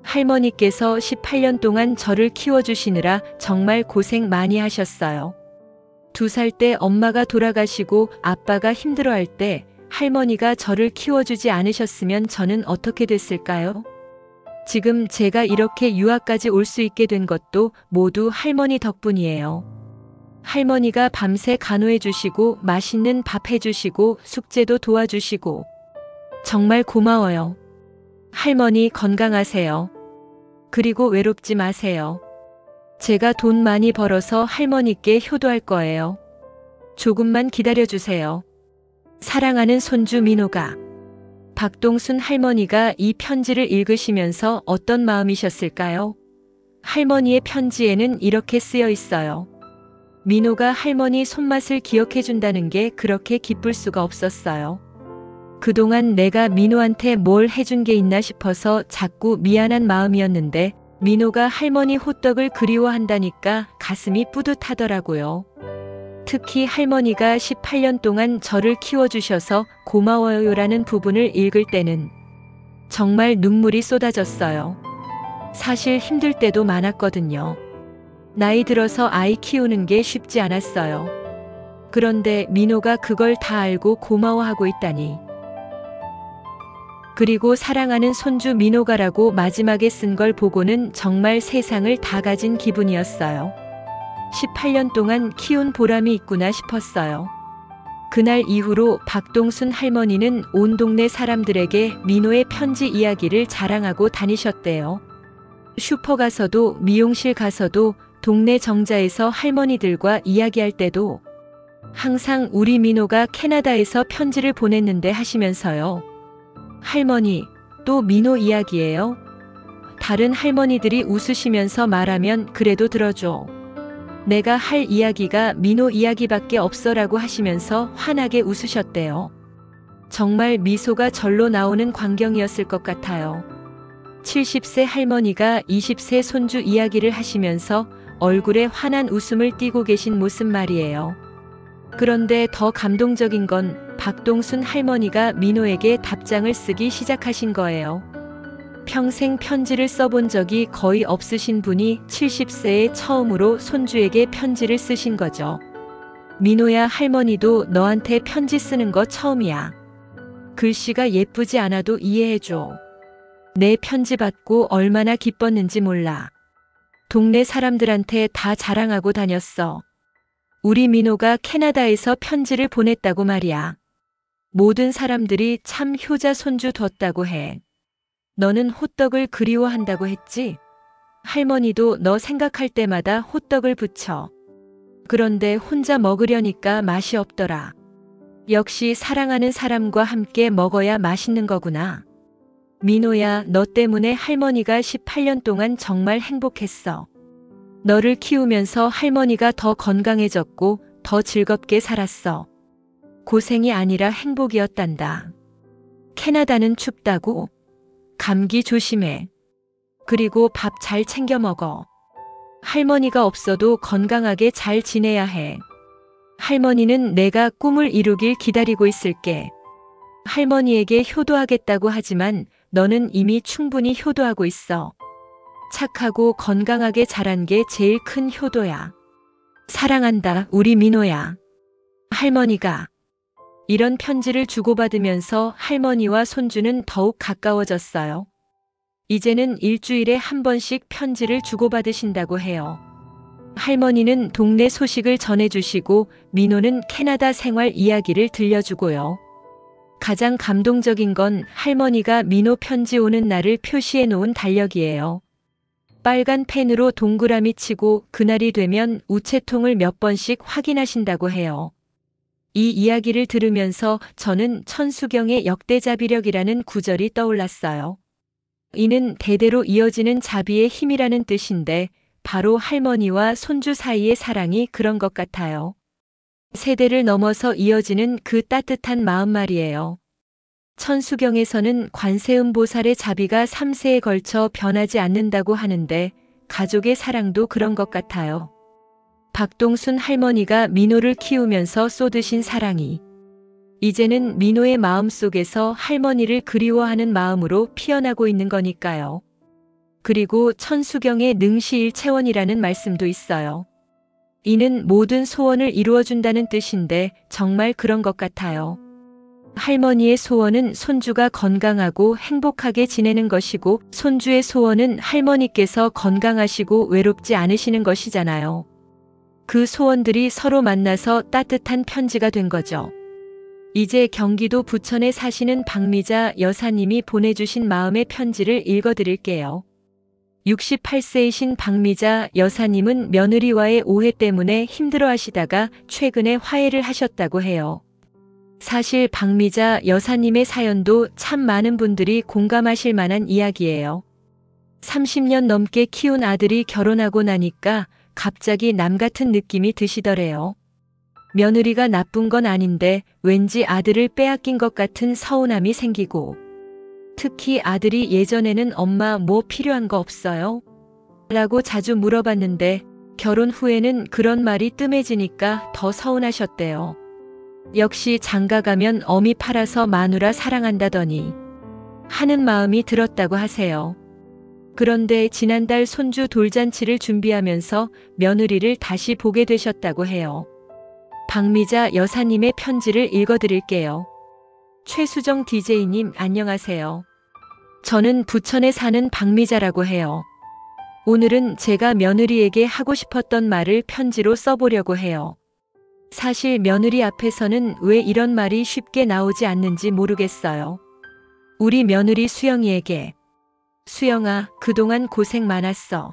할머니께서 18년 동안 저를 키워주시느라 정말 고생 많이 하셨어요. 2살 때 엄마가 돌아가시고 아빠가 힘들어할 때 할머니가 저를 키워주지 않으셨으면 저는 어떻게 됐을까요? 지금 제가 이렇게 유학까지 올 수 있게 된 것도 모두 할머니 덕분이에요. 할머니가 밤새 간호해 주시고 맛있는 밥 해주시고 숙제도 도와주시고 정말 고마워요. 할머니 건강하세요. 그리고 외롭지 마세요. 제가 돈 많이 벌어서 할머니께 효도할 거예요. 조금만 기다려주세요. 사랑하는 손주 민호가. 박동순 할머니가 이 편지를 읽으시면서 어떤 마음이셨을까요? 할머니의 편지에는 이렇게 쓰여 있어요. 민호가 할머니 손맛을 기억해 준다는 게 그렇게 기쁠 수가 없었어요. 그동안 내가 민호한테 뭘 해준 게 있나 싶어서 자꾸 미안한 마음이었는데 민호가 할머니 호떡을 그리워한다니까 가슴이 뿌듯하더라고요. 특히 할머니가 18년 동안 저를 키워주셔서 고마워요라는 부분을 읽을 때는 정말 눈물이 쏟아졌어요. 사실 힘들 때도 많았거든요. 나이 들어서 아이 키우는 게 쉽지 않았어요. 그런데 민호가 그걸 다 알고 고마워하고 있다니. 그리고 사랑하는 손주 민호가라고 마지막에 쓴 걸 보고는 정말 세상을 다 가진 기분이었어요. 18년 동안 키운 보람이 있구나 싶었어요. 그날 이후로 박동순 할머니는 온 동네 사람들에게 민호의 편지 이야기를 자랑하고 다니셨대요. 슈퍼 가서도 미용실 가서도 동네 정자에서 할머니들과 이야기할 때도 항상 우리 민호가 캐나다에서 편지를 보냈는데 하시면서요. 할머니, 또 민호 이야기예요? 다른 할머니들이 웃으시면서 말하면 그래도 들어줘. 내가 할 이야기가 민호 이야기밖에 없어라고 하시면서 환하게 웃으셨대요. 정말 미소가 절로 나오는 광경이었을 것 같아요. 70세 할머니가 20세 손주 이야기를 하시면서 얼굴에 환한 웃음을 띠고 계신 모습 말이에요. 그런데 더 감동적인 건 박동순 할머니가 민호에게 답장을 쓰기 시작하신 거예요. 평생 편지를 써본 적이 거의 없으신 분이 70세에 처음으로 손주에게 편지를 쓰신 거죠. 민호야, 할머니도 너한테 편지 쓰는 거 처음이야. 글씨가 예쁘지 않아도 이해해줘. 내 편지 받고 얼마나 기뻤는지 몰라. 동네 사람들한테 다 자랑하고 다녔어. 우리 민호가 캐나다에서 편지를 보냈다고 말이야. 모든 사람들이 참 효자 손주 뒀다고 해. 너는 호떡을 그리워한다고 했지? 할머니도 너 생각할 때마다 호떡을 부쳐. 그런데 혼자 먹으려니까 맛이 없더라. 역시 사랑하는 사람과 함께 먹어야 맛있는 거구나. 민호야, 너 때문에 할머니가 18년 동안 정말 행복했어. 너를 키우면서 할머니가 더 건강해졌고 더 즐겁게 살았어. 고생이 아니라 행복이었단다. 캐나다는 춥다고? 감기 조심해. 그리고 밥 잘 챙겨 먹어. 할머니가 없어도 건강하게 잘 지내야 해. 할머니는 내가 꿈을 이루길 기다리고 있을게. 할머니에게 효도하겠다고 하지만 너는 이미 충분히 효도하고 있어. 착하고 건강하게 자란 게 제일 큰 효도야. 사랑한다, 우리 민호야. 할머니가. 이런 편지를 주고받으면서 할머니와 손주는 더욱 가까워졌어요. 이제는 일주일에 한 번씩 편지를 주고받으신다고 해요. 할머니는 동네 소식을 전해주시고 민호는 캐나다 생활 이야기를 들려주고요. 가장 감동적인 건 할머니가 민호 편지 오는 날을 표시해 놓은 달력이에요. 빨간 펜으로 동그라미 치고 그날이 되면 우체통을 몇 번씩 확인하신다고 해요. 이 이야기를 들으면서 저는 천수경의 역대자비력이라는 구절이 떠올랐어요. 이는 대대로 이어지는 자비의 힘이라는 뜻인데 바로 할머니와 손주 사이의 사랑이 그런 것 같아요. 세대를 넘어서 이어지는 그 따뜻한 마음 말이에요. 천수경에서는 관세음보살의 자비가 3세에 걸쳐 변하지 않는다고 하는데 가족의 사랑도 그런 것 같아요. 박동순 할머니가 민호를 키우면서 쏟으신 사랑이 이제는 민호의 마음속에서 할머니를 그리워하는 마음으로 피어나고 있는 거니까요. 그리고 천수경의 능시일체원이라는 말씀도 있어요. 이는 모든 소원을 이루어준다는 뜻인데 정말 그런 것 같아요. 할머니의 소원은 손주가 건강하고 행복하게 지내는 것이고 손주의 소원은 할머니께서 건강하시고 외롭지 않으시는 것이잖아요. 그 소원들이 서로 만나서 따뜻한 편지가 된 거죠. 이제 경기도 부천에 사시는 박미자 여사님이 보내주신 마음의 편지를 읽어드릴게요. 68세이신 박미자 여사님은 며느리와의 오해 때문에 힘들어하시다가 최근에 화해를 하셨다고 해요. 사실 박미자 여사님의 사연도 참 많은 분들이 공감하실 만한 이야기예요. 30년 넘게 키운 아들이 결혼하고 나니까 갑자기 남 같은 느낌이 드시더래요. 며느리가 나쁜 건 아닌데 왠지 아들을 빼앗긴 것 같은 서운함이 생기고 특히 아들이 예전에는 엄마 뭐 필요한 거 없어요? 라고 자주 물어봤는데 결혼 후에는 그런 말이 뜸해지니까 더 서운하셨대요. 역시 장가가면 어미 팔아서 마누라 사랑한다더니 하는 마음이 들었다고 하세요. 그런데 지난달 손주 돌잔치를 준비하면서 며느리를 다시 보게 되셨다고 해요. 박미자 여사님의 편지를 읽어드릴게요. 최수정 DJ님 안녕하세요. 저는 부천에 사는 박미자라고 해요. 오늘은 제가 며느리에게 하고 싶었던 말을 편지로 써보려고 해요. 사실 며느리 앞에서는 왜 이런 말이 쉽게 나오지 않는지 모르겠어요. 우리 며느리 수영이에게 수영아, 그동안 고생 많았어.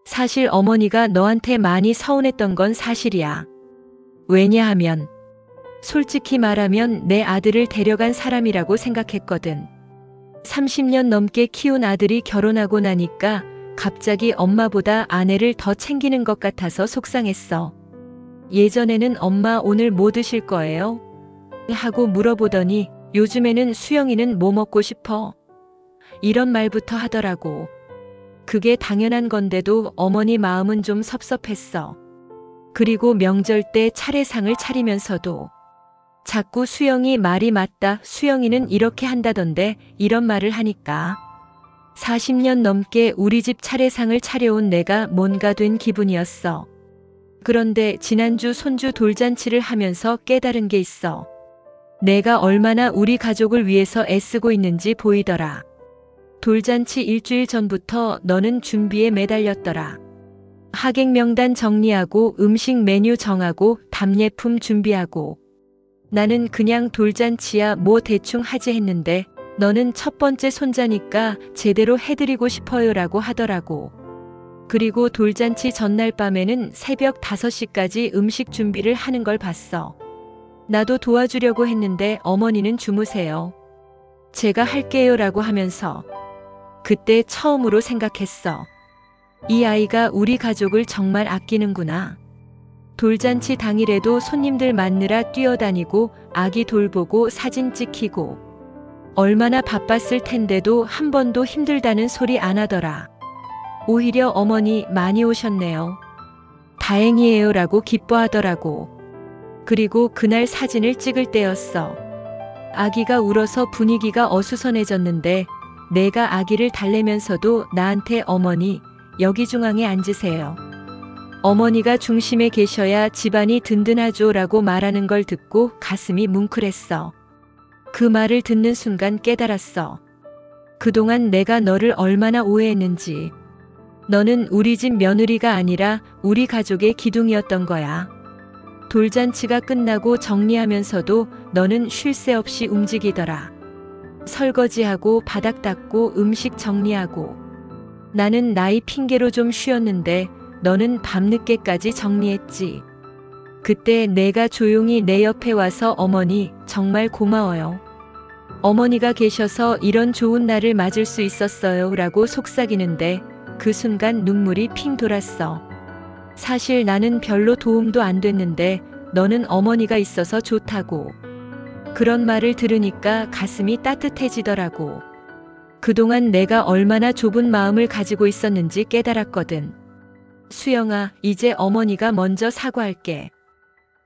사실 어머니가 너한테 많이 서운했던 건 사실이야. 왜냐하면 솔직히 말하면 내 아들을 데려간 사람이라고 생각했거든. 30년 넘게 키운 아들이 결혼하고 나니까 갑자기 엄마보다 아내를 더 챙기는 것 같아서 속상했어. 예전에는 엄마 오늘 뭐 드실 거예요? 하고 물어보더니 요즘에는 수영이는 뭐 먹고 싶어? 이런 말부터 하더라고. 그게 당연한 건데도 어머니 마음은 좀 섭섭했어. 그리고 명절 때 차례상을 차리면서도 자꾸 수영이 말이 맞다, 수영이는 이렇게 한다던데 이런 말을 하니까 40년 넘게 우리 집 차례상을 차려온 내가 뭔가 된 기분이었어. 그런데 지난주 손주 돌잔치를 하면서 깨달은 게 있어. 내가 얼마나 우리 가족을 위해서 애쓰고 있는지 보이더라. 돌잔치 일주일 전부터 너는 준비에 매달렸더라. 하객 명단 정리하고 음식 메뉴 정하고 답례품 준비하고 나는 그냥 돌잔치야 뭐 대충 하지 했는데 너는 첫 번째 손자니까 제대로 해드리고 싶어요라고 하더라고. 그리고 돌잔치 전날 밤에는 새벽 5시까지 음식 준비를 하는 걸 봤어. 나도 도와주려고 했는데 어머니는 주무세요. 제가 할게요라고 하면서 그때 처음으로 생각했어. 이 아이가 우리 가족을 정말 아끼는구나. 돌잔치 당일에도 손님들 맞느라 뛰어다니고 아기 돌보고 사진 찍히고 얼마나 바빴을 텐데도 한 번도 힘들다는 소리 안 하더라. 오히려 어머니 많이 오셨네요. 다행이에요 라고 기뻐하더라고. 그리고 그날 사진을 찍을 때였어. 아기가 울어서 분위기가 어수선해졌는데 내가 아기를 달래면서도 나한테 어머니 여기 중앙에 앉으세요. 어머니가 중심에 계셔야 집안이 든든하죠 라고 말하는 걸 듣고 가슴이 뭉클했어. 그 말을 듣는 순간 깨달았어. 그동안 내가 너를 얼마나 오해했는지. 너는 우리 집 며느리가 아니라 우리 가족의 기둥이었던 거야. 돌잔치가 끝나고 정리하면서도 너는 쉴 새 없이 움직이더라. 설거지하고 바닥 닦고 음식 정리하고. 나는 나이 핑계로 좀 쉬었는데 너는 밤늦게까지 정리했지. 그때 내가 조용히 내 옆에 와서 어머니, 정말 고마워요. 어머니가 계셔서 이런 좋은 날을 맞을 수 있었어요. 라고 속삭이는데 그 순간 눈물이 핑 돌았어. 사실 나는 별로 도움도 안 됐는데 너는 어머니가 있어서 좋다고. 그런 말을 들으니까 가슴이 따뜻해지더라고. 그동안 내가 얼마나 좁은 마음을 가지고 있었는지 깨달았거든. 수영아, 이제 어머니가 먼저 사과할게.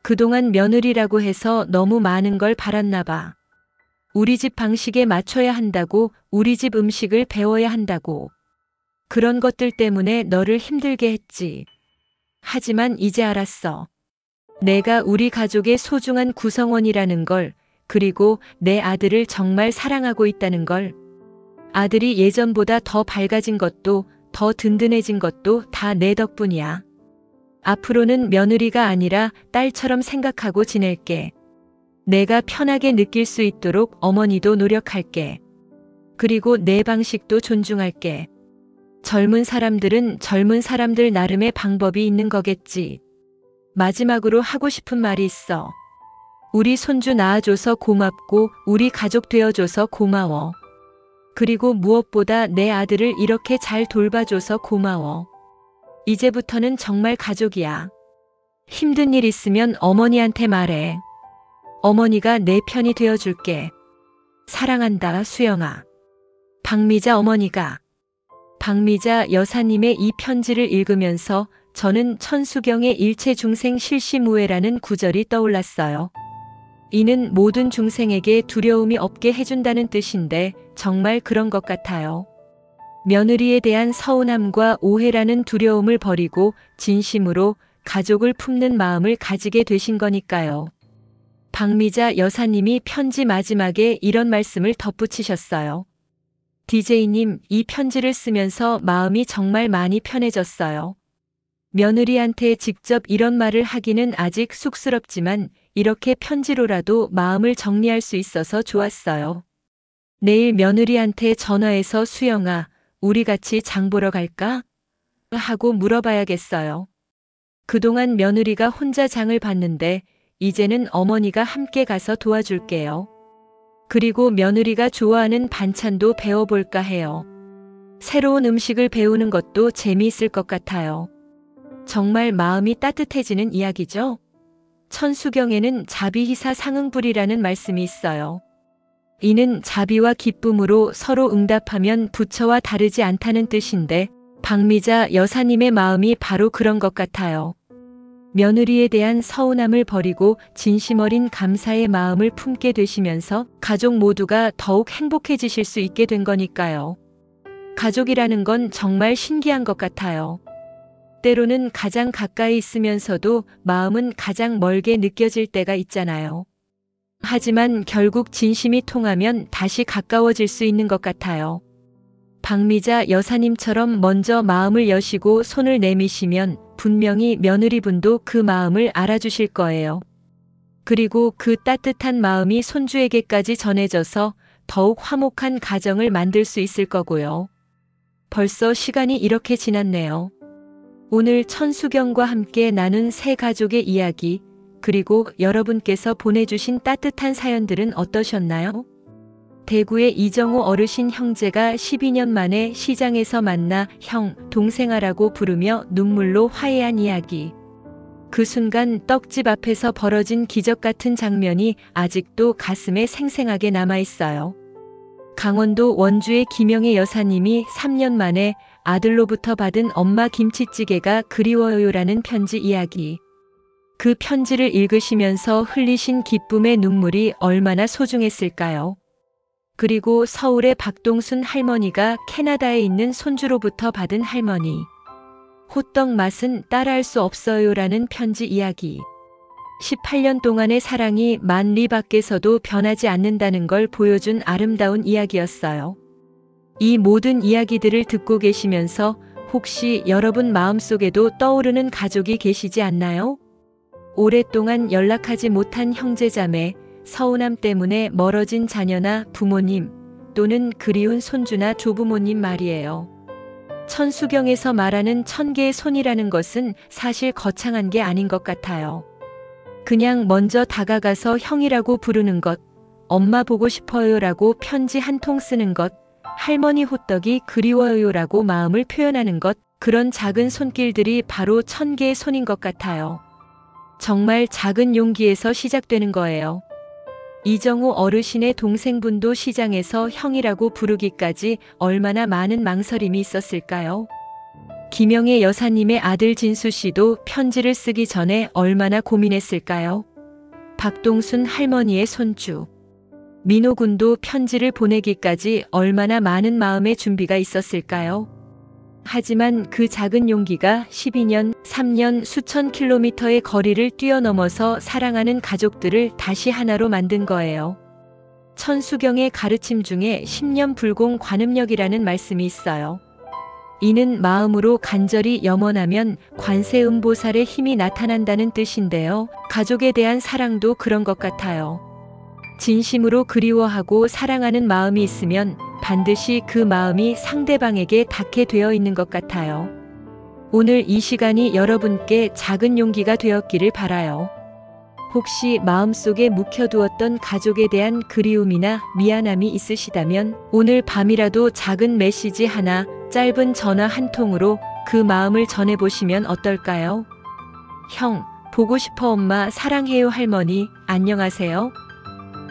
그동안 며느리라고 해서 너무 많은 걸 바랐나 봐. 우리 집 방식에 맞춰야 한다고, 우리 집 음식을 배워야 한다고. 그런 것들 때문에 너를 힘들게 했지. 하지만 이제 알았어. 내가 우리 가족의 소중한 구성원이라는 걸, 그리고 내 아들을 정말 사랑하고 있다는 걸. 아들이 예전보다 더 밝아진 것도, 더 든든해진 것도 다 내 덕분이야. 앞으로는 며느리가 아니라 딸처럼 생각하고 지낼게. 내가 편하게 느낄 수 있도록 어머니도 노력할게. 그리고 내 방식도 존중할게. 젊은 사람들은 젊은 사람들 나름의 방법이 있는 거겠지. 마지막으로 하고 싶은 말이 있어. 우리 손주 낳아줘서 고맙고 우리 가족 되어줘서 고마워. 그리고 무엇보다 내 아들을 이렇게 잘 돌봐줘서 고마워. 이제부터는 정말 가족이야. 힘든 일 있으면 어머니한테 말해. 어머니가 내 편이 되어줄게. 사랑한다, 수영아. 박미자 어머니가. 박미자 여사님의 이 편지를 읽으면서 저는 천수경의 일체중생 실시무해라는 구절이 떠올랐어요. 이는 모든 중생에게 두려움이 없게 해준다는 뜻인데 정말 그런 것 같아요. 며느리에 대한 서운함과 오해라는 두려움을 버리고 진심으로 가족을 품는 마음을 가지게 되신 거니까요. 박미자 여사님이 편지 마지막에 이런 말씀을 덧붙이셨어요. DJ님, 이 편지를 쓰면서 마음이 정말 많이 편해졌어요. 며느리한테 직접 이런 말을 하기는 아직 쑥스럽지만 이렇게 편지로라도 마음을 정리할 수 있어서 좋았어요. 내일 며느리한테 전화해서 수영아, 우리 같이 장 보러 갈까? 하고 물어봐야겠어요. 그동안 며느리가 혼자 장을 봤는데 이제는 어머니가 함께 가서 도와줄게요. 그리고 며느리가 좋아하는 반찬도 배워볼까 해요. 새로운 음식을 배우는 것도 재미있을 것 같아요. 정말 마음이 따뜻해지는 이야기죠? 천수경에는 자비희사 상응불이라는 말씀이 있어요. 이는 자비와 기쁨으로 서로 응답하면 부처와 다르지 않다는 뜻인데 박미자 여사님의 마음이 바로 그런 것 같아요. 며느리에 대한 서운함을 버리고 진심 어린 감사의 마음을 품게 되시면서 가족 모두가 더욱 행복해지실 수 있게 된 거니까요. 가족이라는 건 정말 신기한 것 같아요. 때로는 가장 가까이 있으면서도 마음은 가장 멀게 느껴질 때가 있잖아요. 하지만 결국 진심이 통하면 다시 가까워질 수 있는 것 같아요. 박미자 여사님처럼 먼저 마음을 여시고 손을 내미시면 분명히 며느리분도 그 마음을 알아주실 거예요. 그리고 그 따뜻한 마음이 손주에게까지 전해져서 더욱 화목한 가정을 만들 수 있을 거고요. 벌써 시간이 이렇게 지났네요. 오늘 천수경과 함께 나눈 새 가족의 이야기, 그리고 여러분께서 보내주신 따뜻한 사연들은 어떠셨나요? 대구의 이정호 어르신 형제가 12년 만에 시장에서 만나 형, 동생아라고 부르며 눈물로 화해한 이야기. 그 순간 떡집 앞에서 벌어진 기적 같은 장면이 아직도 가슴에 생생하게 남아있어요. 강원도 원주의 김영애 여사님이 3년 만에 아들로부터 받은 엄마 김치찌개가 그리워요라는 편지 이야기. 그 편지를 읽으시면서 흘리신 기쁨의 눈물이 얼마나 소중했을까요? 그리고 서울의 박동순 할머니가 캐나다에 있는 손주로부터 받은 할머니. 호떡 맛은 따라할 수 없어요라는 편지 이야기. 18년 동안의 사랑이 만리 밖에서도 변하지 않는다는 걸 보여준 아름다운 이야기였어요. 이 모든 이야기들을 듣고 계시면서 혹시 여러분 마음속에도 떠오르는 가족이 계시지 않나요? 오랫동안 연락하지 못한 형제자매, 서운함 때문에 멀어진 자녀나 부모님, 또는 그리운 손주나 조부모님 말이에요. 천수경에서 말하는 1000개의 손이라는 것은 사실 거창한 게 아닌 것 같아요. 그냥 먼저 다가가서 형이라고 부르는 것, 엄마 보고 싶어요라고 편지 한 통 쓰는 것, 할머니 호떡이 그리워요라고 마음을 표현하는 것, 그런 작은 손길들이 바로 1000개의 손인 것 같아요. 정말 작은 용기에서 시작되는 거예요. 이정우 어르신의 동생분도 시장에서 형이라고 부르기까지 얼마나 많은 망설임이 있었을까요? 김영애 여사님의 아들 진수 씨도 편지를 쓰기 전에 얼마나 고민했을까요? 박동순 할머니의 손주. 민호 군도 편지를 보내기까지 얼마나 많은 마음의 준비가 있었을까요? 하지만 그 작은 용기가 12년, 3년 수천 킬로미터의 거리를 뛰어넘어서 사랑하는 가족들을 다시 하나로 만든 거예요. 천수경의 가르침 중에 10년 불공 관음력이라는 말씀이 있어요. 이는 마음으로 간절히 염원하면 관세음보살의 힘이 나타난다는 뜻인데요. 가족에 대한 사랑도 그런 것 같아요. 진심으로 그리워하고 사랑하는 마음이 있으면 반드시 그 마음이 상대방에게 닿게 되어 있는 것 같아요. 오늘 이 시간이 여러분께 작은 용기가 되었기를 바라요. 혹시 마음속에 묵혀두었던 가족에 대한 그리움이나 미안함이 있으시다면 오늘 밤이라도 작은 메시지 하나, 짧은 전화 한 통으로 그 마음을 전해보시면 어떨까요? 형, 보고 싶어 엄마, 사랑해요 할머니, 안녕하세요.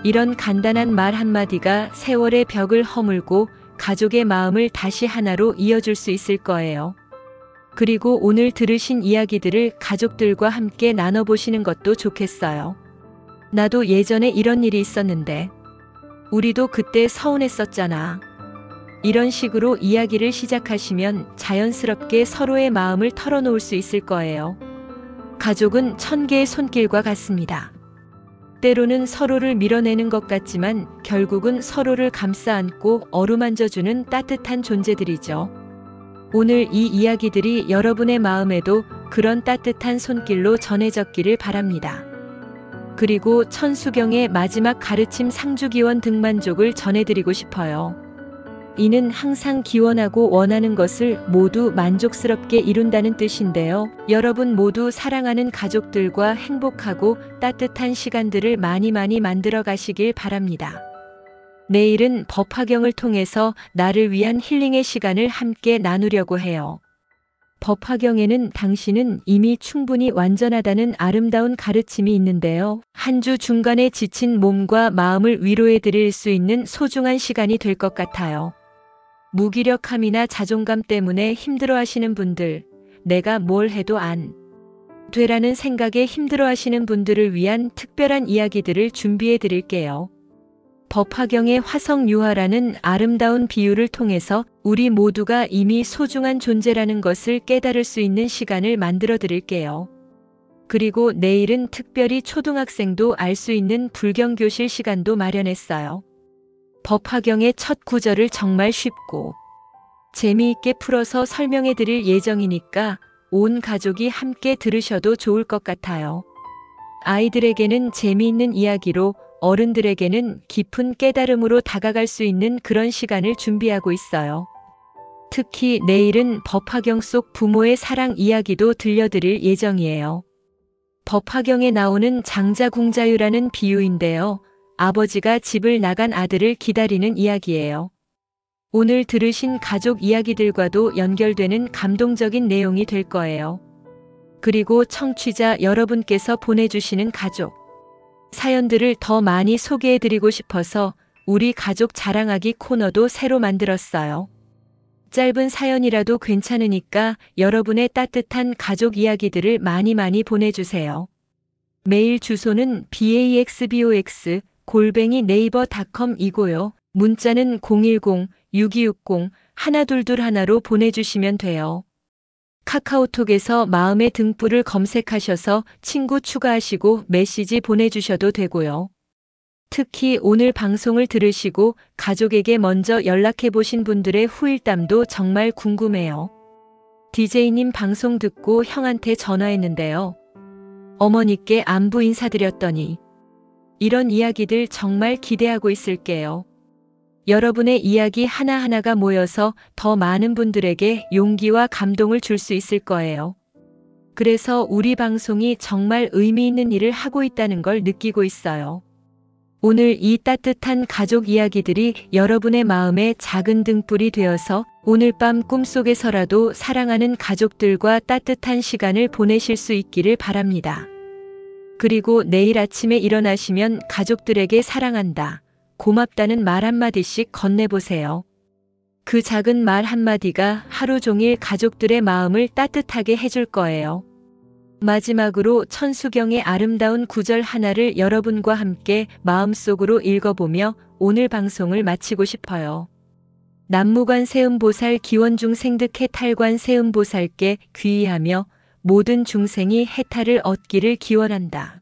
이런 간단한 말 한마디가 세월의 벽을 허물고 가족의 마음을 다시 하나로 이어줄 수 있을 거예요. 그리고 오늘 들으신 이야기들을 가족들과 함께 나눠보시는 것도 좋겠어요. 나도 예전에 이런 일이 있었는데, 우리도 그때 서운했었잖아. 이런 식으로 이야기를 시작하시면 자연스럽게 서로의 마음을 털어놓을 수 있을 거예요. 가족은 1000개의 손길과 같습니다. 때로는 서로를 밀어내는 것 같지만 결국은 서로를 감싸 안고 어루만져주는 따뜻한 존재들이죠. 오늘 이 이야기들이 여러분의 마음에도 그런 따뜻한 손길로 전해졌기를 바랍니다. 그리고 천수경의 마지막 가르침 상주기원 등만족을 전해드리고 싶어요. 이는 항상 기원하고 원하는 것을 모두 만족스럽게 이룬다는 뜻인데요. 여러분 모두 사랑하는 가족들과 행복하고 따뜻한 시간들을 많이 만들어 가시길 바랍니다. 내일은 법화경을 통해서 나를 위한 힐링의 시간을 함께 나누려고 해요. 법화경에는 당신은 이미 충분히 완전하다는 아름다운 가르침이 있는데요. 한 주 중간에 지친 몸과 마음을 위로해 드릴 수 있는 소중한 시간이 될 것 같아요. 무기력함이나 자존감 때문에 힘들어하시는 분들, 내가 뭘 해도 안 되라는 생각에 힘들어하시는 분들을 위한 특별한 이야기들을 준비해 드릴게요. 법화경의 화성유화라는 아름다운 비유를 통해서 우리 모두가 이미 소중한 존재라는 것을 깨달을 수 있는 시간을 만들어 드릴게요. 그리고 내일은 특별히 초등학생도 알 수 있는 불경교실 시간도 마련했어요. 법화경의 첫 구절을 정말 쉽고 재미있게 풀어서 설명해 드릴 예정이니까 온 가족이 함께 들으셔도 좋을 것 같아요. 아이들에게는 재미있는 이야기로, 어른들에게는 깊은 깨달음으로 다가갈 수 있는 그런 시간을 준비하고 있어요. 특히 내일은 법화경 속 부모의 사랑 이야기도 들려드릴 예정이에요. 법화경에 나오는 장자궁자유라는 비유인데요. 아버지가 집을 나간 아들을 기다리는 이야기예요. 오늘 들으신 가족 이야기들과도 연결되는 감동적인 내용이 될 거예요. 그리고 청취자 여러분께서 보내주시는 가족 사연들을 더 많이 소개해드리고 싶어서 우리 가족 자랑하기 코너도 새로 만들었어요. 짧은 사연이라도 괜찮으니까 여러분의 따뜻한 가족 이야기들을 많이 보내주세요. 메일 주소는 baxbox@naver.com이고요. 문자는 010-6260-1221로 보내주시면 돼요. 카카오톡에서 마음의 등불을 검색하셔서 친구 추가하시고 메시지 보내주셔도 되고요. 특히 오늘 방송을 들으시고 가족에게 먼저 연락해보신 분들의 후일담도 정말 궁금해요. DJ님 방송 듣고 형한테 전화했는데요. 어머니께 안부 인사드렸더니 이런 이야기들 정말 기대하고 있을게요. 여러분의 이야기 하나하나가 모여서 더 많은 분들에게 용기와 감동을 줄 수 있을 거예요. 그래서 우리 방송이 정말 의미 있는 일을 하고 있다는 걸 느끼고 있어요. 오늘 이 따뜻한 가족 이야기들이 여러분의 마음에 작은 등불이 되어서 오늘 밤 꿈속에서라도 사랑하는 가족들과 따뜻한 시간을 보내실 수 있기를 바랍니다. 그리고 내일 아침에 일어나시면 가족들에게 사랑한다, 고맙다는 말 한마디씩 건네보세요. 그 작은 말 한마디가 하루 종일 가족들의 마음을 따뜻하게 해줄 거예요. 마지막으로 천수경의 아름다운 구절 하나를 여러분과 함께 마음속으로 읽어보며 오늘 방송을 마치고 싶어요. 남무관 세음보살 기원중 생득 해탈관 세음보살께 귀의하며 모든 중생이 해탈을 얻기를 기원한다.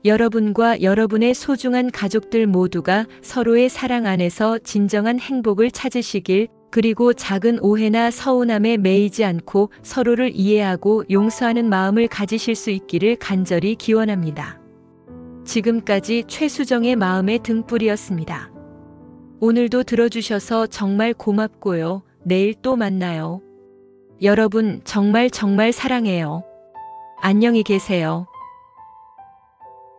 여러분과 여러분의 소중한 가족들 모두가 서로의 사랑 안에서 진정한 행복을 찾으시길, 그리고 작은 오해나 서운함에 매이지 않고 서로를 이해하고 용서하는 마음을 가지실 수 있기를 간절히 기원합니다. 지금까지 최수정의 마음의 등불이었습니다. 오늘도 들어주셔서 정말 고맙고요. 내일 또 만나요. 여러분 정말 사랑해요. 안녕히 계세요.